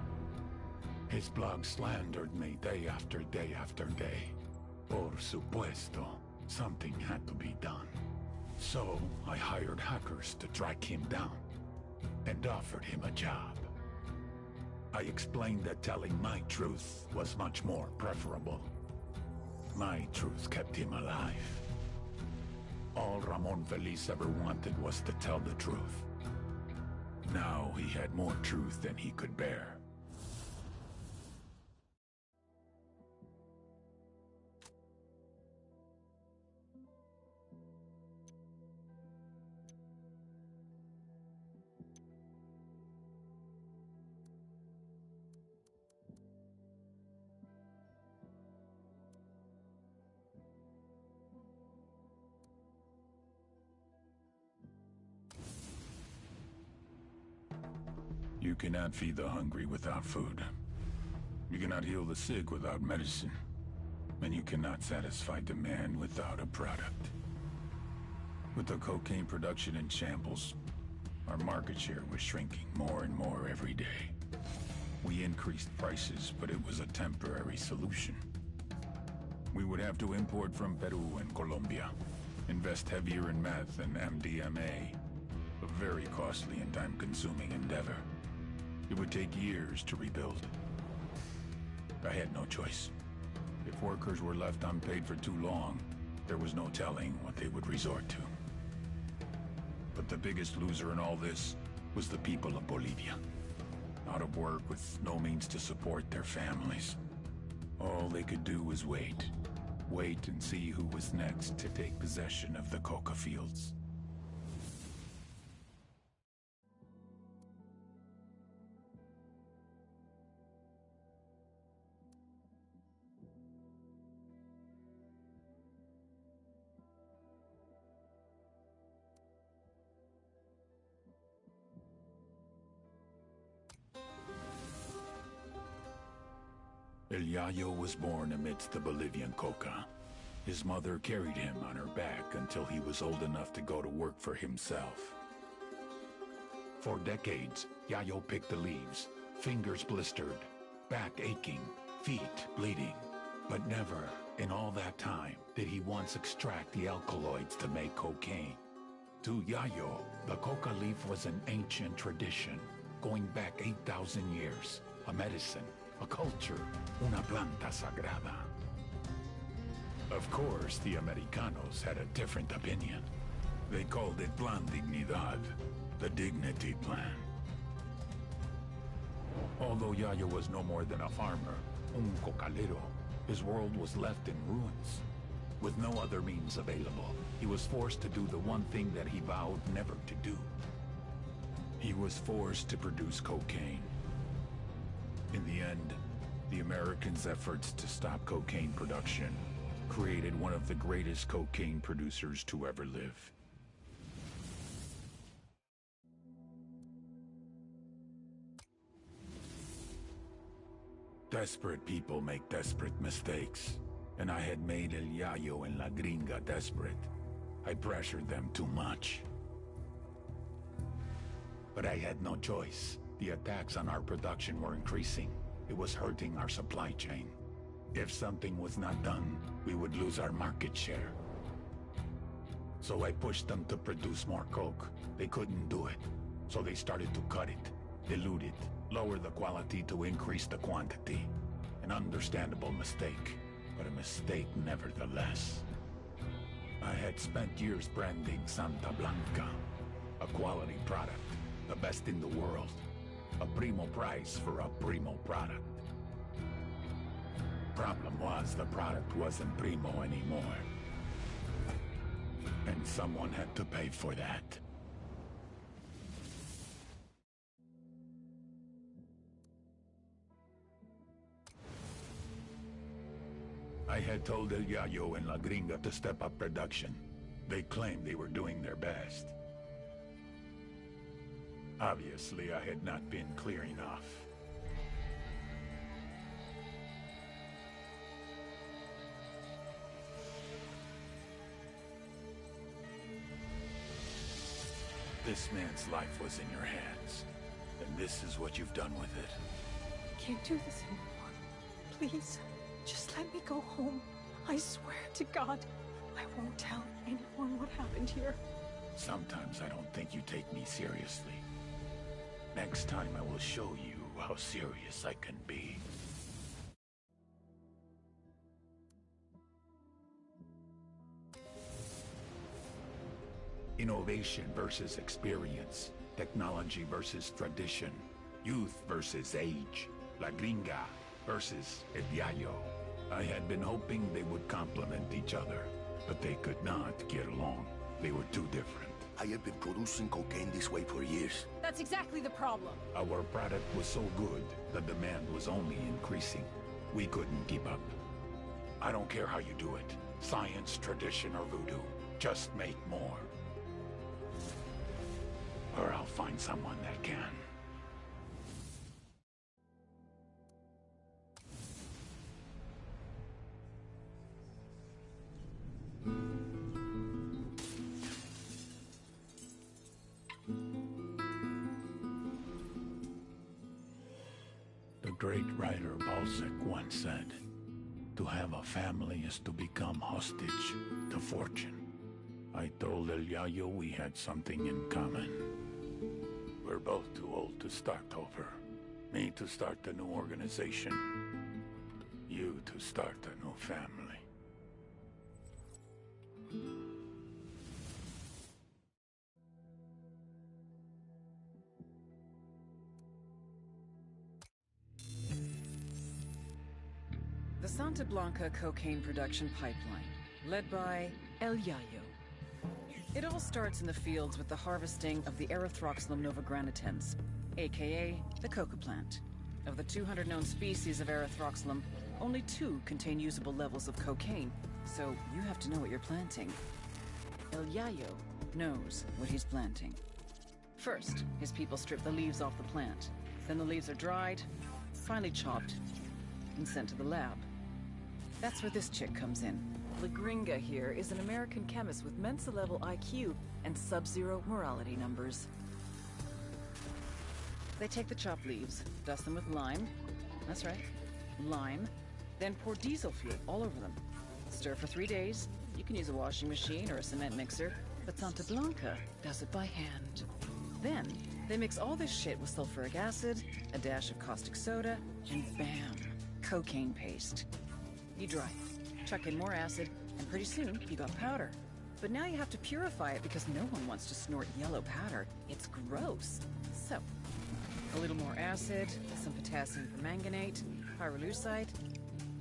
His blog slandered me day after day after day. Por supuesto, something had to be done. So I hired hackers to track him down and offered him a job. I explained that telling my truth was much more preferable. My truth kept him alive. All Ramon Feliz ever wanted was to tell the truth. Now he had more truth than he could bear. You cannot feed the hungry without food. You cannot heal the sick without medicine. And you cannot satisfy demand without a product. With the cocaine production in shambles, our market share was shrinking more and more every day. We increased prices, but it was a temporary solution. We would have to import from Peru and Colombia, invest heavier in meth and MDMA, a very costly and time-consuming endeavor. It would take years to rebuild. I had no choice. If workers were left unpaid for too long, there was no telling what they would resort to. But the biggest loser in all this was the people of Bolivia. Out of work with no means to support their families. All they could do was wait. Wait and see who was next to take possession of the coca fields. El Yayo was born amidst the Bolivian coca. His mother carried him on her back until he was old enough to go to work for himself. For decades, Yayo picked the leaves, fingers blistered, back aching, feet bleeding. But never, in all that time, did he once extract the alkaloids to make cocaine. To Yayo, the coca leaf was an ancient tradition, going back 8,000 years, a medicine, a culture, una planta sagrada. Of course, the Americanos had a different opinion. They called it Plan Dignidad, the Dignity Plan. Although Yayo was no more than a farmer, un cocalero, his world was left in ruins. With no other means available, he was forced to do the one thing that he vowed never to do. He was forced to produce cocaine. In the end, the Americans' efforts to stop cocaine production created one of the greatest cocaine producers to ever live. Desperate people make desperate mistakes, and I had made El Yayo and La Gringa desperate. I pressured them too much. But I had no choice. The attacks on our production were increasing. It was hurting our supply chain. If something was not done, we would lose our market share. So I pushed them to produce more coke. They couldn't do it, so they started to cut it, dilute it, lower the quality to increase the quantity. An understandable mistake, but a mistake nevertheless. I had spent years branding Santa Blanca, a quality product, the best in the world. A primo price for a primo product. Problem was, the product wasn't primo anymore. And someone had to pay for that. I had told El Yayo and La Gringa to step up production. They claimed they were doing their best. Obviously, I had not been clear enough. This man's life was in your hands, and this is what you've done with it. I can't do this anymore. Please, just let me go home. I swear to God, I won't tell anyone what happened here. Sometimes I don't think you take me seriously. Next time I will show you how serious I can be. Innovation versus experience. Technology versus tradition. Youth versus age. La Gringa versus El Yayo. I had been hoping they would complement each other, but they could not get along. They were too different. I have been producing cocaine this way for years. That's exactly the problem. Our product was so good, the demand was only increasing. We couldn't keep up. I don't care how you do it. Science, tradition, or voodoo. Just make more. Or I'll find someone that can. The great writer Balzac once said, "To have a family is to become hostage to fortune." I told El Yayo we had something in common. We're both too old to start over. Me to start a new organization. You to start a new family. The Santa Blanca cocaine production pipeline, led by El Yayo. It all starts in the fields with the harvesting of the Erythroxylum novogranitens, aka the coca plant. Of the 200 known species of Erythroxylum, only 2 contain usable levels of cocaine, so you have to know what you're planting. El Yayo knows what he's planting. First, his people strip the leaves off the plant. Then the leaves are dried, finally chopped, and sent to the lab. That's where this chick comes in. La Gringa here is an American chemist with Mensa-level IQ and sub-zero morality numbers. They take the chopped leaves, dust them with lime. That's right, lime. Then pour diesel fuel all over them. Stir for 3 days. You can use a washing machine or a cement mixer, but Santa Blanca does it by hand. Then, they mix all this shit with sulfuric acid, a dash of caustic soda, and bam, cocaine paste. You dry it, chuck in more acid, and pretty soon you got powder. But now you have to purify it because no one wants to snort yellow powder. It's gross. So, a little more acid, some potassium permanganate, pyrolusite.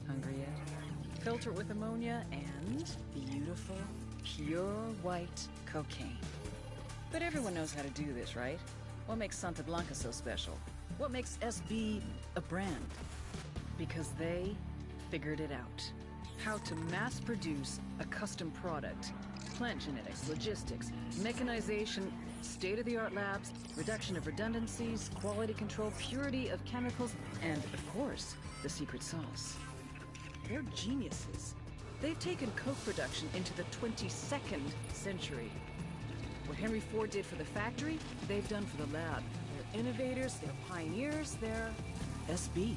Hungry yet? Filter it with ammonia and beautiful, pure white cocaine. But everyone knows how to do this, right? What makes Santa Blanca so special? What makes SB a brand? Because they figured it out. How to mass produce a custom product. Plant genetics, logistics, mechanization, state-of-the-art labs, reduction of redundancies, quality control, purity of chemicals, and, of course, the secret sauce. They're geniuses. They've taken coke production into the 22nd century. What Henry Ford did for the factory, they've done for the lab. They're innovators, they're pioneers, they're SB.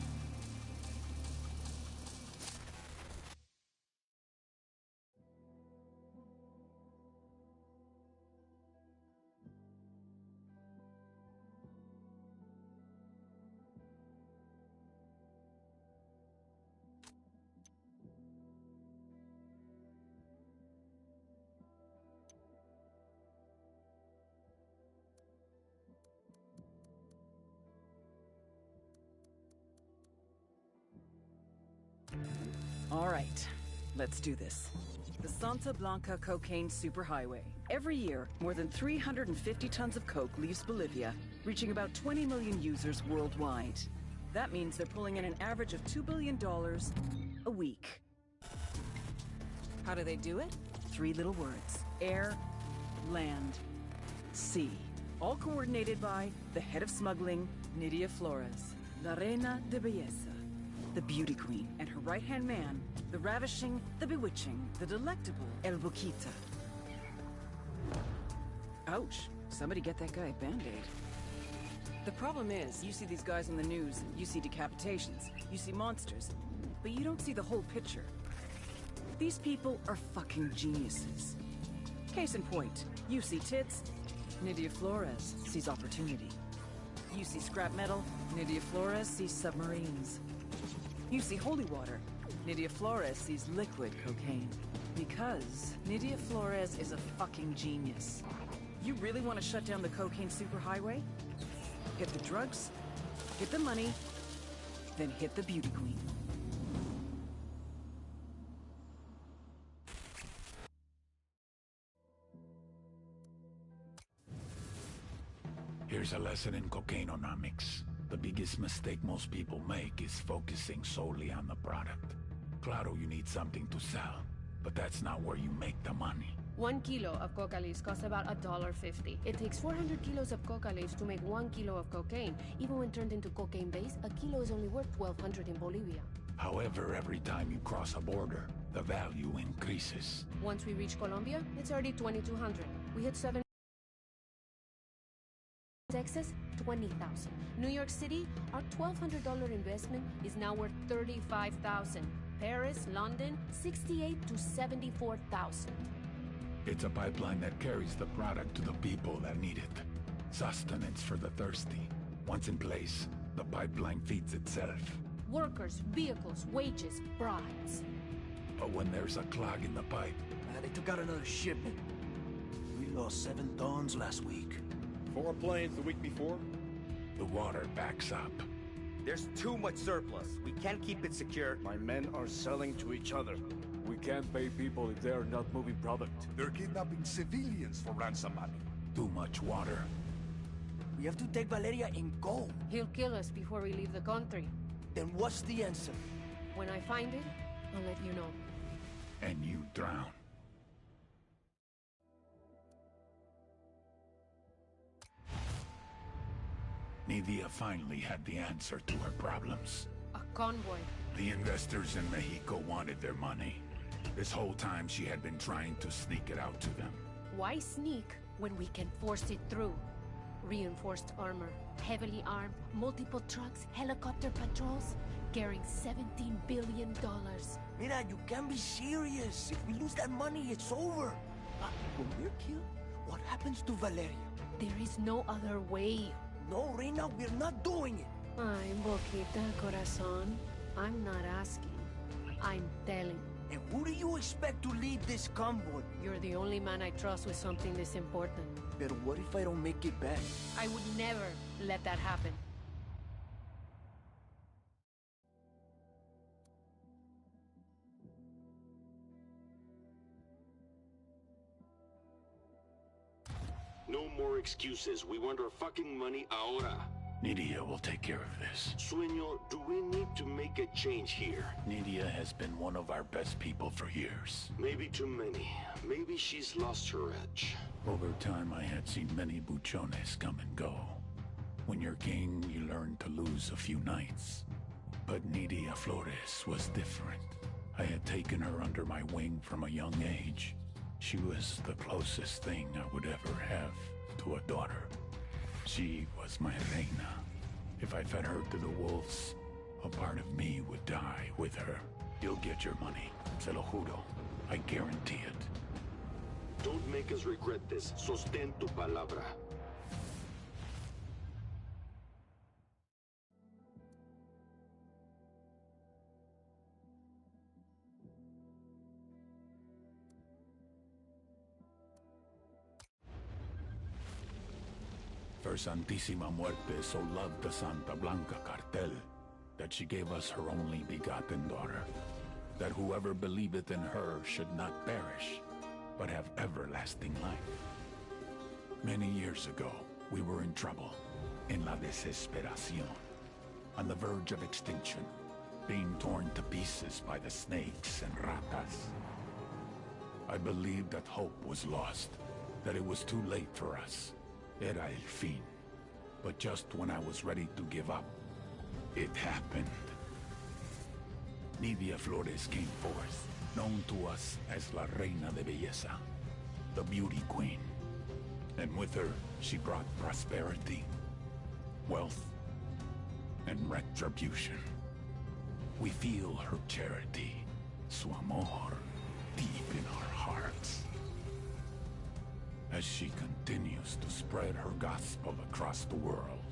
All right, let's do this. The Santa Blanca Cocaine Superhighway. Every year, more than 350 tons of coke leaves Bolivia, reaching about 20 million users worldwide. That means they're pulling in an average of $2 billion a week. How do they do it? 3 little words. Air, land, sea. All coordinated by the head of smuggling, Nidia Flores, La Reina de Belleza. The beauty queen, and her right-hand man, the ravishing, the bewitching, the delectable El Boquita. Ouch. Somebody get that guy a Band-Aid. The problem is, you see these guys on the news, you see decapitations, you see monsters, but you don't see the whole picture. These people are fucking geniuses. Case in point, you see tits, Nidia Flores sees opportunity. You see scrap metal, Nidia Flores sees submarines. You see holy water. Nidia Flores sees liquid cocaine. Because Nidia Flores is a fucking genius. You really want to shut down the cocaine superhighway? Hit the drugs, hit the money, then hit the beauty queen. Here's a lesson in cocaineonomics. The biggest mistake most people make is focusing solely on the product. Claro, you need something to sell, but that's not where you make the money. 1 kilo of coca leaves costs about $1.50. It takes 400 kilos of coca leaves to make 1 kilo of cocaine. Even when turned into cocaine base, a kilo is only worth $1,200 in Bolivia. However, every time you cross a border, the value increases. Once we reach Colombia, it's already 2,200. We hit 7. Texas, 20,000. New York City, our $1,200 investment is now worth 35,000. Paris, London, 68 to 74,000. It's a pipeline that carries the product to the people that need it. Sustenance for the thirsty. Once in place, the pipeline feeds itself. Workers, vehicles, wages, bribes. But when there's a clog in the pipe... They took out another shipment. We lost 7 tons last week. 4 planes the week before? The water backs up. There's too much surplus. We can't keep it secure. My men are selling to each other. We can't pay people if they're not moving product. They're kidnapping civilians for ransom money. Too much water. We have to take Valeria and go. He'll kill us before we leave the country. Then what's the answer? When I find it, I'll let you know. And you drown. Nidia finally had the answer to her problems. A convoy. The investors in Mexico wanted their money. This whole time she had been trying to sneak it out to them. Why sneak when we can force it through? Reinforced armor, heavily armed, multiple trucks, helicopter patrols, carrying $17 billion. Mira, you can't be serious. If we lose that money, it's over. When we're killed, what happens to Valeria? There is no other way. No, Reina, we're not doing it. Ay, Boquita, corazón. I'm not asking. I'm telling. And who do you expect to lead this convoy? You're the only man I trust with something this important. But what if I don't make it back? I would never let that happen. No more excuses. We want our fucking money ahora. Nydia will take care of this. Sueño, do we need to make a change here? Nydia has been one of our best people for years. Maybe too many. Maybe she's lost her edge. Over time, I had seen many buchones come and go. When you're king, you learn to lose a few knights. But Nydia Flores was different. I had taken her under my wing from a young age. She was the closest thing I would ever have to a daughter. She was my reina. If I fed her to the wolves, a part of me would die with her. You'll get your money, se lo juro. I guarantee it. Don't make us regret this. Sostén tu palabra. Her Santísima Muerte so loved the Santa Blanca cartel that she gave us her only begotten daughter, that whoever believeth in her should not perish, but have everlasting life. Many years ago, we were in trouble, in la desesperación, on the verge of extinction, being torn to pieces by the snakes and ratas. I believed that hope was lost, that it was too late for us. Era el fin. But just when I was ready to give up, it happened. Nydia Flores came forth, known to us as La Reina de Belleza, the Beauty Queen. And with her, she brought prosperity, wealth, and retribution. We feel her charity, su amor, deep in our hearts. As she continues to spread her gospel across the world,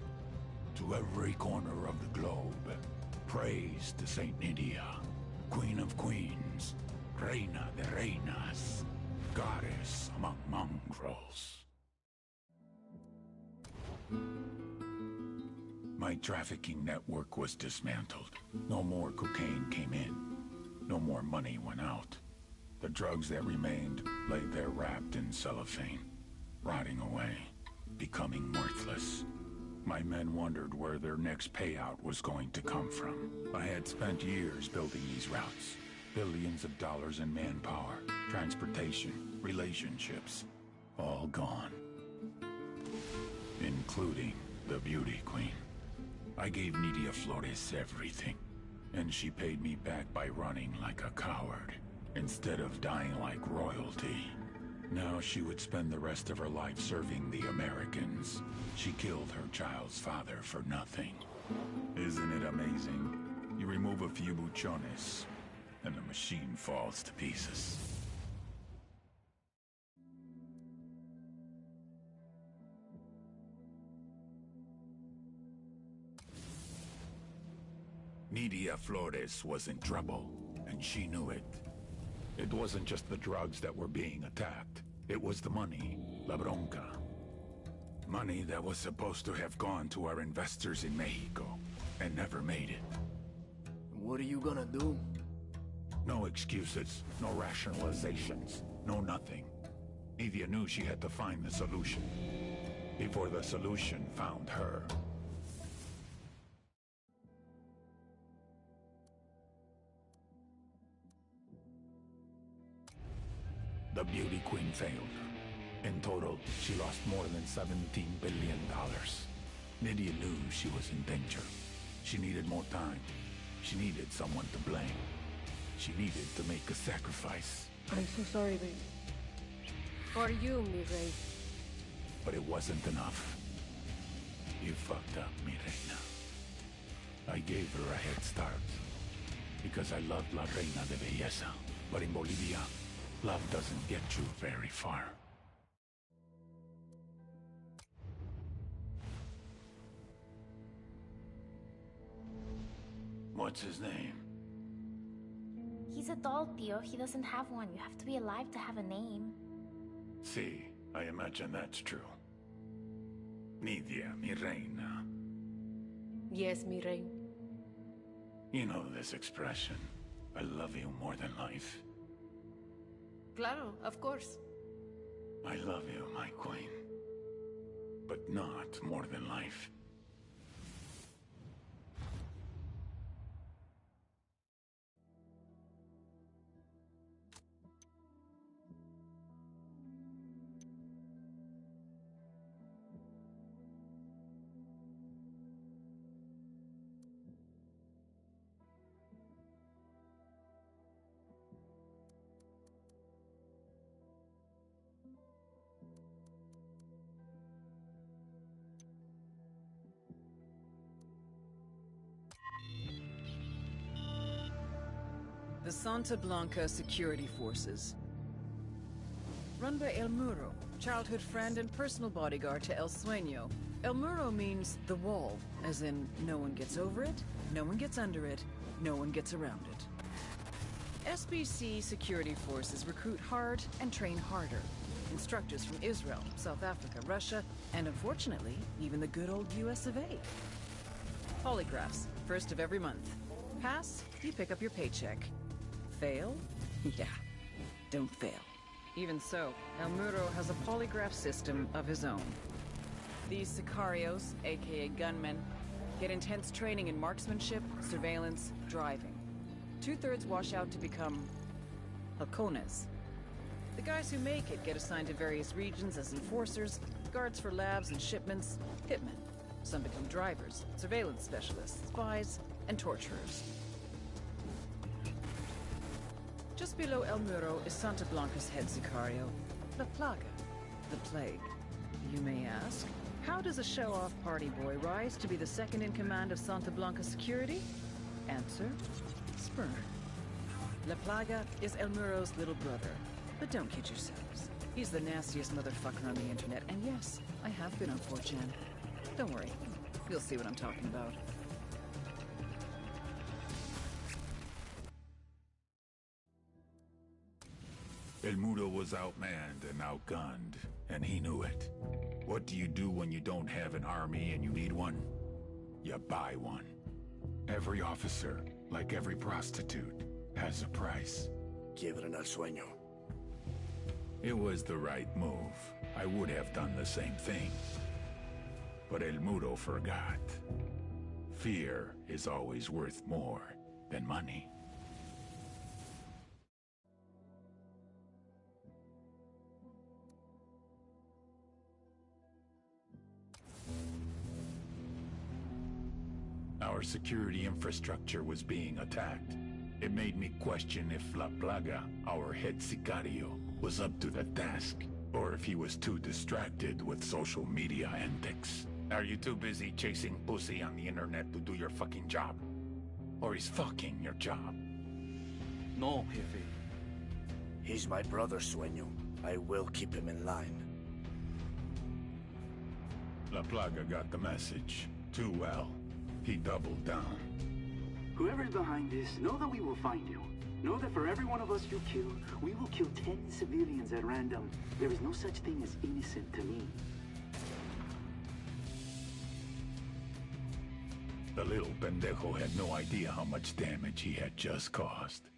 to every corner of the globe, praise to Saint Nydia, Queen of Queens, Reina de Reinas, Goddess among mongrels. My trafficking network was dismantled. No more cocaine came in. No more money went out. The drugs that remained lay there wrapped in cellophane, rotting away, becoming worthless. My men wondered where their next payout was going to come from. I had spent years building these routes. Billions of dollars in manpower, transportation, relationships, all gone. Including the Beauty Queen. I gave Nydia Flores everything, and she paid me back by running like a coward, instead of dying like royalty. Now she would spend the rest of her life serving the Americans. She killed her child's father for nothing. Isn't it amazing? You remove a few buchones, and the machine falls to pieces. Nydia Flores was in trouble, and she knew it. It wasn't just the drugs that were being attacked. It was the money, la bronca. Money that was supposed to have gone to our investors in Mexico, and never made it. What are you gonna do? No excuses, no rationalizations, no nothing. Nydia knew she had to find the solution, before the solution found her. The Beauty Queen failed. In total, she lost more than $17 billion. Nydia knew she was in danger. She needed more time. She needed someone to blame. She needed to make a sacrifice. I'm so sorry, baby. For you, mi rey. But it wasn't enough. You fucked up, mi reina. I gave her a head start. Because I loved La Reina de Belleza. But in Bolivia, love doesn't get you very far. What's his name? He's a doll, Tio. He doesn't have one. You have to be alive to have a name. See, I imagine that's true. Nidia, mi reina. Yes, mi reina. You know this expression. I love you more than life. Claro, of course. I love you, my queen. But not more than life. The Santa Blanca Security Forces. Run by El Muro, childhood friend and personal bodyguard to El Sueño. El Muro means the wall, as in no one gets over it, no one gets under it, no one gets around it. SBC Security Forces recruit hard and train harder. Instructors from Israel, South Africa, Russia, and unfortunately, even the good old US of A. Polygraphs, first of every month. Pass, you pick up your paycheck. Fail? Yeah, don't fail. Even so, El Muro has a polygraph system of his own. These sicarios, aka gunmen, get intense training in marksmanship, surveillance, driving. 2/3 wash out to become halcones. The guys who make it get assigned to various regions as enforcers, guards for labs and shipments, hitmen. Some become drivers, surveillance specialists, spies, and torturers. Just below El Muro is Santa Blanca's head sicario, La Plaga, the plague. You may ask, how does a show-off party boy rise to be the second in command of Santa Blanca security? Answer, sperm. La Plaga is El Muro's little brother, but don't kid yourselves. He's the nastiest motherfucker on the internet, and yes, I have been on 4chan. Don't worry, you'll see what I'm talking about. El Muro was outmanned and outgunned, and he knew it. What do you do when you don't have an army and you need one? You buy one. Every officer, like every prostitute, has a price. Quiebran al sueño. It was the right move. I would have done the same thing. But El Muro forgot. Fear is always worth more than money. Our security infrastructure was being attacked. It made me question if La Plaga, our head sicario, was up to the task, or if he was too distracted with social media antics. Are you too busy chasing pussy on the internet to do your fucking job? Or is fucking your job? No, Jefe. He's my brother, Sueño. I will keep him in line. La Plaga got the message. Too well. He doubled down. Whoever's behind this, know that we will find you. Know that for every one of us you kill, we will kill 10 civilians at random. There is no such thing as innocent to me. The little pendejo had no idea how much damage he had just caused.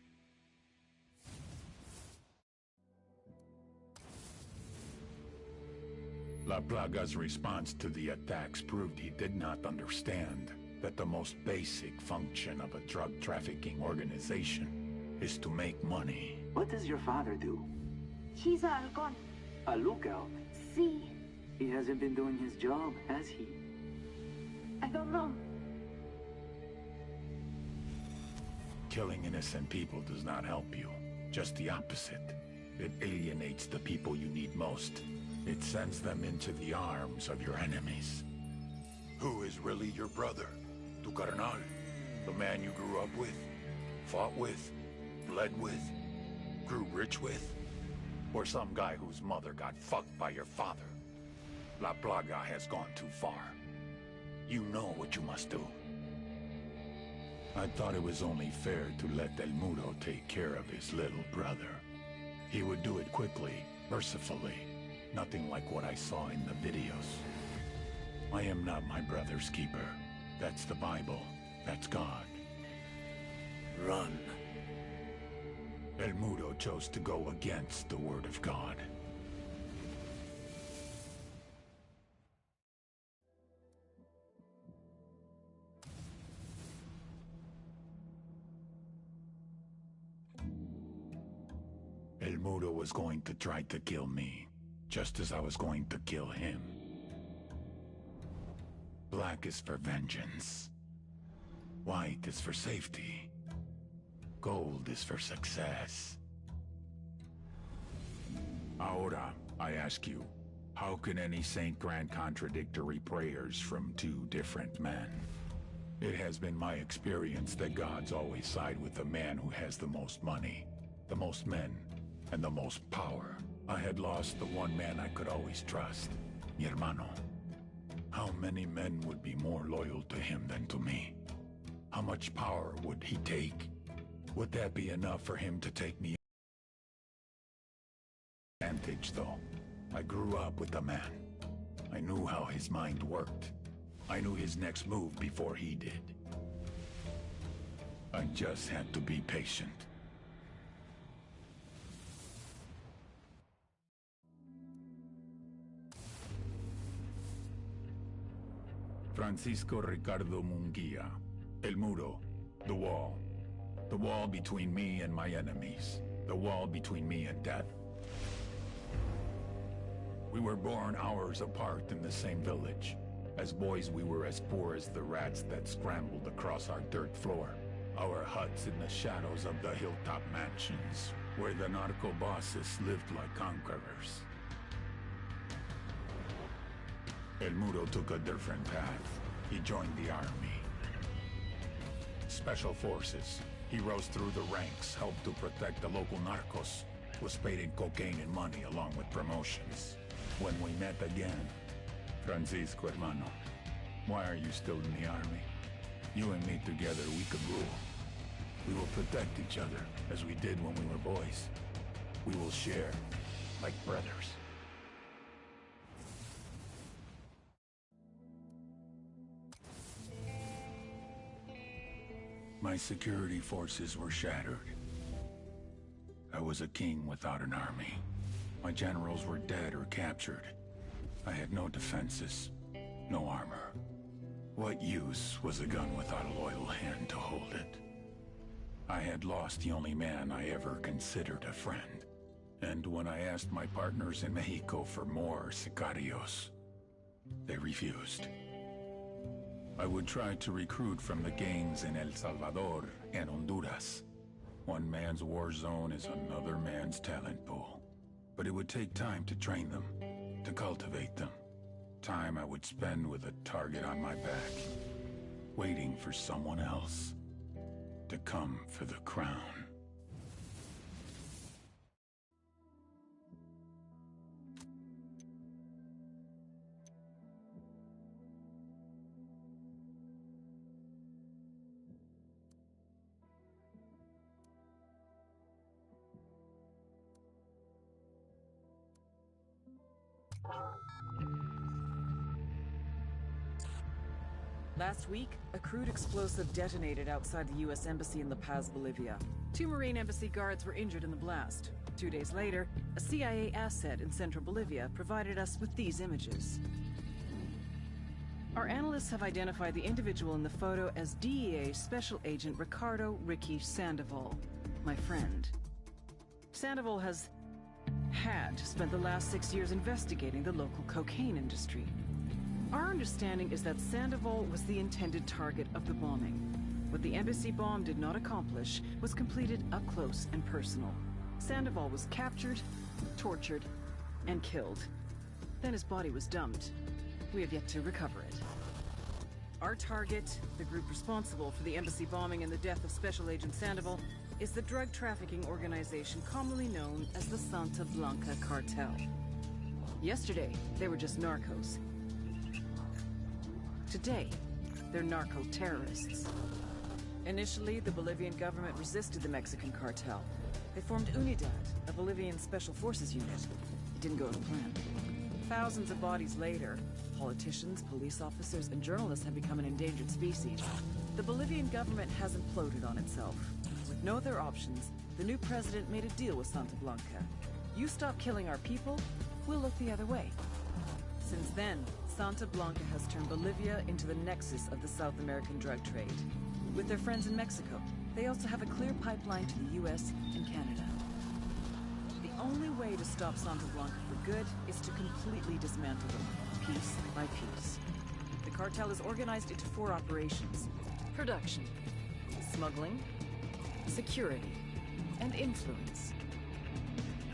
La Plaga's response to the attacks proved he did not understand that the most basic function of a drug trafficking organization is to make money. What does your father do? He's a halcón. A lookout? Sí. He hasn't been doing his job, has he? I don't know. Killing innocent people does not help you. Just the opposite. It alienates the people you need most. It sends them into the arms of your enemies. Who is really your brother? Tu carnal? The man you grew up with, fought with, bled with, grew rich with? Or some guy whose mother got fucked by your father? La Plaga has gone too far. You know what you must do. I thought it was only fair to let El Mudo take care of his little brother. He would do it quickly, mercifully. Nothing like what I saw in the videos. I am not my brother's keeper. That's the Bible. That's God. Run. El Mudo chose to go against the word of God. El Mudo was going to try to kill me, just as I was going to kill him. Black is for vengeance. White is for safety. Gold is for success. Ahora, I ask you, how can any saint grant contradictory prayers from two different men? It has been my experience that gods always side with the man who has the most money, the most men, and the most power. I had lost the one man I could always trust, mi hermano. How many men would be more loyal to him than to me? How much power would he take? Would that be enough for him to take me advantage, though? I grew up with the man. I knew how his mind worked. I knew his next move before he did. I just had to be patient. Francisco Ricardo Munguia, El Mudo, the wall. The wall between me and my enemies. The wall between me and death. We were born hours apart in the same village. As boys, we were as poor as the rats that scrambled across our dirt floor. Our huts in the shadows of the hilltop mansions, where the narco bosses lived like conquerors. El Mudo took a different path. He joined the army. Special forces. He rose through the ranks, helped to protect the local narcos, was paid in cocaine and money along with promotions. When we met again, Francisco hermano, why are you still in the army? You and me together, we could rule. We will protect each other, as we did when we were boys. We will share, like brothers. My security forces were shattered. I was a king without an army. My generals were dead or captured. I had no defenses, no armor. What use was a gun without a loyal hand to hold it? I had lost the only man I ever considered a friend. And when I asked my partners in Mexico for more sicarios, they refused. I would try to recruit from the gangs in El Salvador and Honduras. One man's war zone is another man's talent pool. But it would take time to train them, to cultivate them. Time I would spend with a target on my back, waiting for someone else to come for the crown. Last week, a crude explosive detonated outside the U.S. Embassy in La Paz, Bolivia. 2 Marine Embassy guards were injured in the blast. 2 days later, a CIA asset in central Bolivia provided us with these images. Our analysts have identified the individual in the photo as DEA Special Agent Ricardo Ricky Sandoval, my friend. Sandoval had spent the last 6 years investigating the local cocaine industry. Our understanding is that Sandoval was the intended target of the bombing. What the embassy bomb did not accomplish was completed up close and personal. Sandoval was captured, tortured, and killed. Then his body was dumped. We have yet to recover it. Our target, the group responsible for the embassy bombing and the death of Special Agent Sandoval, is the drug trafficking organization commonly known as the Santa Blanca Cartel. Yesterday, they were just narcos. Today, they're narco-terrorists. Initially, the Bolivian government resisted the Mexican cartel. They formed UNIDAD, a Bolivian special forces unit. It didn't go to plan. Thousands of bodies later, politicians, police officers, and journalists have become an endangered species. The Bolivian government has imploded on itself. With no other options, the new president made a deal with Santa Blanca. You stop killing our people, we'll look the other way. Since then, Santa Blanca has turned Bolivia into the nexus of the South American drug trade. With their friends in Mexico, they also have a clear pipeline to the US and Canada. The only way to stop Santa Blanca for good is to completely dismantle them, piece by piece. The cartel is organized into 4 operations: production, smuggling, security, and influence.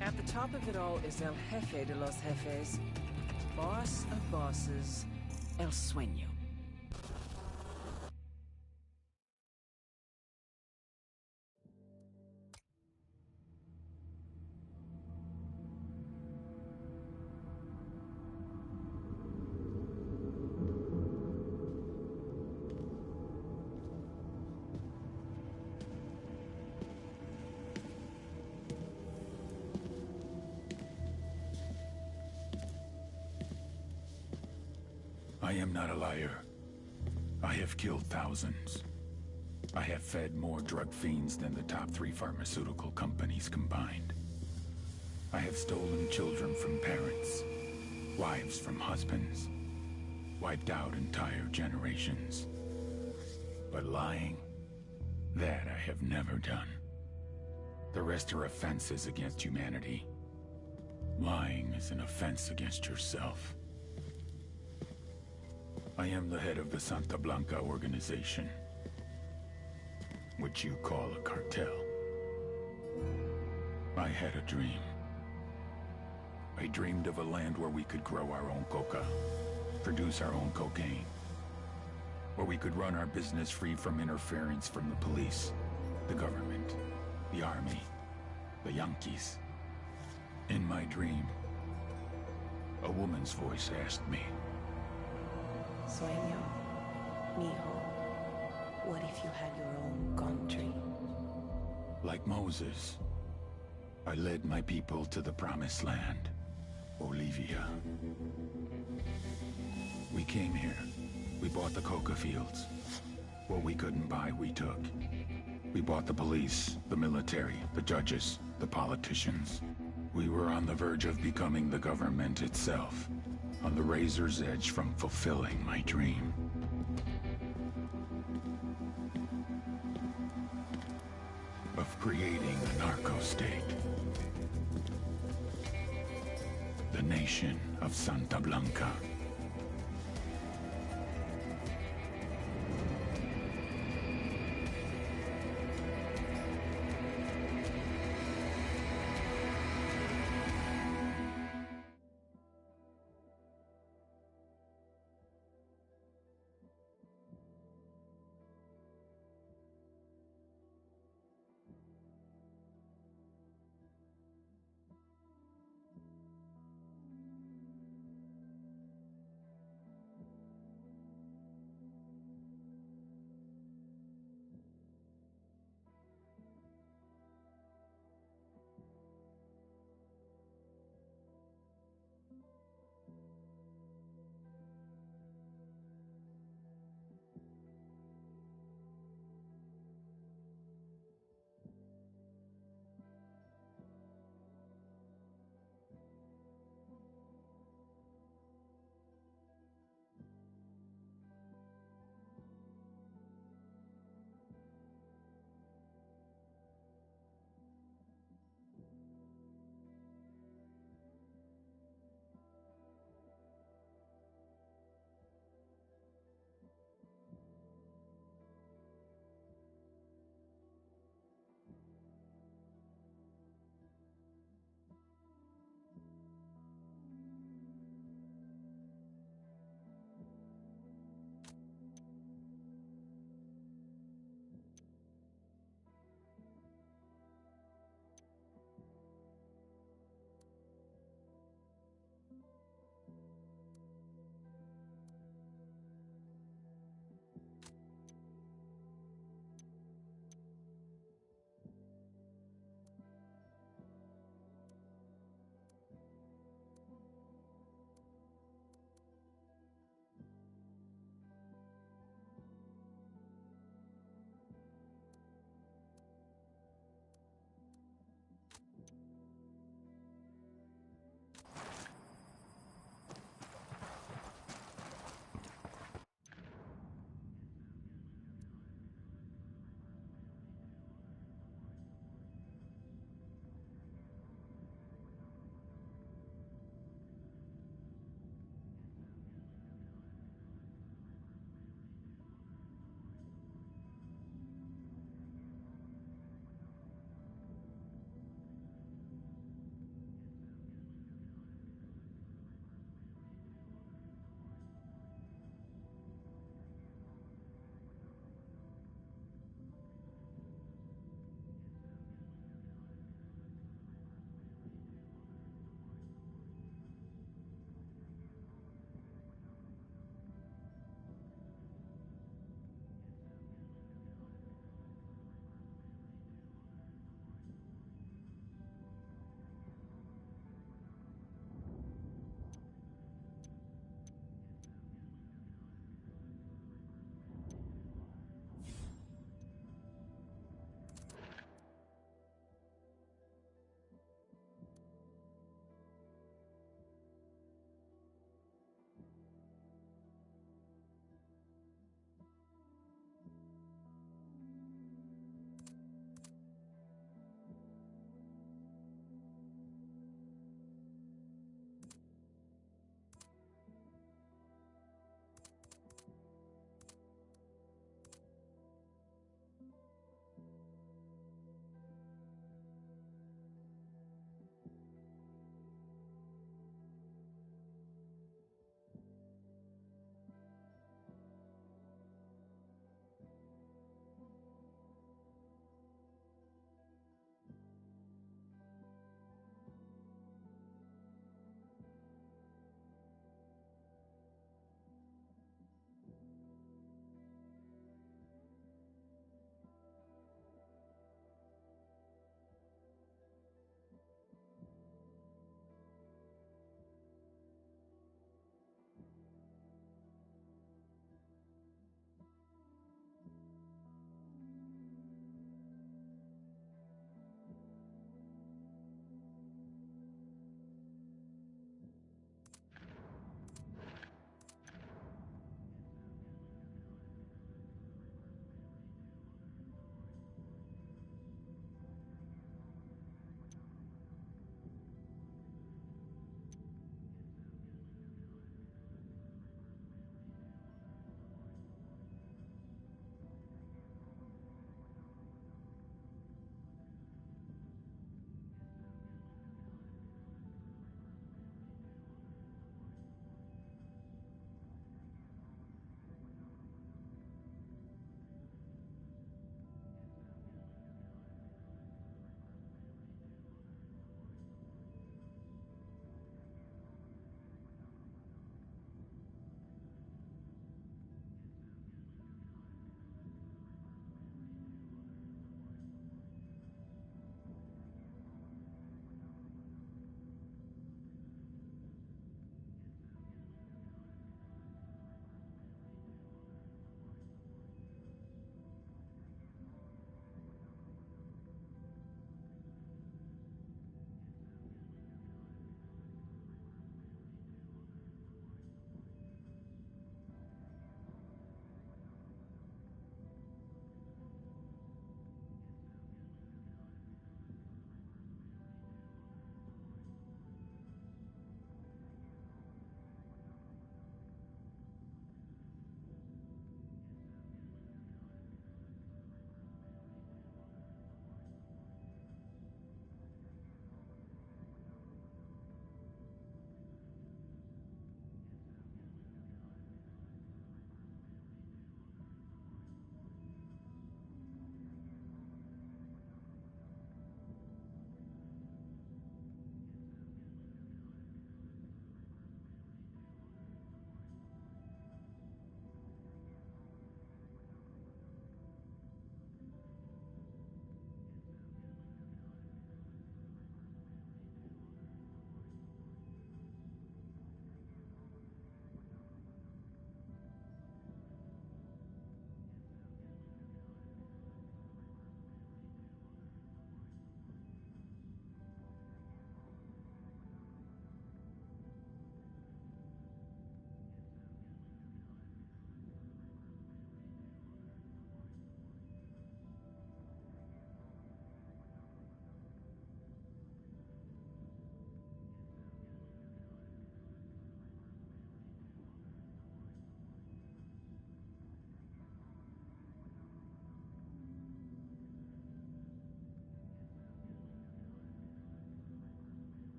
At the top of it all is El Jefe de los Jefes, boss of bosses, El Sueño. I am not a liar. I have killed thousands. I have fed more drug fiends than the top 3 pharmaceutical companies combined. I have stolen children from parents, wives from husbands, wiped out entire generations. But lying, that I have never done. The rest are offenses against humanity. Lying is an offense against yourself. I am the head of the Santa Blanca organization, which you call a cartel. I had a dream. I dreamed of a land where we could grow our own coca, produce our own cocaine, where we could run our business free from interference from the police, the government, the army, the Yankees. In my dream, a woman's voice asked me, Sueño, mijo, what if you had your own country? like Moses, I led my people to the promised land, Bolivia. We came here. We bought the coca fields. What we couldn't buy, we took. We bought the police, the military, the judges, the politicians. We were on the verge of becoming the government itself, on the razor's edge from fulfilling my dream. Of creating a narco-state. The nation of Santa Blanca.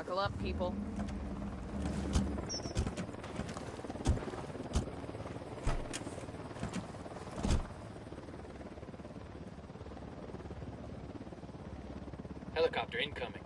Buckle up, people. Helicopter incoming.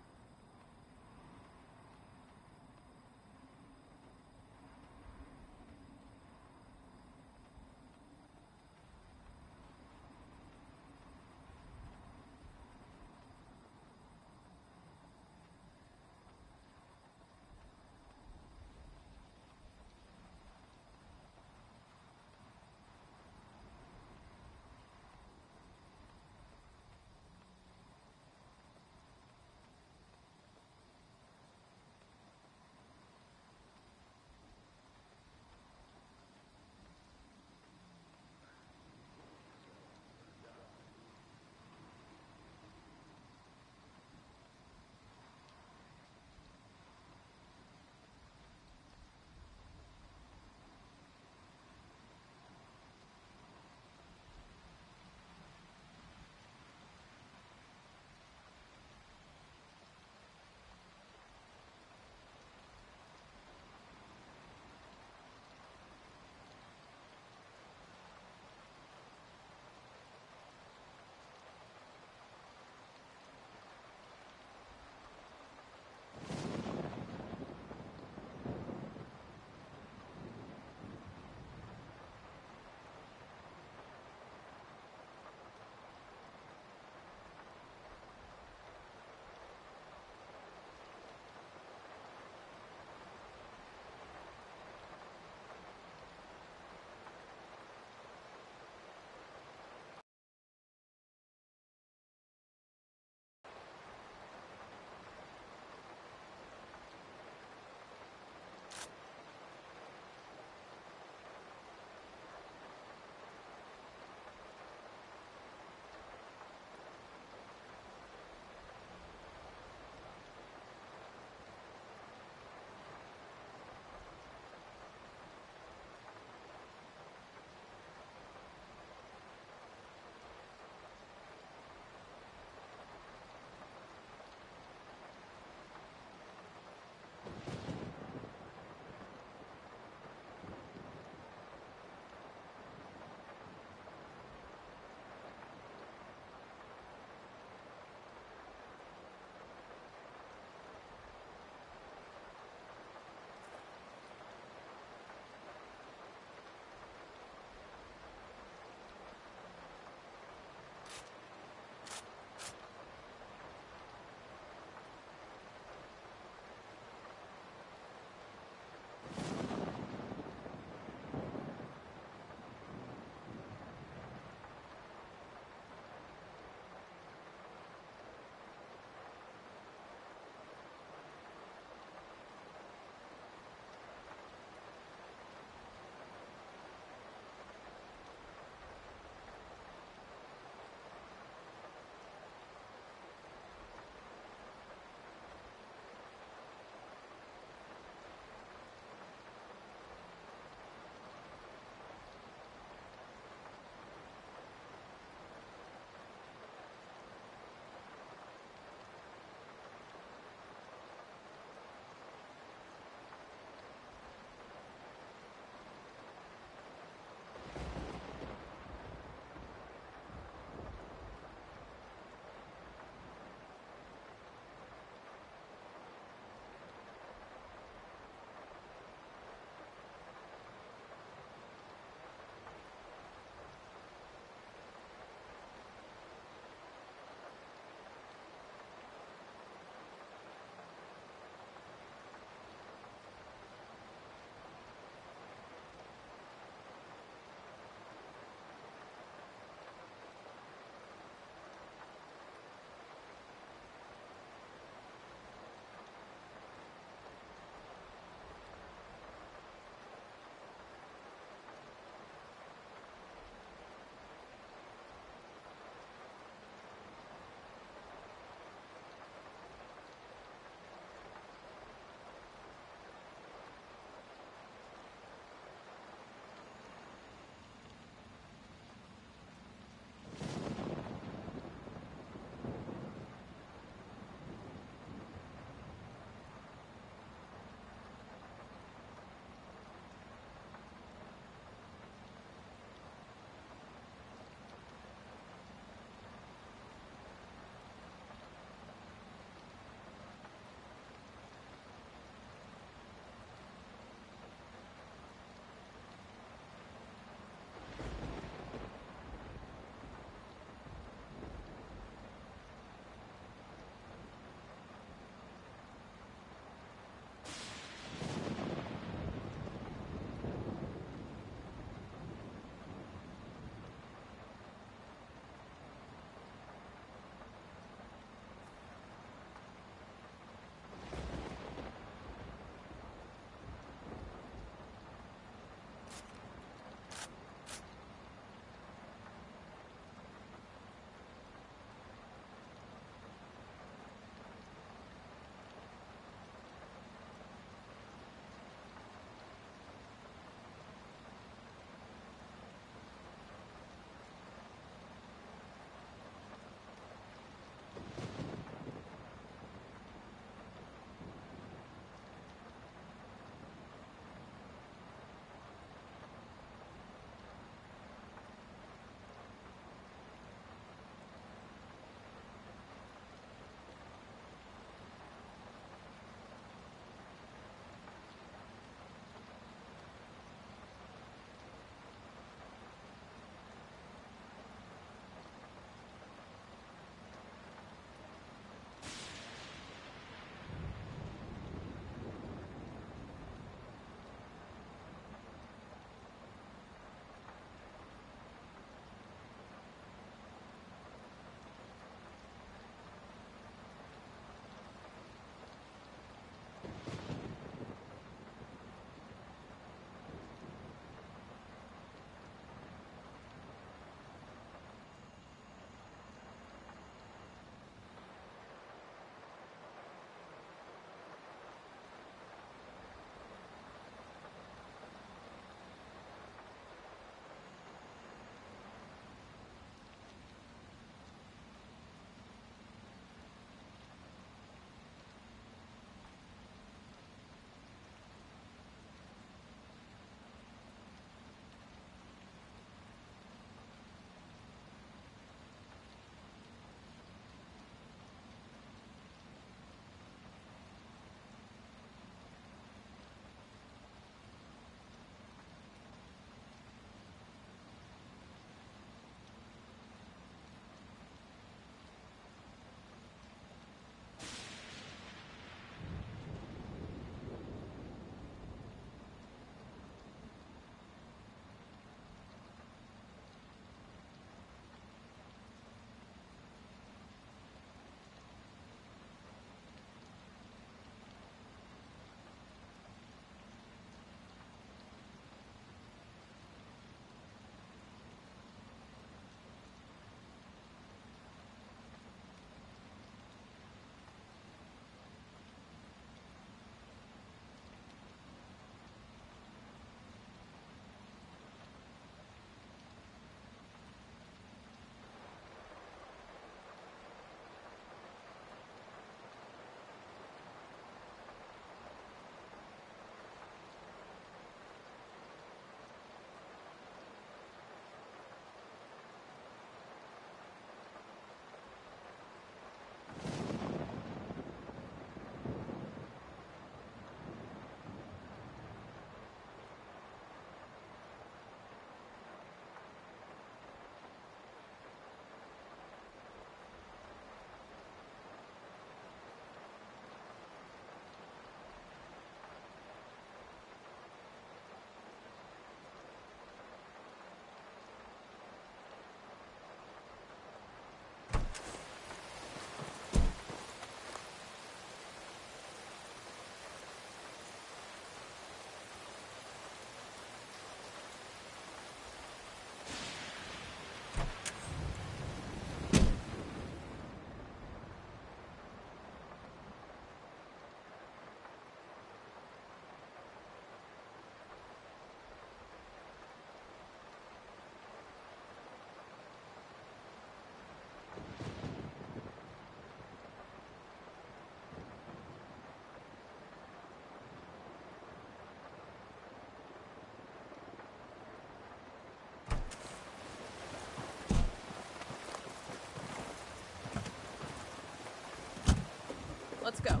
let's go.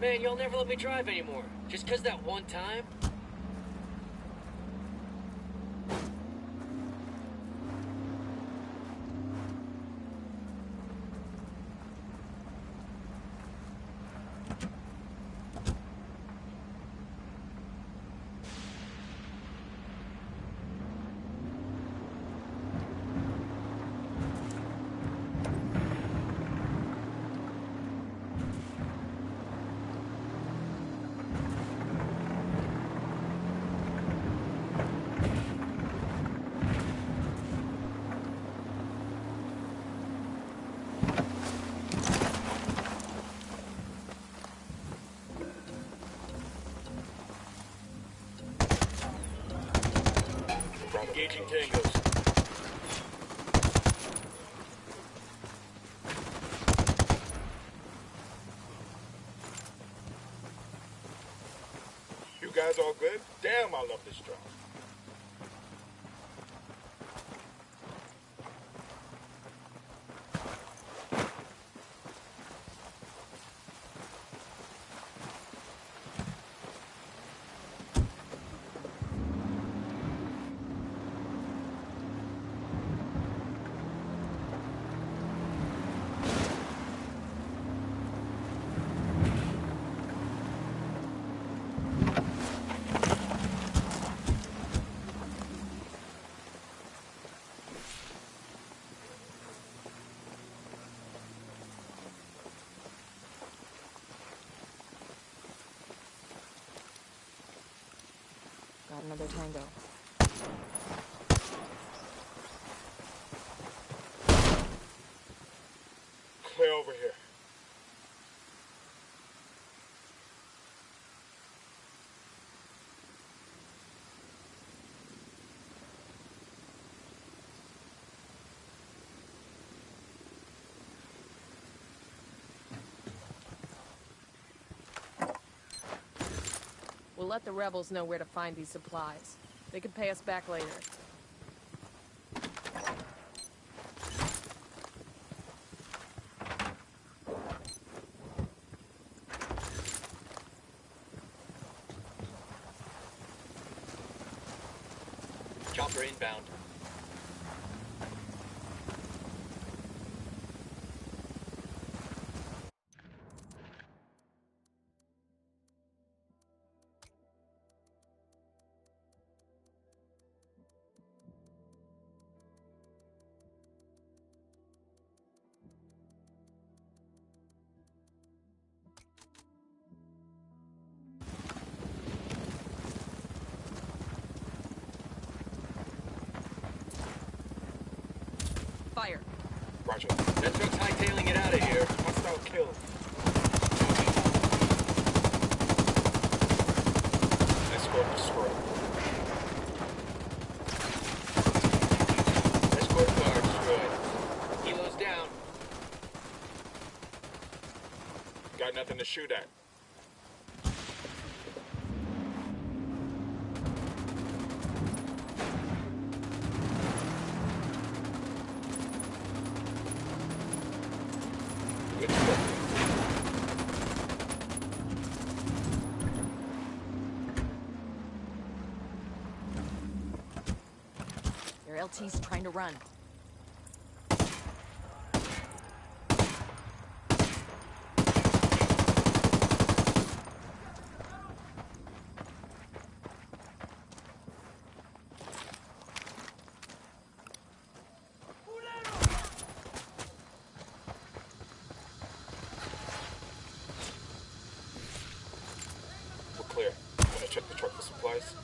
Man, y'all never let me drive anymore. Just 'cause that one time? Engaging tangos. You guys all good? Damn, I love this job. Got another tango. Clear over here. We'll let the rebels know where to find these supplies. They can pay us back later. Chopper inbound. Fire. Roger. That truck's hightailing it out of here. Hostile kill. Escort destroyed. Escort car destroyed. Helo's down. Got nothing to shoot at. Your LT's trying to run. We're clear. I'm gonna check the truck for supplies.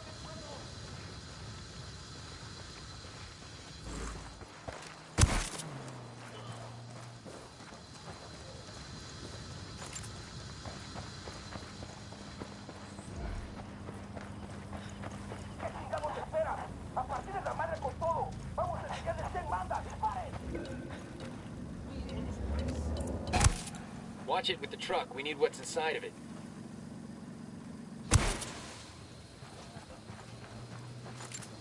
Watch it with the truck. We need what's inside of it.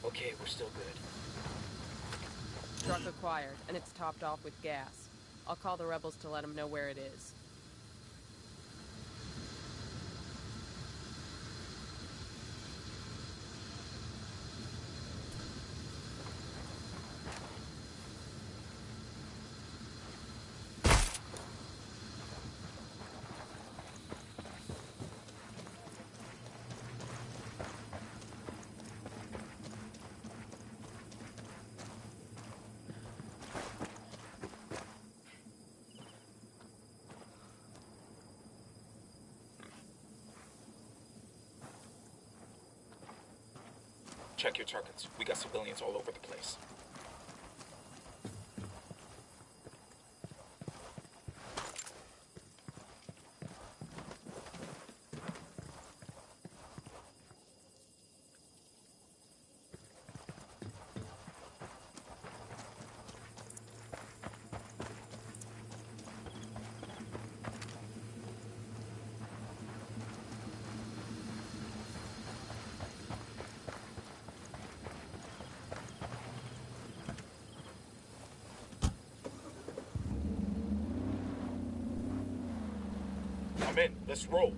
Okay, we're still good. Truck acquired, and it's topped off with gas. I'll call the rebels to let them know where it is. Check your targets. We got civilians all over the place. I'm in. Let's roll.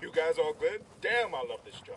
You guys all good? Damn, I love this job.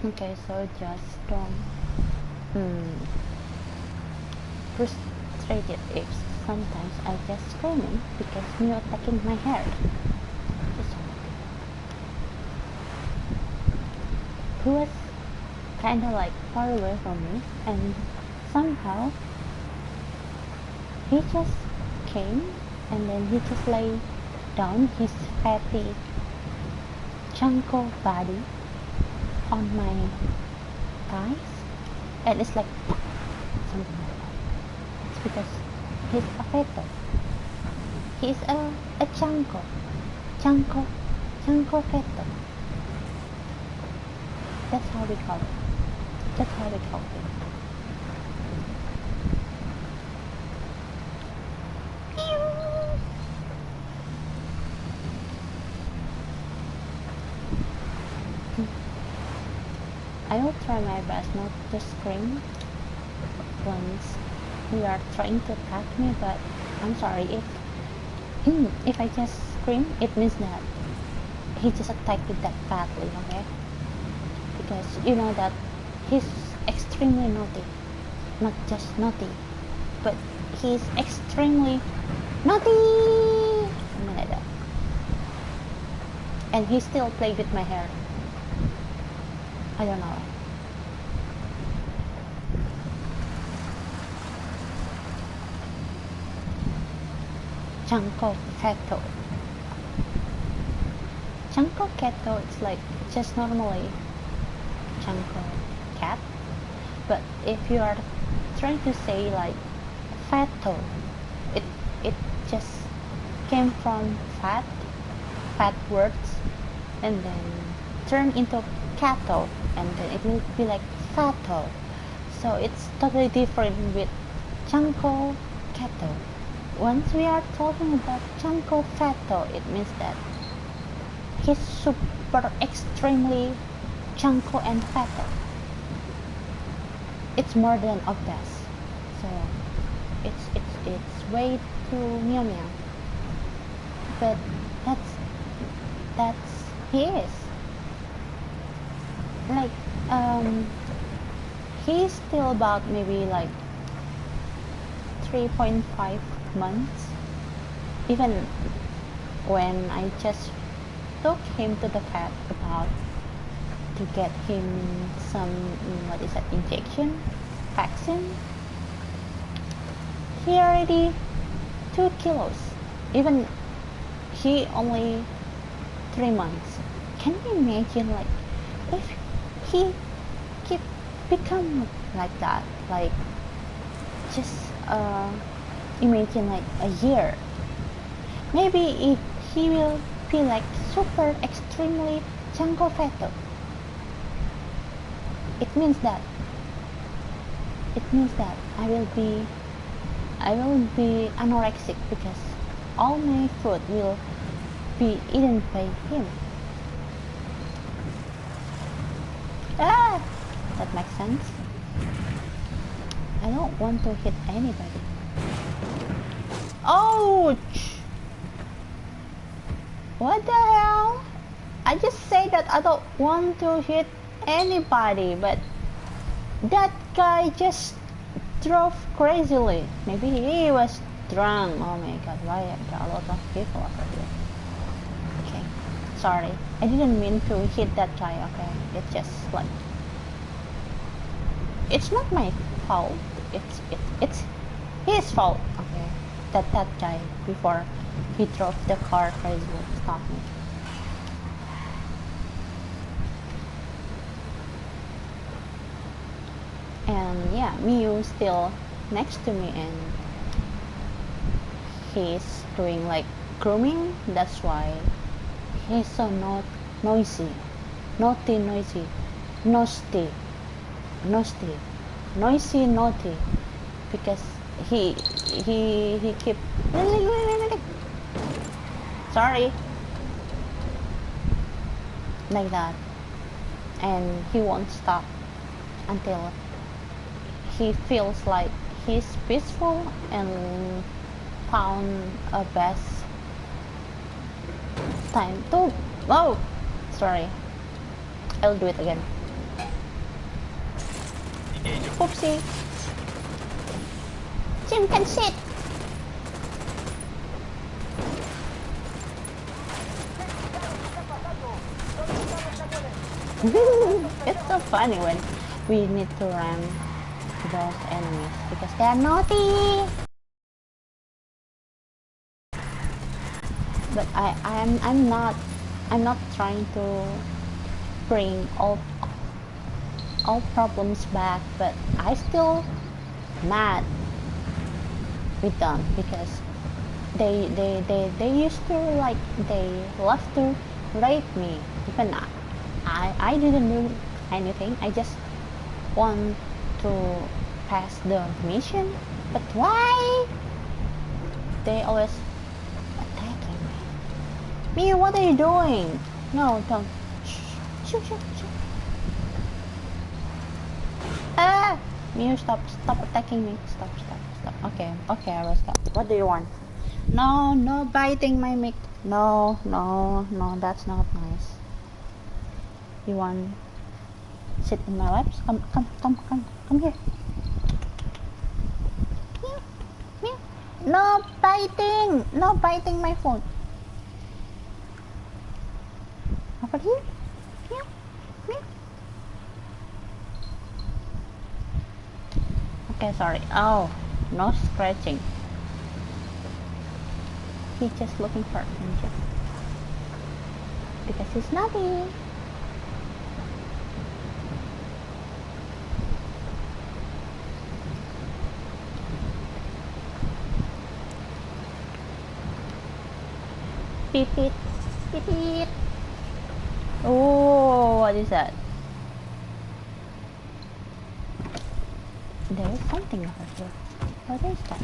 Okay, so just don't frustrated if sometimes I just screaming because Mio attacking my hair. He was kinda like far away from me, and somehow he just came and then he just lay down his fatty chunko body on my thighs, and it's like something like that. It's because he's a feto. He's a chunko feto. That's how we call it. That's how we call it. I will try my best not to scream once we are trying to attack me, but I'm sorry if I just scream, it means that he just attacked it that badly, okay? Because you know that he's extremely naughty. Not just naughty, but he's extremely naughty! Something like that. And he still played with my hair. I don't know. Chunko feto. Chunko keto, it's like just normally chunko cat, but if you are trying to say like feto, it just came from fat words and then turn into cattle, and then it will be like fato. So it's totally different with chunko keto. Once we are talking about chunko feto, it means that he's super extremely chunko and feto. It's more than obvious. So it's way too meow meow. But that's he is. Like he's still about maybe like 3.5 months. Even when I just took him to the vet about to get him some injection vaccine, he already 2 kilos. Even he only 3 months. Can you imagine, like, if he keep become like that, like just imagine like a year, maybe if he will be like super extremely chunko feto, it means that I will be anorexic because all my food will be eaten by him. That makes sense. I don't want to hit anybody. Ouch! What the hell? I just say that I don't want to hit anybody, but that guy just drove crazily. Maybe he was drunk. Oh my god, why are there a lot of people over here? Okay, sorry. I didn't mean to hit that guy, okay? It's just like, it's not my fault. It's his fault, okay? That guy, before he drove the car crazily, stopped me. And yeah, Miu still next to me, and he's doing like grooming. That's why he's so noisy, naughty, noisy, nasty, noisy, naughty, because he keep sorry like that, and he won't stop until he feels like he's peaceful and found a best time to. Oh, sorry, I'll do it again. Oopsie. Chimpanzee. It's so funny when we need to ram those enemies because they are naughty. But I'm not trying to bring all problems back, but I still mad with them because they used to like they love to rape me. Even I didn't do anything. I just want to pass the mission, but why they always attacking me? Mew, what are you doing? No, don't. Shh. Ah! Mew, stop attacking me. Stop. Okay, I will stop. What do you want? No biting my mic. No, that's not nice. You want sit in my laps? Come here. Mew. No biting my phone. Over here. Mew. Okay, sorry. Oh, no scratching. He's just looking for attention because he's naughty. Beep. Oh, what is that? There is something over here. What is that?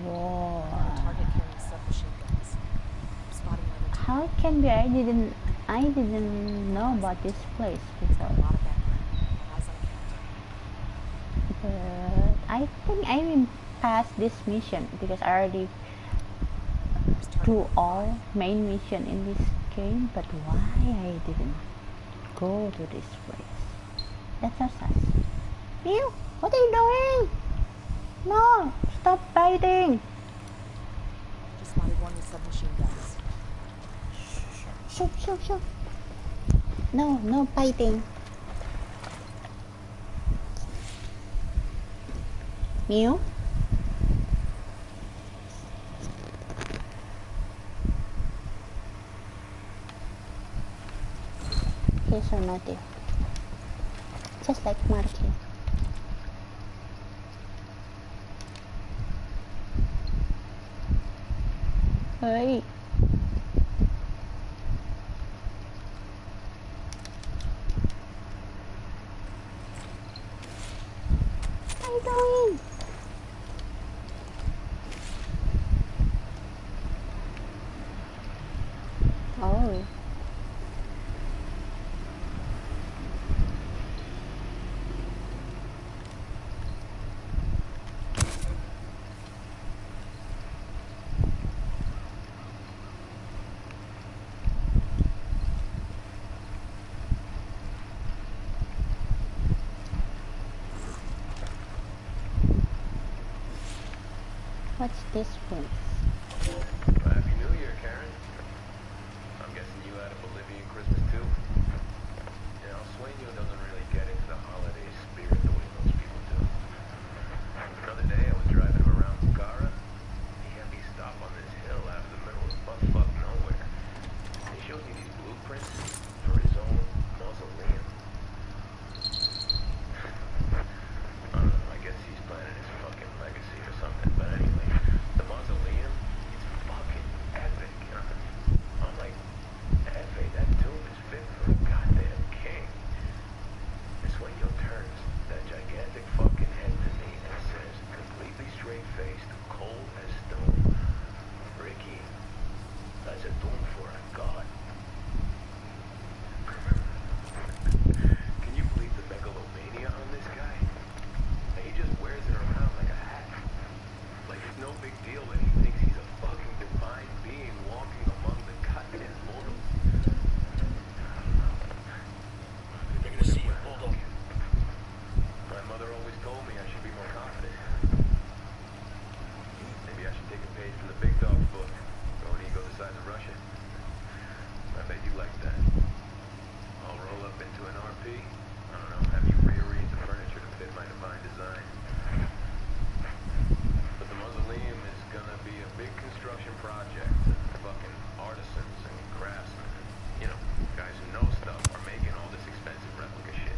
Whoa. Target carrying submachine guns. Spotting another team. How can be? I didn't know about this place before. A lot of background. Eyes on the counter. But I think I will pass this mission because I already do all main mission in this game. But why I didn't go to this place? That's so sad. Mew, what are you doing? No, stop biting. Just spotted one with submachine guns. Shoot. No biting. Mew? He's so naughty. Just like Marky. Hey. What are you doing? Oh. What's this place? Happy New Year, Karen. I'm guessing you had a Bolivian Christmas too? You know, Sueño doesn't really get into the holiday spirit the way most people do. The other day I was driving him around Bukhara. He had me stop on this hill out in the middle of butt-fuck nowhere. He showed me these blueprints for his own mausoleum. I don't know, I guess he's planning his fucking legacy or something, but anyway, the mausoleum Been to an RP? I don't know, have you rearranged the furniture to fit my divine design? But the mausoleum is gonna be a big construction project. Fucking artisans and craftsmen, you know, guys who know stuff are making all this expensive replica shit.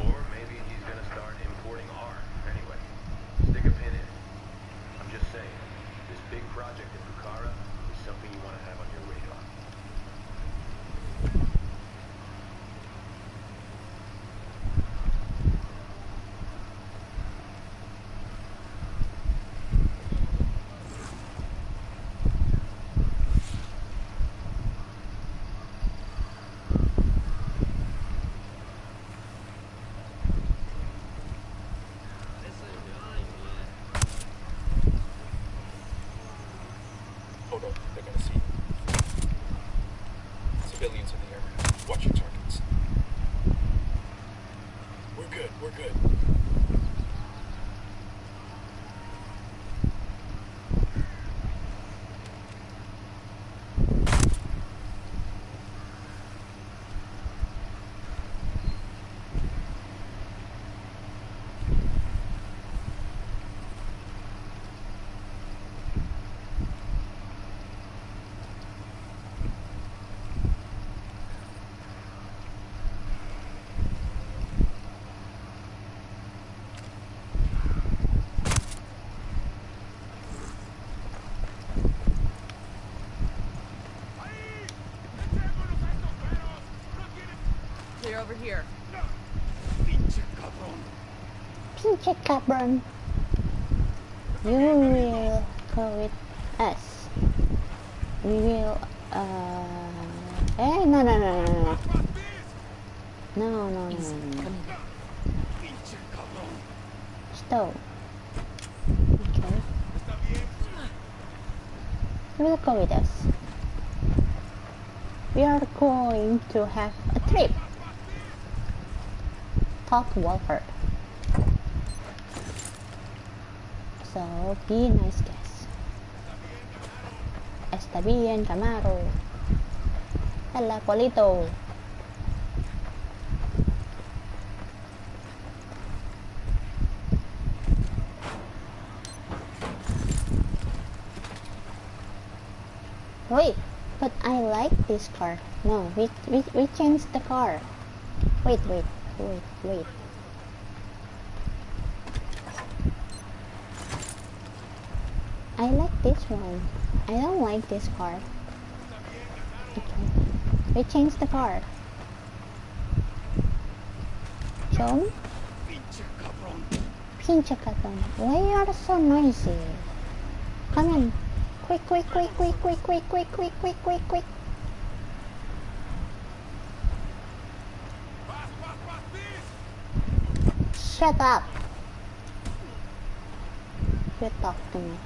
Or maybe he's gonna start importing art. Anyway, stick a pin in it. I'm just saying, this big project in Bukhara is something you want to have on your radar. Hold up, they're gonna see. Civilians in the area. Watch your targets. We're good, we're good. Clear over here. Pinche cabron. You will go with us. We will, no. No. Stop. Okay. You will go with us. We are going to have a trip. Talk to Walford. So be a nice guest. Está bien, Camaro. Hola, Polito. Wait, but I like this car. No, we changed the car. Wait. I like this one. I don't like this car. Okay. We changed the car. Schön? Pinche cabrón. Why are you so noisy? Come on. Quick. Shut up. You talk too much.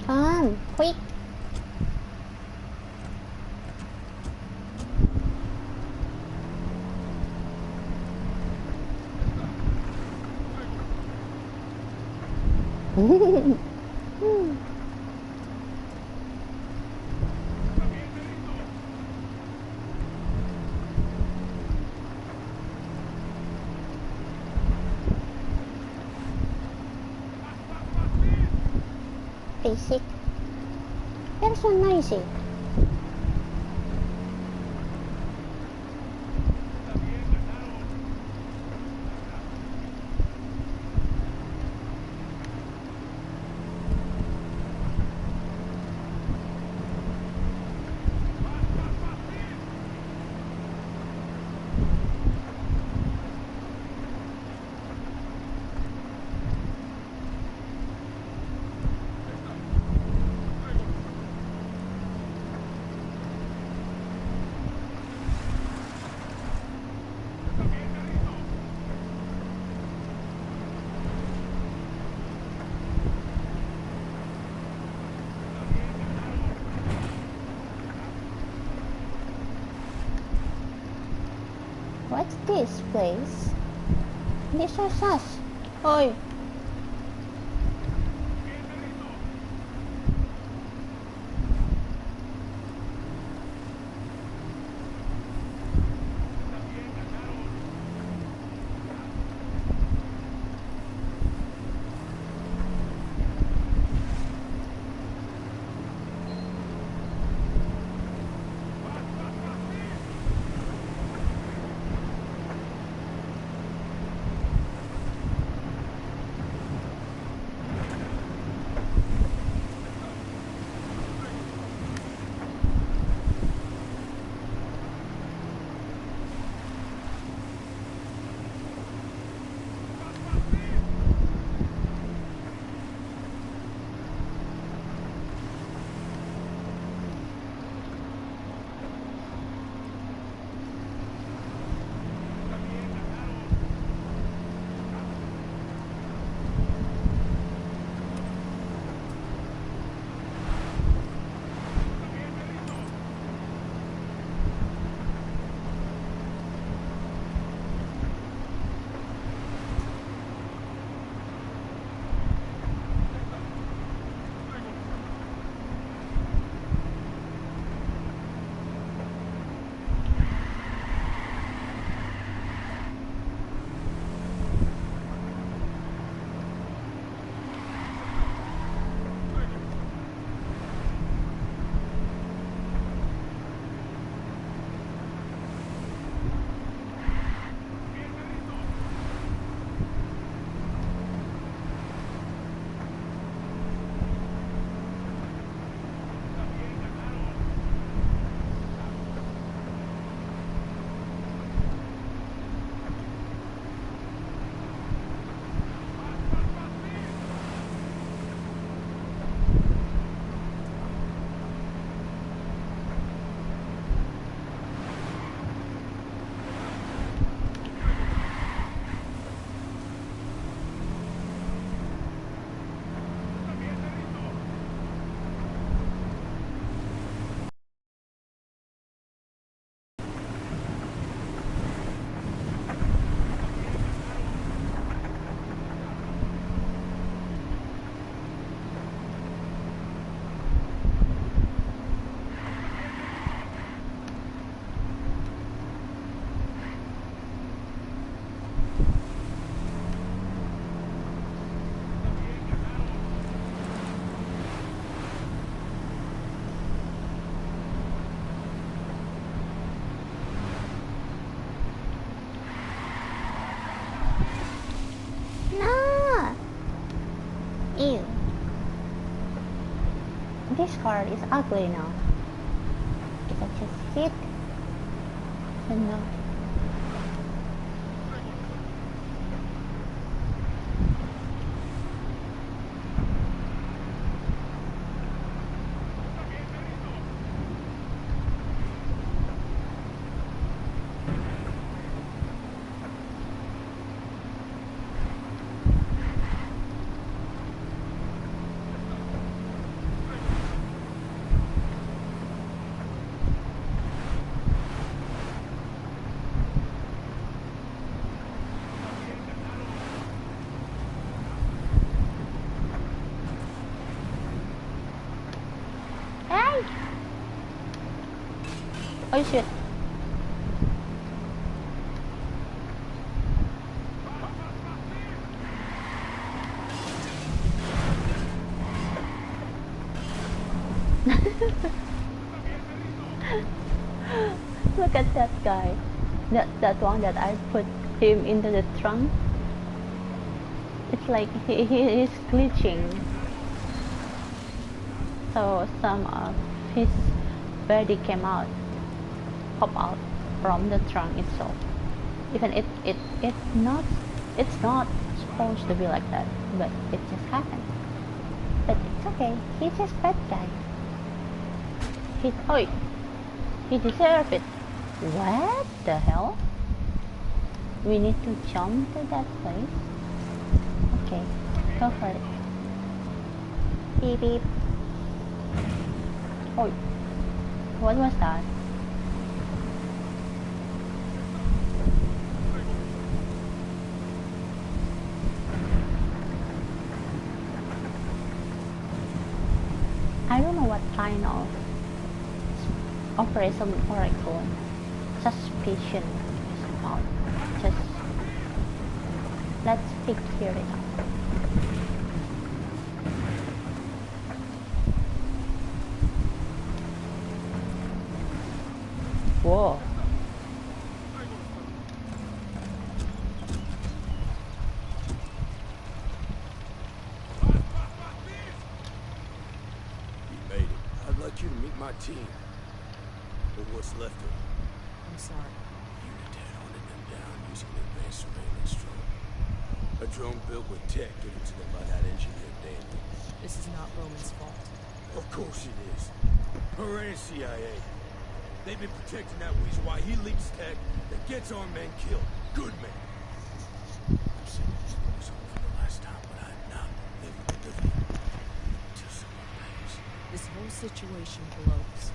Come, quick. Basic. They're so noisy. What's this place? This is us. Oi. Ew. This car is ugly now. If I just hit, then no. Oh shit. Look at that guy. That one that I put him into the trunk. It's like he is glitching. So some of his body came out. Pop out from the trunk itself. Even it's not supposed to be like that, but it just happened. But it's okay. He's just bad guy. He deserved it. What the hell? We need to jump to that place. Okay, go for it. Beep beep. Oh, what was that? I don't know what kind of operation oracle suspicion is about. Just let's figure it out. Whoa. You to meet my team, or what's left of it. I'm sorry. Unidad hunted them down using an advanced surveillance drone. A drone built with tech given to them by that engineer Daniel. This is not Roman's fault. Of course it is. Her and CIA. They've been protecting that weasel while he leaks tech that gets our men killed. Good men. I'm saying this was over for the last time, but I'm not living with it. This whole situation blows.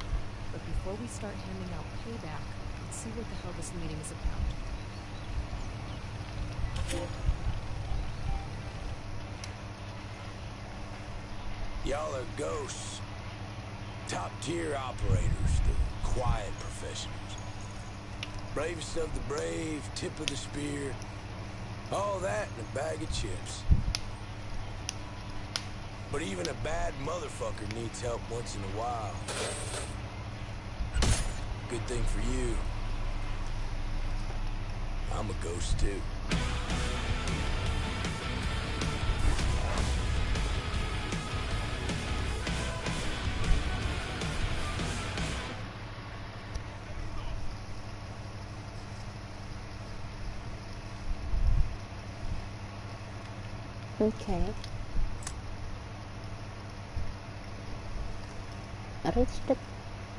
But before we start handing out payback, let's see what the hell this meeting is about. Y'all are ghosts. Top-tier operators, the quiet professionals. Bravest of the brave, tip of the spear. All that in a bag of chips. But even a bad motherfucker needs help once in a while. Good thing for you. I'm a ghost too. Okay. Reach the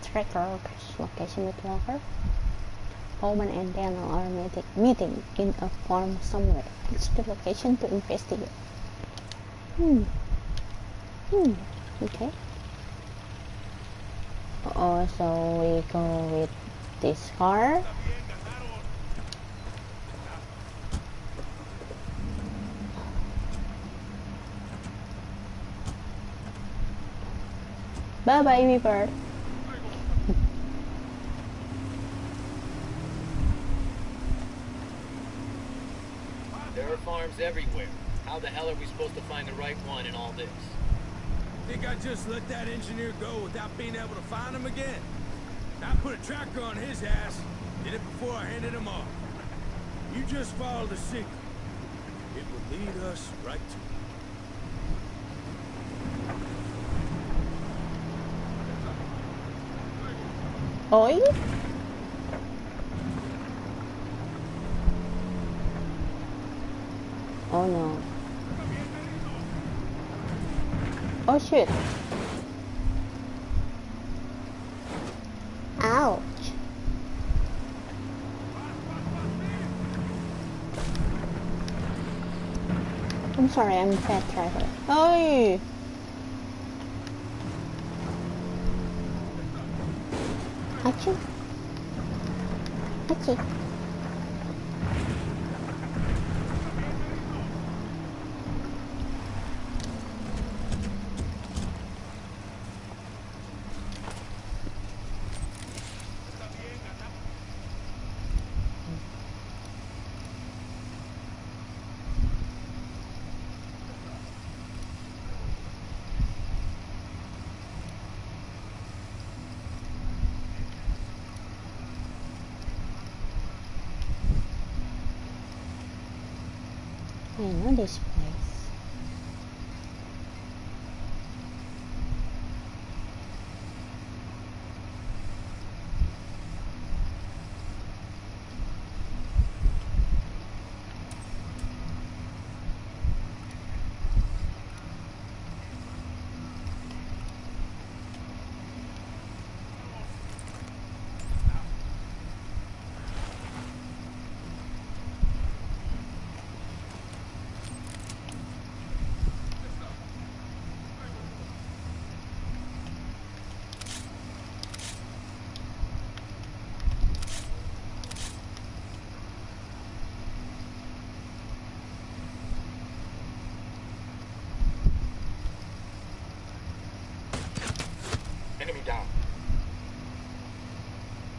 tracker's location with Walker. Roman and Daniel are meeting in a farm somewhere. Reach the location to investigate. Okay. So we go with this car. Bye bye, Weaver. There are farms everywhere. How the hell are we supposed to find the right one in all this? Think I just let that engineer go without being able to find him again? I put a tracker on his ass. Did it before I handed him off. You just follow the signal. It will lead us right to it. Oi? Oh no. Oh shit. Ouch. I'm sorry, I'm a fat driver. Oi! Achoo. Achoo. I know this place. Enemy down.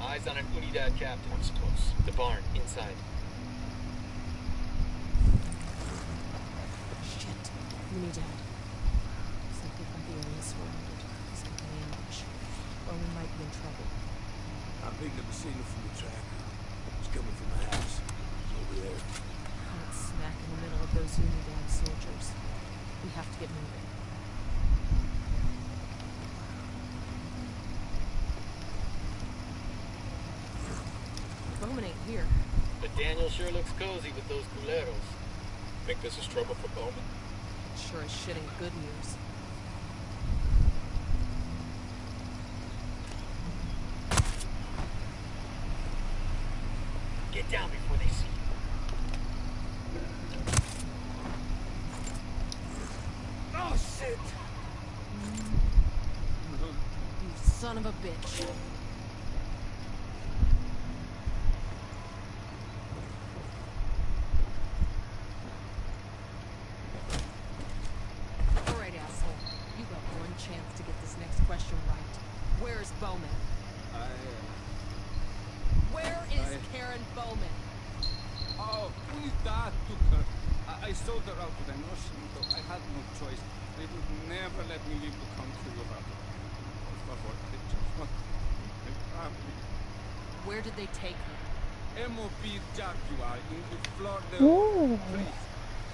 Eyes on an Unidad captain. It's close. The barn, inside. Shit. Unidad. Something from the area surrounded. Something ambush. Bowman might be in trouble. I picked up a signal from the tracker. It's coming from the house. It's over there. Caught smack in the middle of those Unidad soldiers. We have to get moving. Bowman ain't here. But Daniel sure looks cozy with those culeros. Think this is trouble for Bowman? Sure as shit ain't good news. Get down before they see you. Oh shit! You son of a bitch. Alright, asshole. You got one chance to get this next question right. Where's Bowman? Where is Karen Bowman? Oh, cuidado, her. I sold her out to the Notion, so I had no choice. They would never let me leave the country without her. Por favor, they just want my family. Where did they take her? MOB Jaguar in the Florida. Ooh. Please,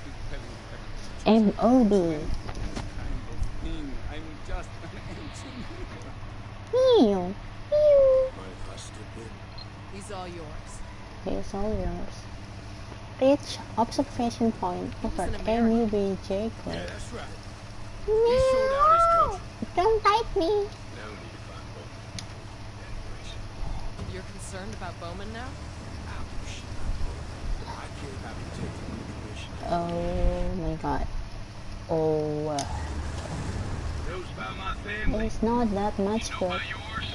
keep telling me everything. MOB. Kind of thing. I'm just an engineer. Meow. Mind if I step in? He's all yours. It's all yours. Reach observation point over MUB Jacob. Yeah, that's right. No! Don't bite me! Now we need to find Bowman. You're concerned about Bowman now? I can't have him taken under Oh permission. my god. Oh. Knows about my family. It's not that much You know good. about yours?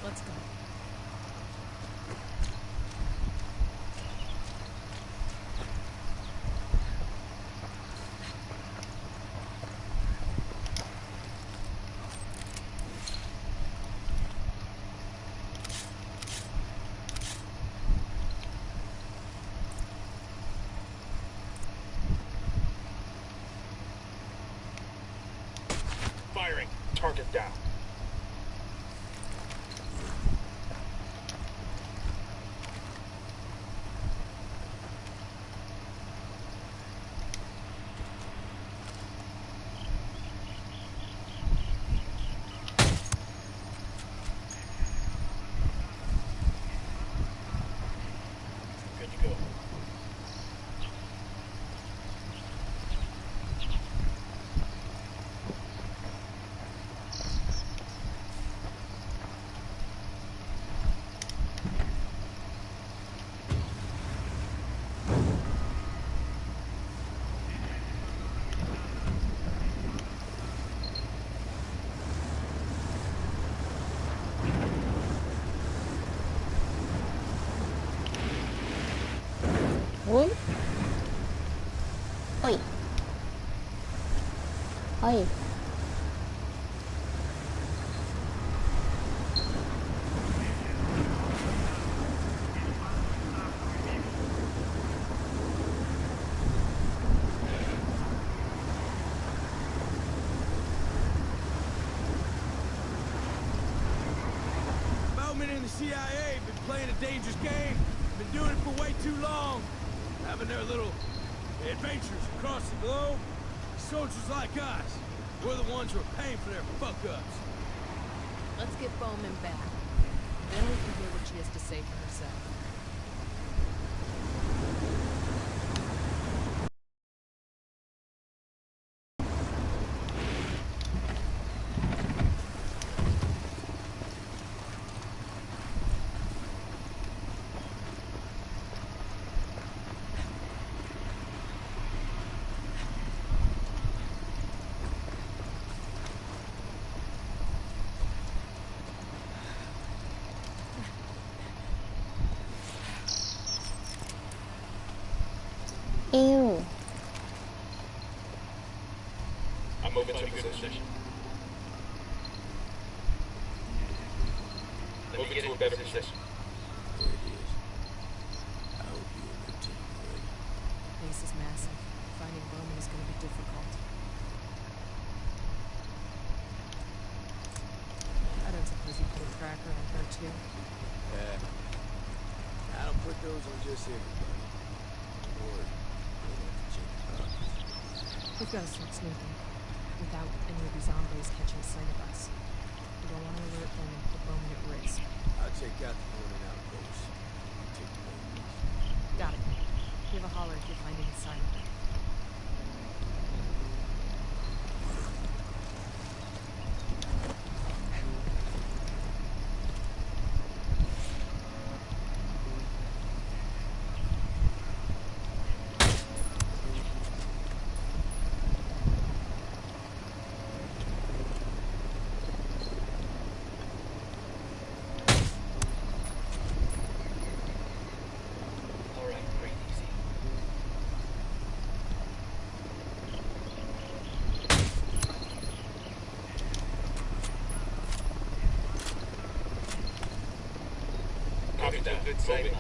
Let's go. Ui. Oi. Oi. In the CIA been playing a dangerous game. Been doing it for way too long. Having their little adventures across the globe. Soldiers like us, we're the ones who are paying for their fuck-ups. Let's get Bowman back. Then we can hear what she has to say for herself. Ew. I'm moving to position. Let me get into a better position. There it is. I hope you will continue it. The base is massive. Finding Bowman is going to be difficult. I don't suppose you put a tracker on her too. Yeah. I don't put those on just everybody. Lord, they have to check the boxes. We've got to start snooping without any of these hombres catching sight of us. We don't want to alert them and put Bowman at risk. I'll take out the morning outpost. Take the boats. Got it. Give a holler if you find any sign of her. Good sight line.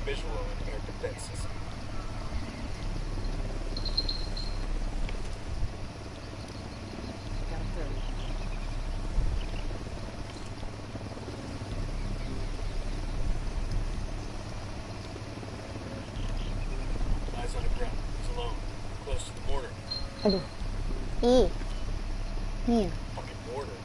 Visual and air defense system. Got a 30. Eyes on the ground. He's alone. Close to the border. Aduh. Ih. Nih. Fucking border.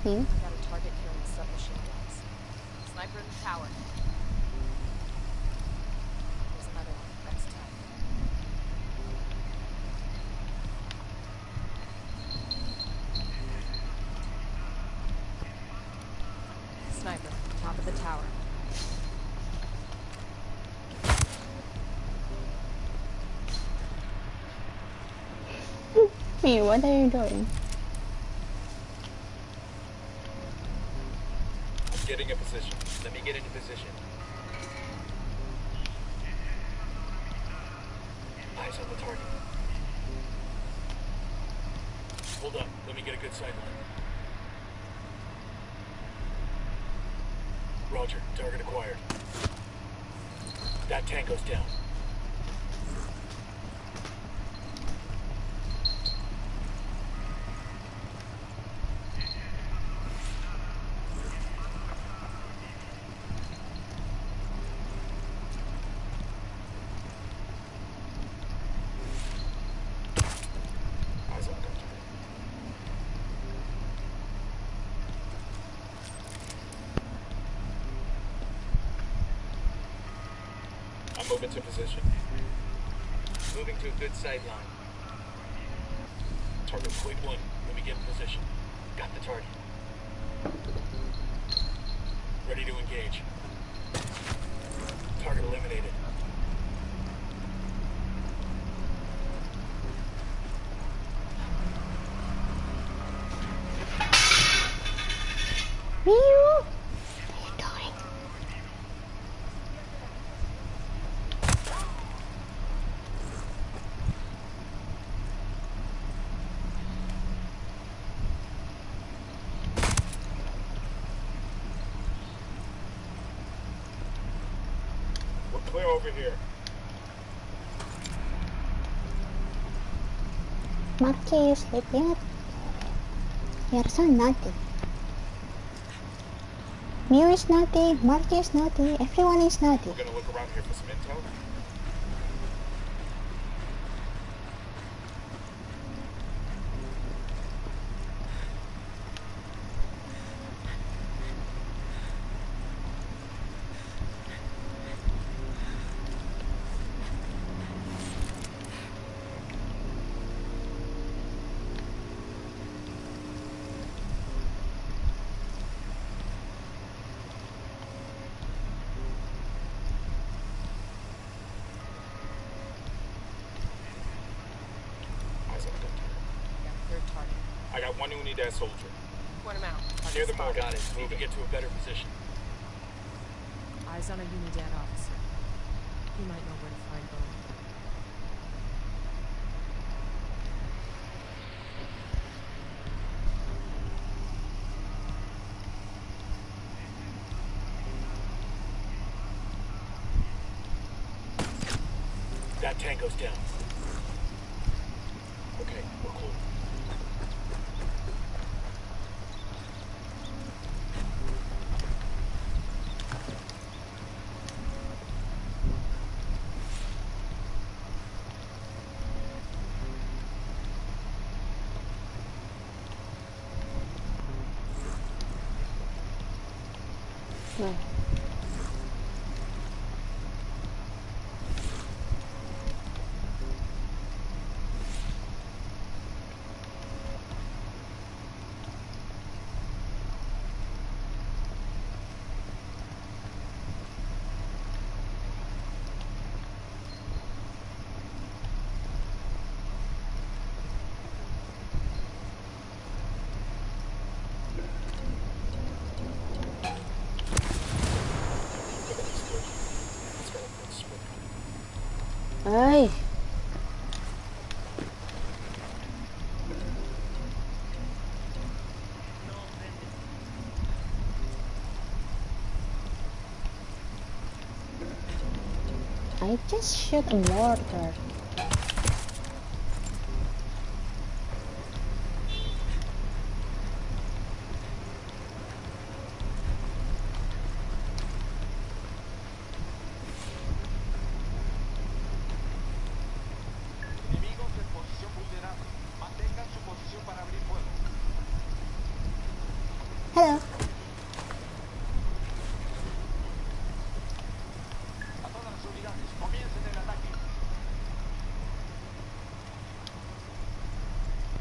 Hmm? I got a target carrying submachine guns. Sniper in the tower. There's another one. That's tough. Sniper, top of the tower. Hey, what are you doing? I'm getting a position. Let me get into position. Eyes on the target. Hold up. Let me get a good sight line. Roger. Target acquired. That tango's down. Eyes on gun target. I'm moving to position. Moving to a good sight line. Target point 1. Let me get in position. Got the target. Ready to engage. Target eliminated. Mew! We're clear over here. Marky, you sleep yet? You're so naughty. Mew is naughty, Marky is naughty, everyone is naughty. We're gonna look around here for some intel. Eyes on gun target. Got a third target. I got one Unidad soldier. Point him out. Near the Target morgue. spotted. Got it. Need to get to a better position. Eyes on a Unidad officer. He might know where to find Bowen. That tango's down. Okay, we're cool. No. Ay. I just shoot a mortar.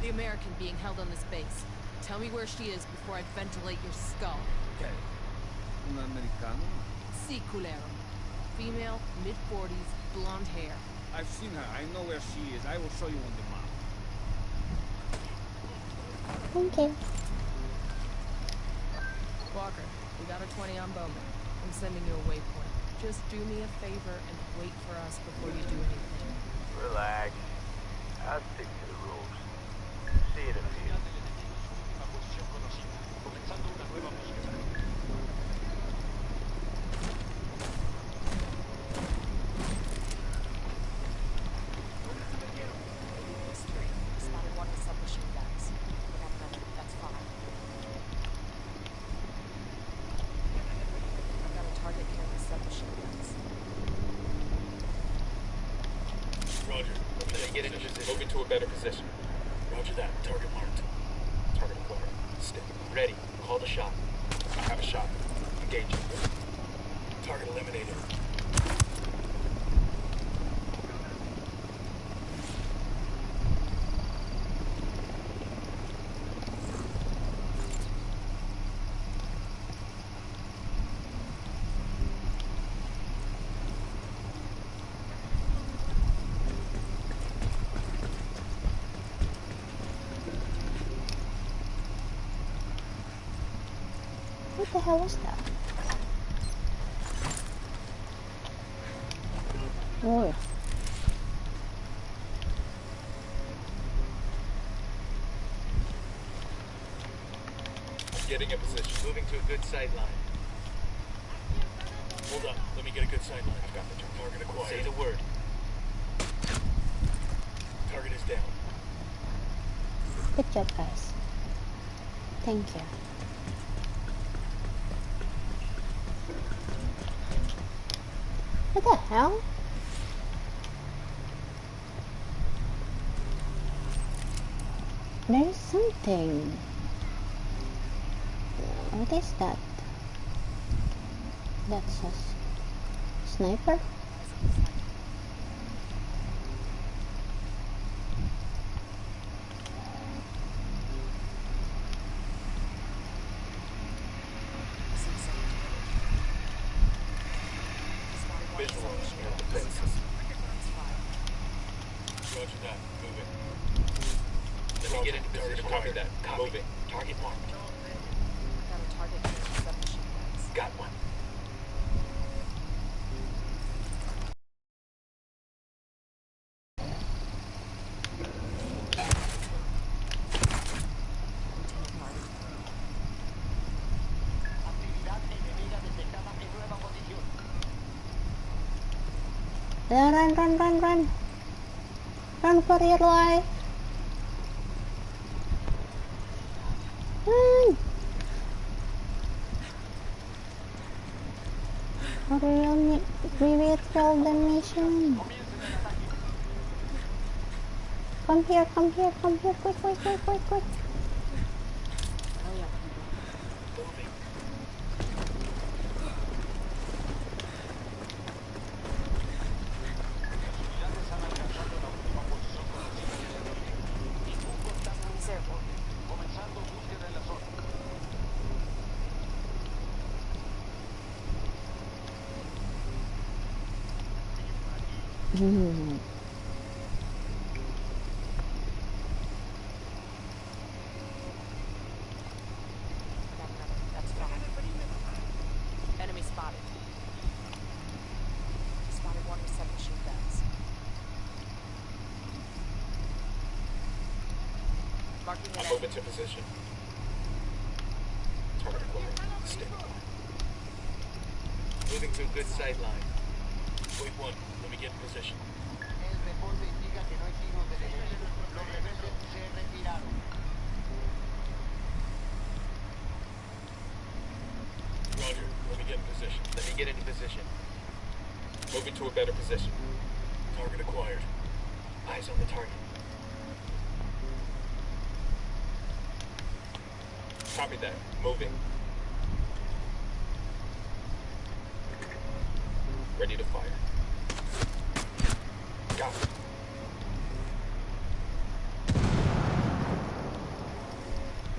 The American being held on this base. Tell me where she is before I ventilate your skull. Okay. Un americano? Si, culero. Female, mid-40s, blonde hair. I've seen her. I know where she is. I will show you on the map. Okay. Walker, we got a 20 on Bowman. I'm sending you a waypoint. Just do me a favor and wait for us before you do anything. Relax. I'll stick to the rules. See you in a few. Spotted one with submachine guns. That's fine. I've got a target carrying submachine guns. Roger. Let me get into position. Move into a better position. Roger that. Target marked. Target acquired. Stick. Ready. Call the shot. I have a shot. Engage. Target eliminated. What the hell was that? Oh. I'm getting a position. Moving to a good sight line. Hold up. Let me get a good sight line. I've got the target acquired. Say the word. Target is down. Good job, guys. Thank you. What the hell? There's something. What is that? That's a sniper? Roger that. Moving. Let me get into position. Copy that. Moving. Target marked. Got a target carrying submachine guns. Got one. Run, run, run, run. Run for your life. Run. We will kill the mission. Come here, come here, come here. Quick, quick, quick, quick, quick. That's fine. Enemy spotted. Spotted one with submachine guns. Marking I'm an moving to position. Target acquired. Stick. Moving to a good sight line. Wait one. Let me get in position. Roger. Let me get in position. Let me get into position. Moving to a better position. Target acquired. Eyes on the target. Copy that. Moving. Ready to fire. Got it.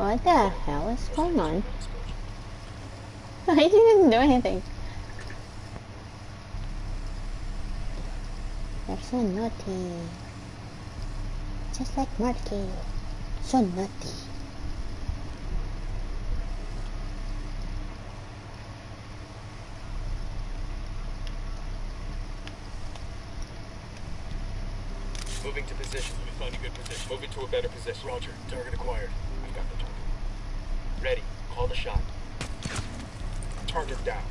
What the hell is going on? I didn't do anything. They're so naughty. Just like Marty. So naughty. Moving to position. Let me find a good position. Moving to a better position. Roger. Target acquired. I've got the target. Ready. Call the shot. Target down.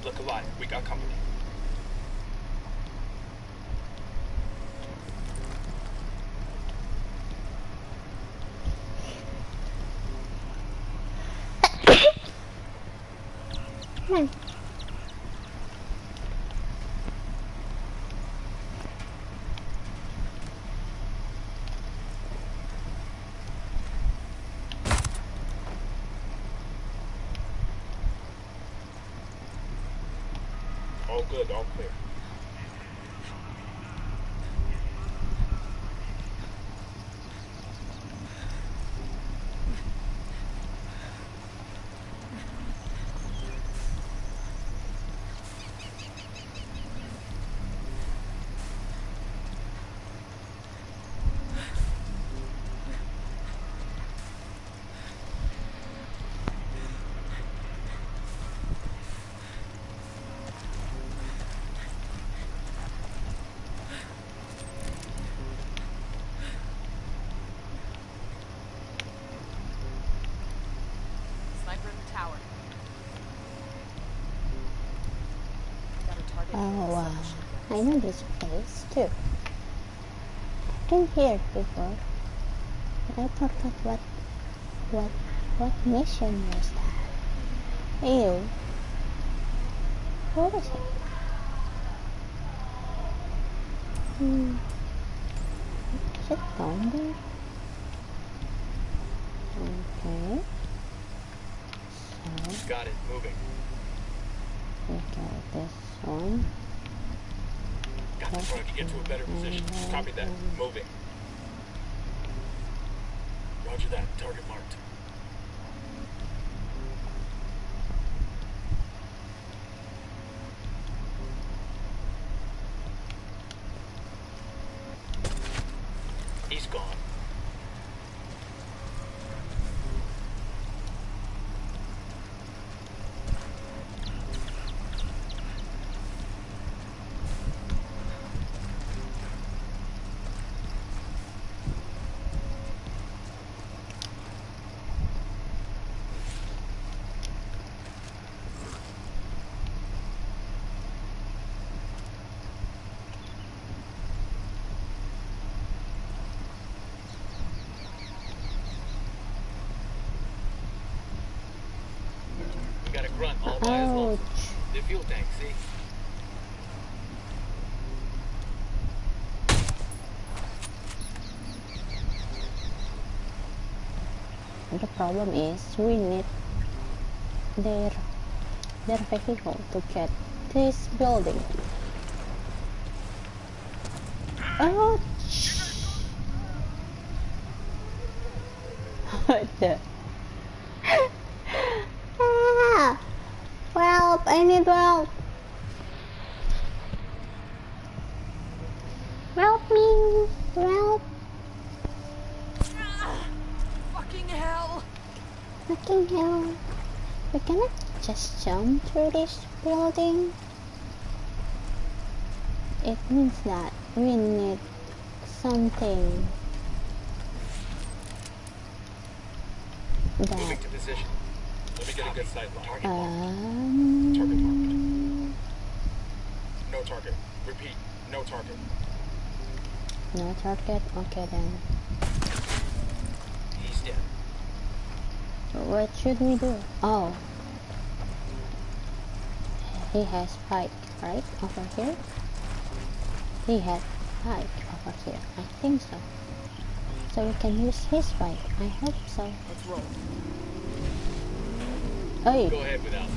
Look alive. We got company. Hmm. All good. All clear. Sniper in the tower. Got a target. Oh wow. I know this place too. I've been here before. But I forgot what mission was that? Ew. What was it? Is it down there? Okay. So Got it. Moving. okay, this one. Got the target. Get to a better position. Copy that. Moving. Roger that. Target marked. He's gone. Got a grunt all by his lonesome. The fuel tank, see? The problem is we need their vehicle to get this building. Ouch! What the? Ah! Help! I need help! Help me! Help! Fucking hell! Fucking hell! We cannot just jump through this building. It means that we need something Moving that to position. Let me get a good sight line. Target Target marked. No target. Repeat. No target. no target. Okay then. He's dead. What should we do? Oh, he has spike right over here. He bike over here. I think so. So we can use his bike. I hope so. Let's roll. Hey. Go ahead without me.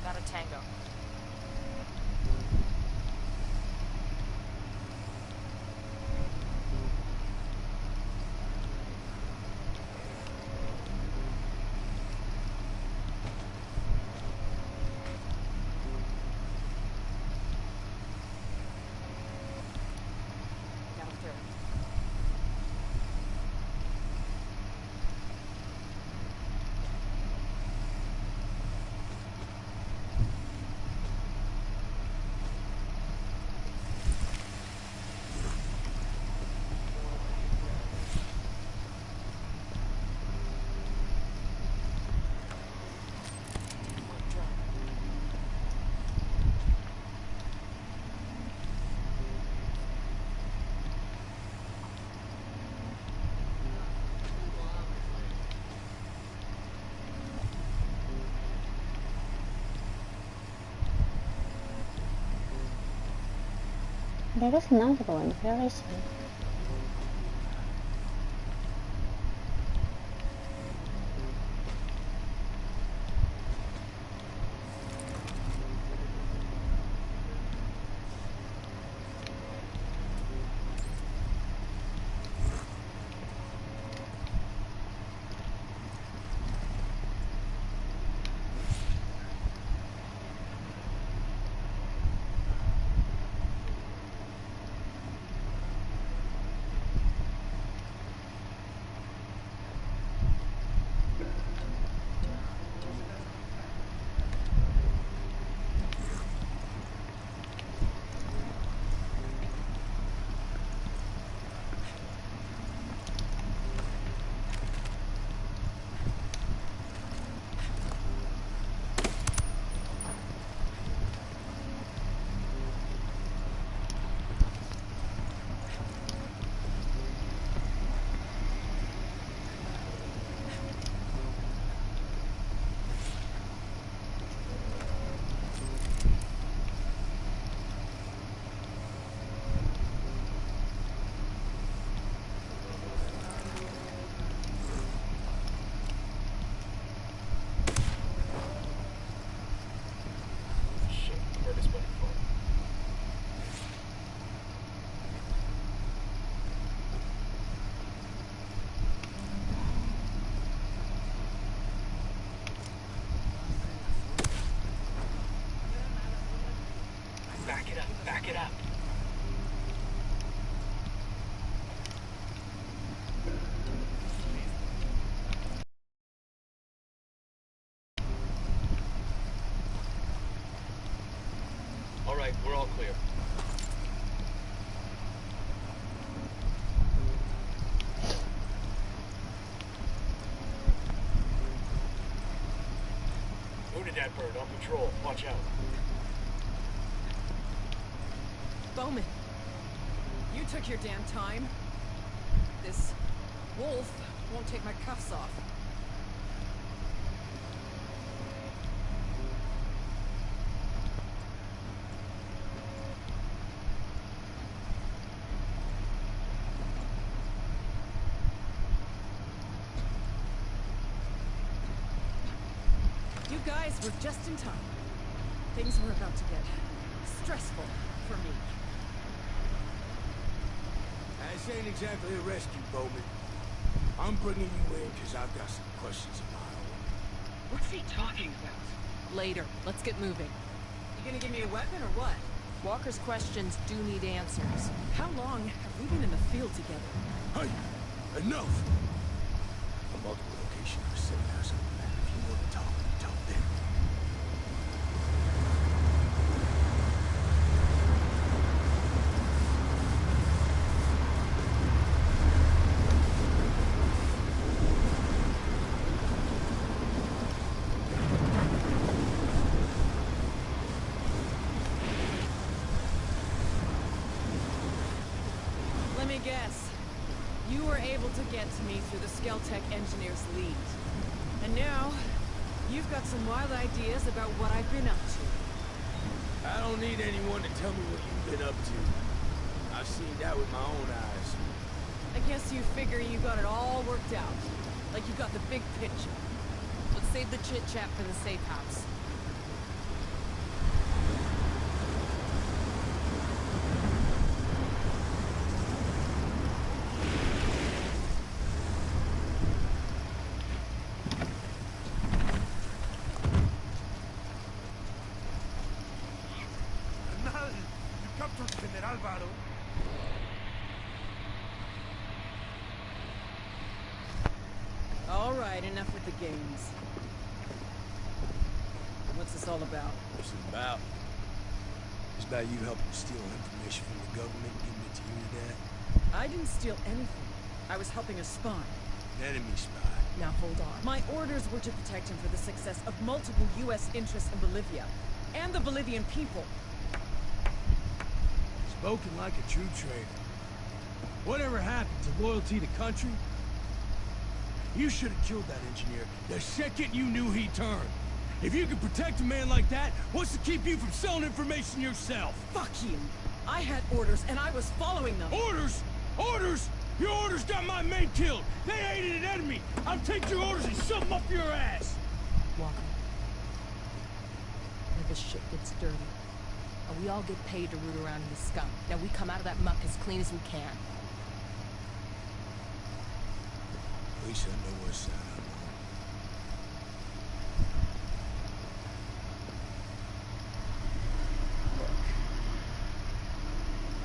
Got a tango. Got a third. There is another one. Where is he? Back it up. All right, we're all clear. That bird on patrol. Watch out. Bowman, you took your damn time. This wolf won't take my cuffs off. You guys were just in time. Things were about to get stressful for me. This ain't exactly a rescue, Bowman. I'm bringing you in because I've got some questions of my own. What's he talking about? Later. Let's get moving. You gonna give me a weapon or what? Walker's questions do need answers. How long have we been in the field together? Hey! Enough! A multiple location of the city house on the map. If you want to talk then. Let me guess. You were able to get to me through the Skeltech engineer's lead. And now, you've got some wild ideas about what I've been up to. I don't need anyone to tell me what you've been up to. I've seen that with my own eyes. I guess you figure you got it all worked out. Like you got the big picture. Let's save the chit-chat for the safe house. All right, enough with the games. What's this all about? What's it about? It's about you helping steal information from the government, giving it to you, Dad. I didn't steal anything. I was helping a spy. An enemy spy. Now hold on. My orders were to protect him for the success of multiple U.S. interests in Bolivia. And the Bolivian people. Spoken like a true traitor. Whatever happened to loyalty to country? You should have killed that engineer the second you knew he turned. If you could protect a man like that, what's to keep you from selling information yourself? Fuck you. I had orders, and I was following them. Orders? Orders? Your orders got my men killed. They aided an enemy. I'll take your orders and shove them up your ass. Walker. When this shit gets dirty, and we all get paid to root around in the scum. Now we come out of that muck as clean as we can. At least I know what side I'm on.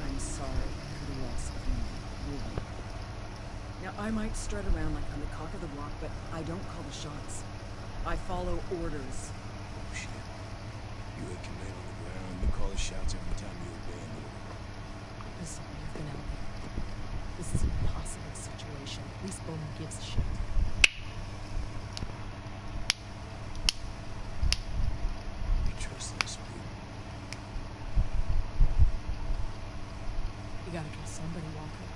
I'm sorry for the loss of you, really. Now, I might strut around like I'm the cock of the block, but I don't call the shots. I follow orders. Oh, shit. You ain't command on the ground. You call the shots every time you obey an order. Listen, you've been out there. This is an impossible situation. At least Bowman gives a shit. You trust this people? You gotta trust somebody, Walker.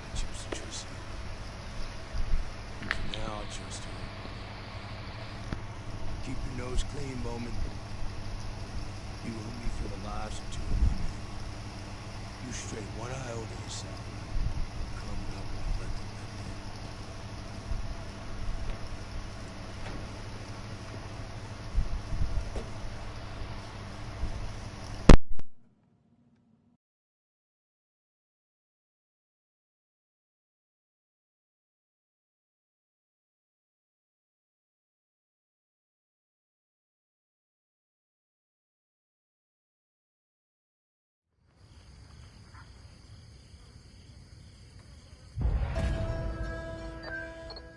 I choose to trust you. And for now, I'll trust you. Keep your nose clean, Bowman. You owe me for the lives of two of my men. You straight one eye over your side.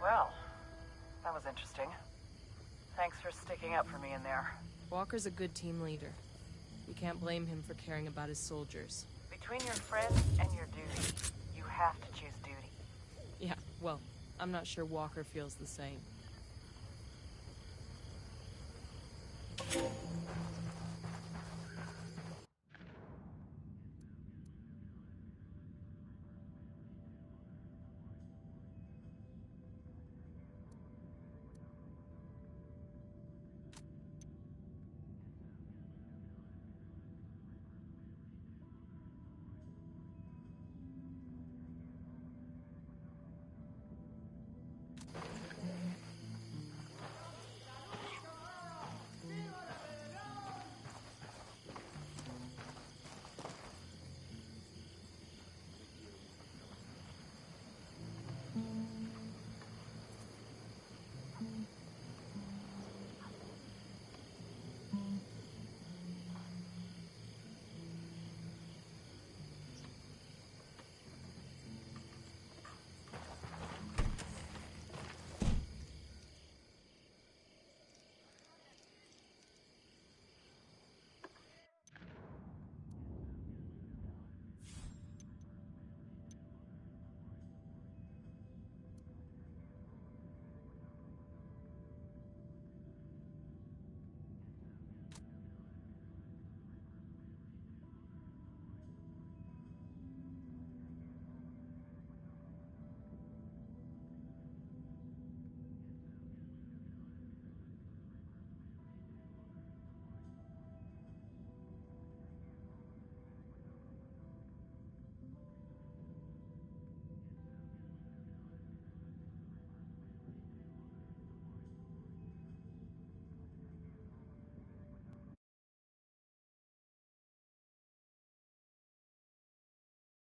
Well, that was interesting. Thanks for sticking up for me in there. Walker's a good team leader. You can't blame him for caring about his soldiers. Between your friend and your duty, you have to choose duty. Yeah, well, I'm not sure Walker feels the same.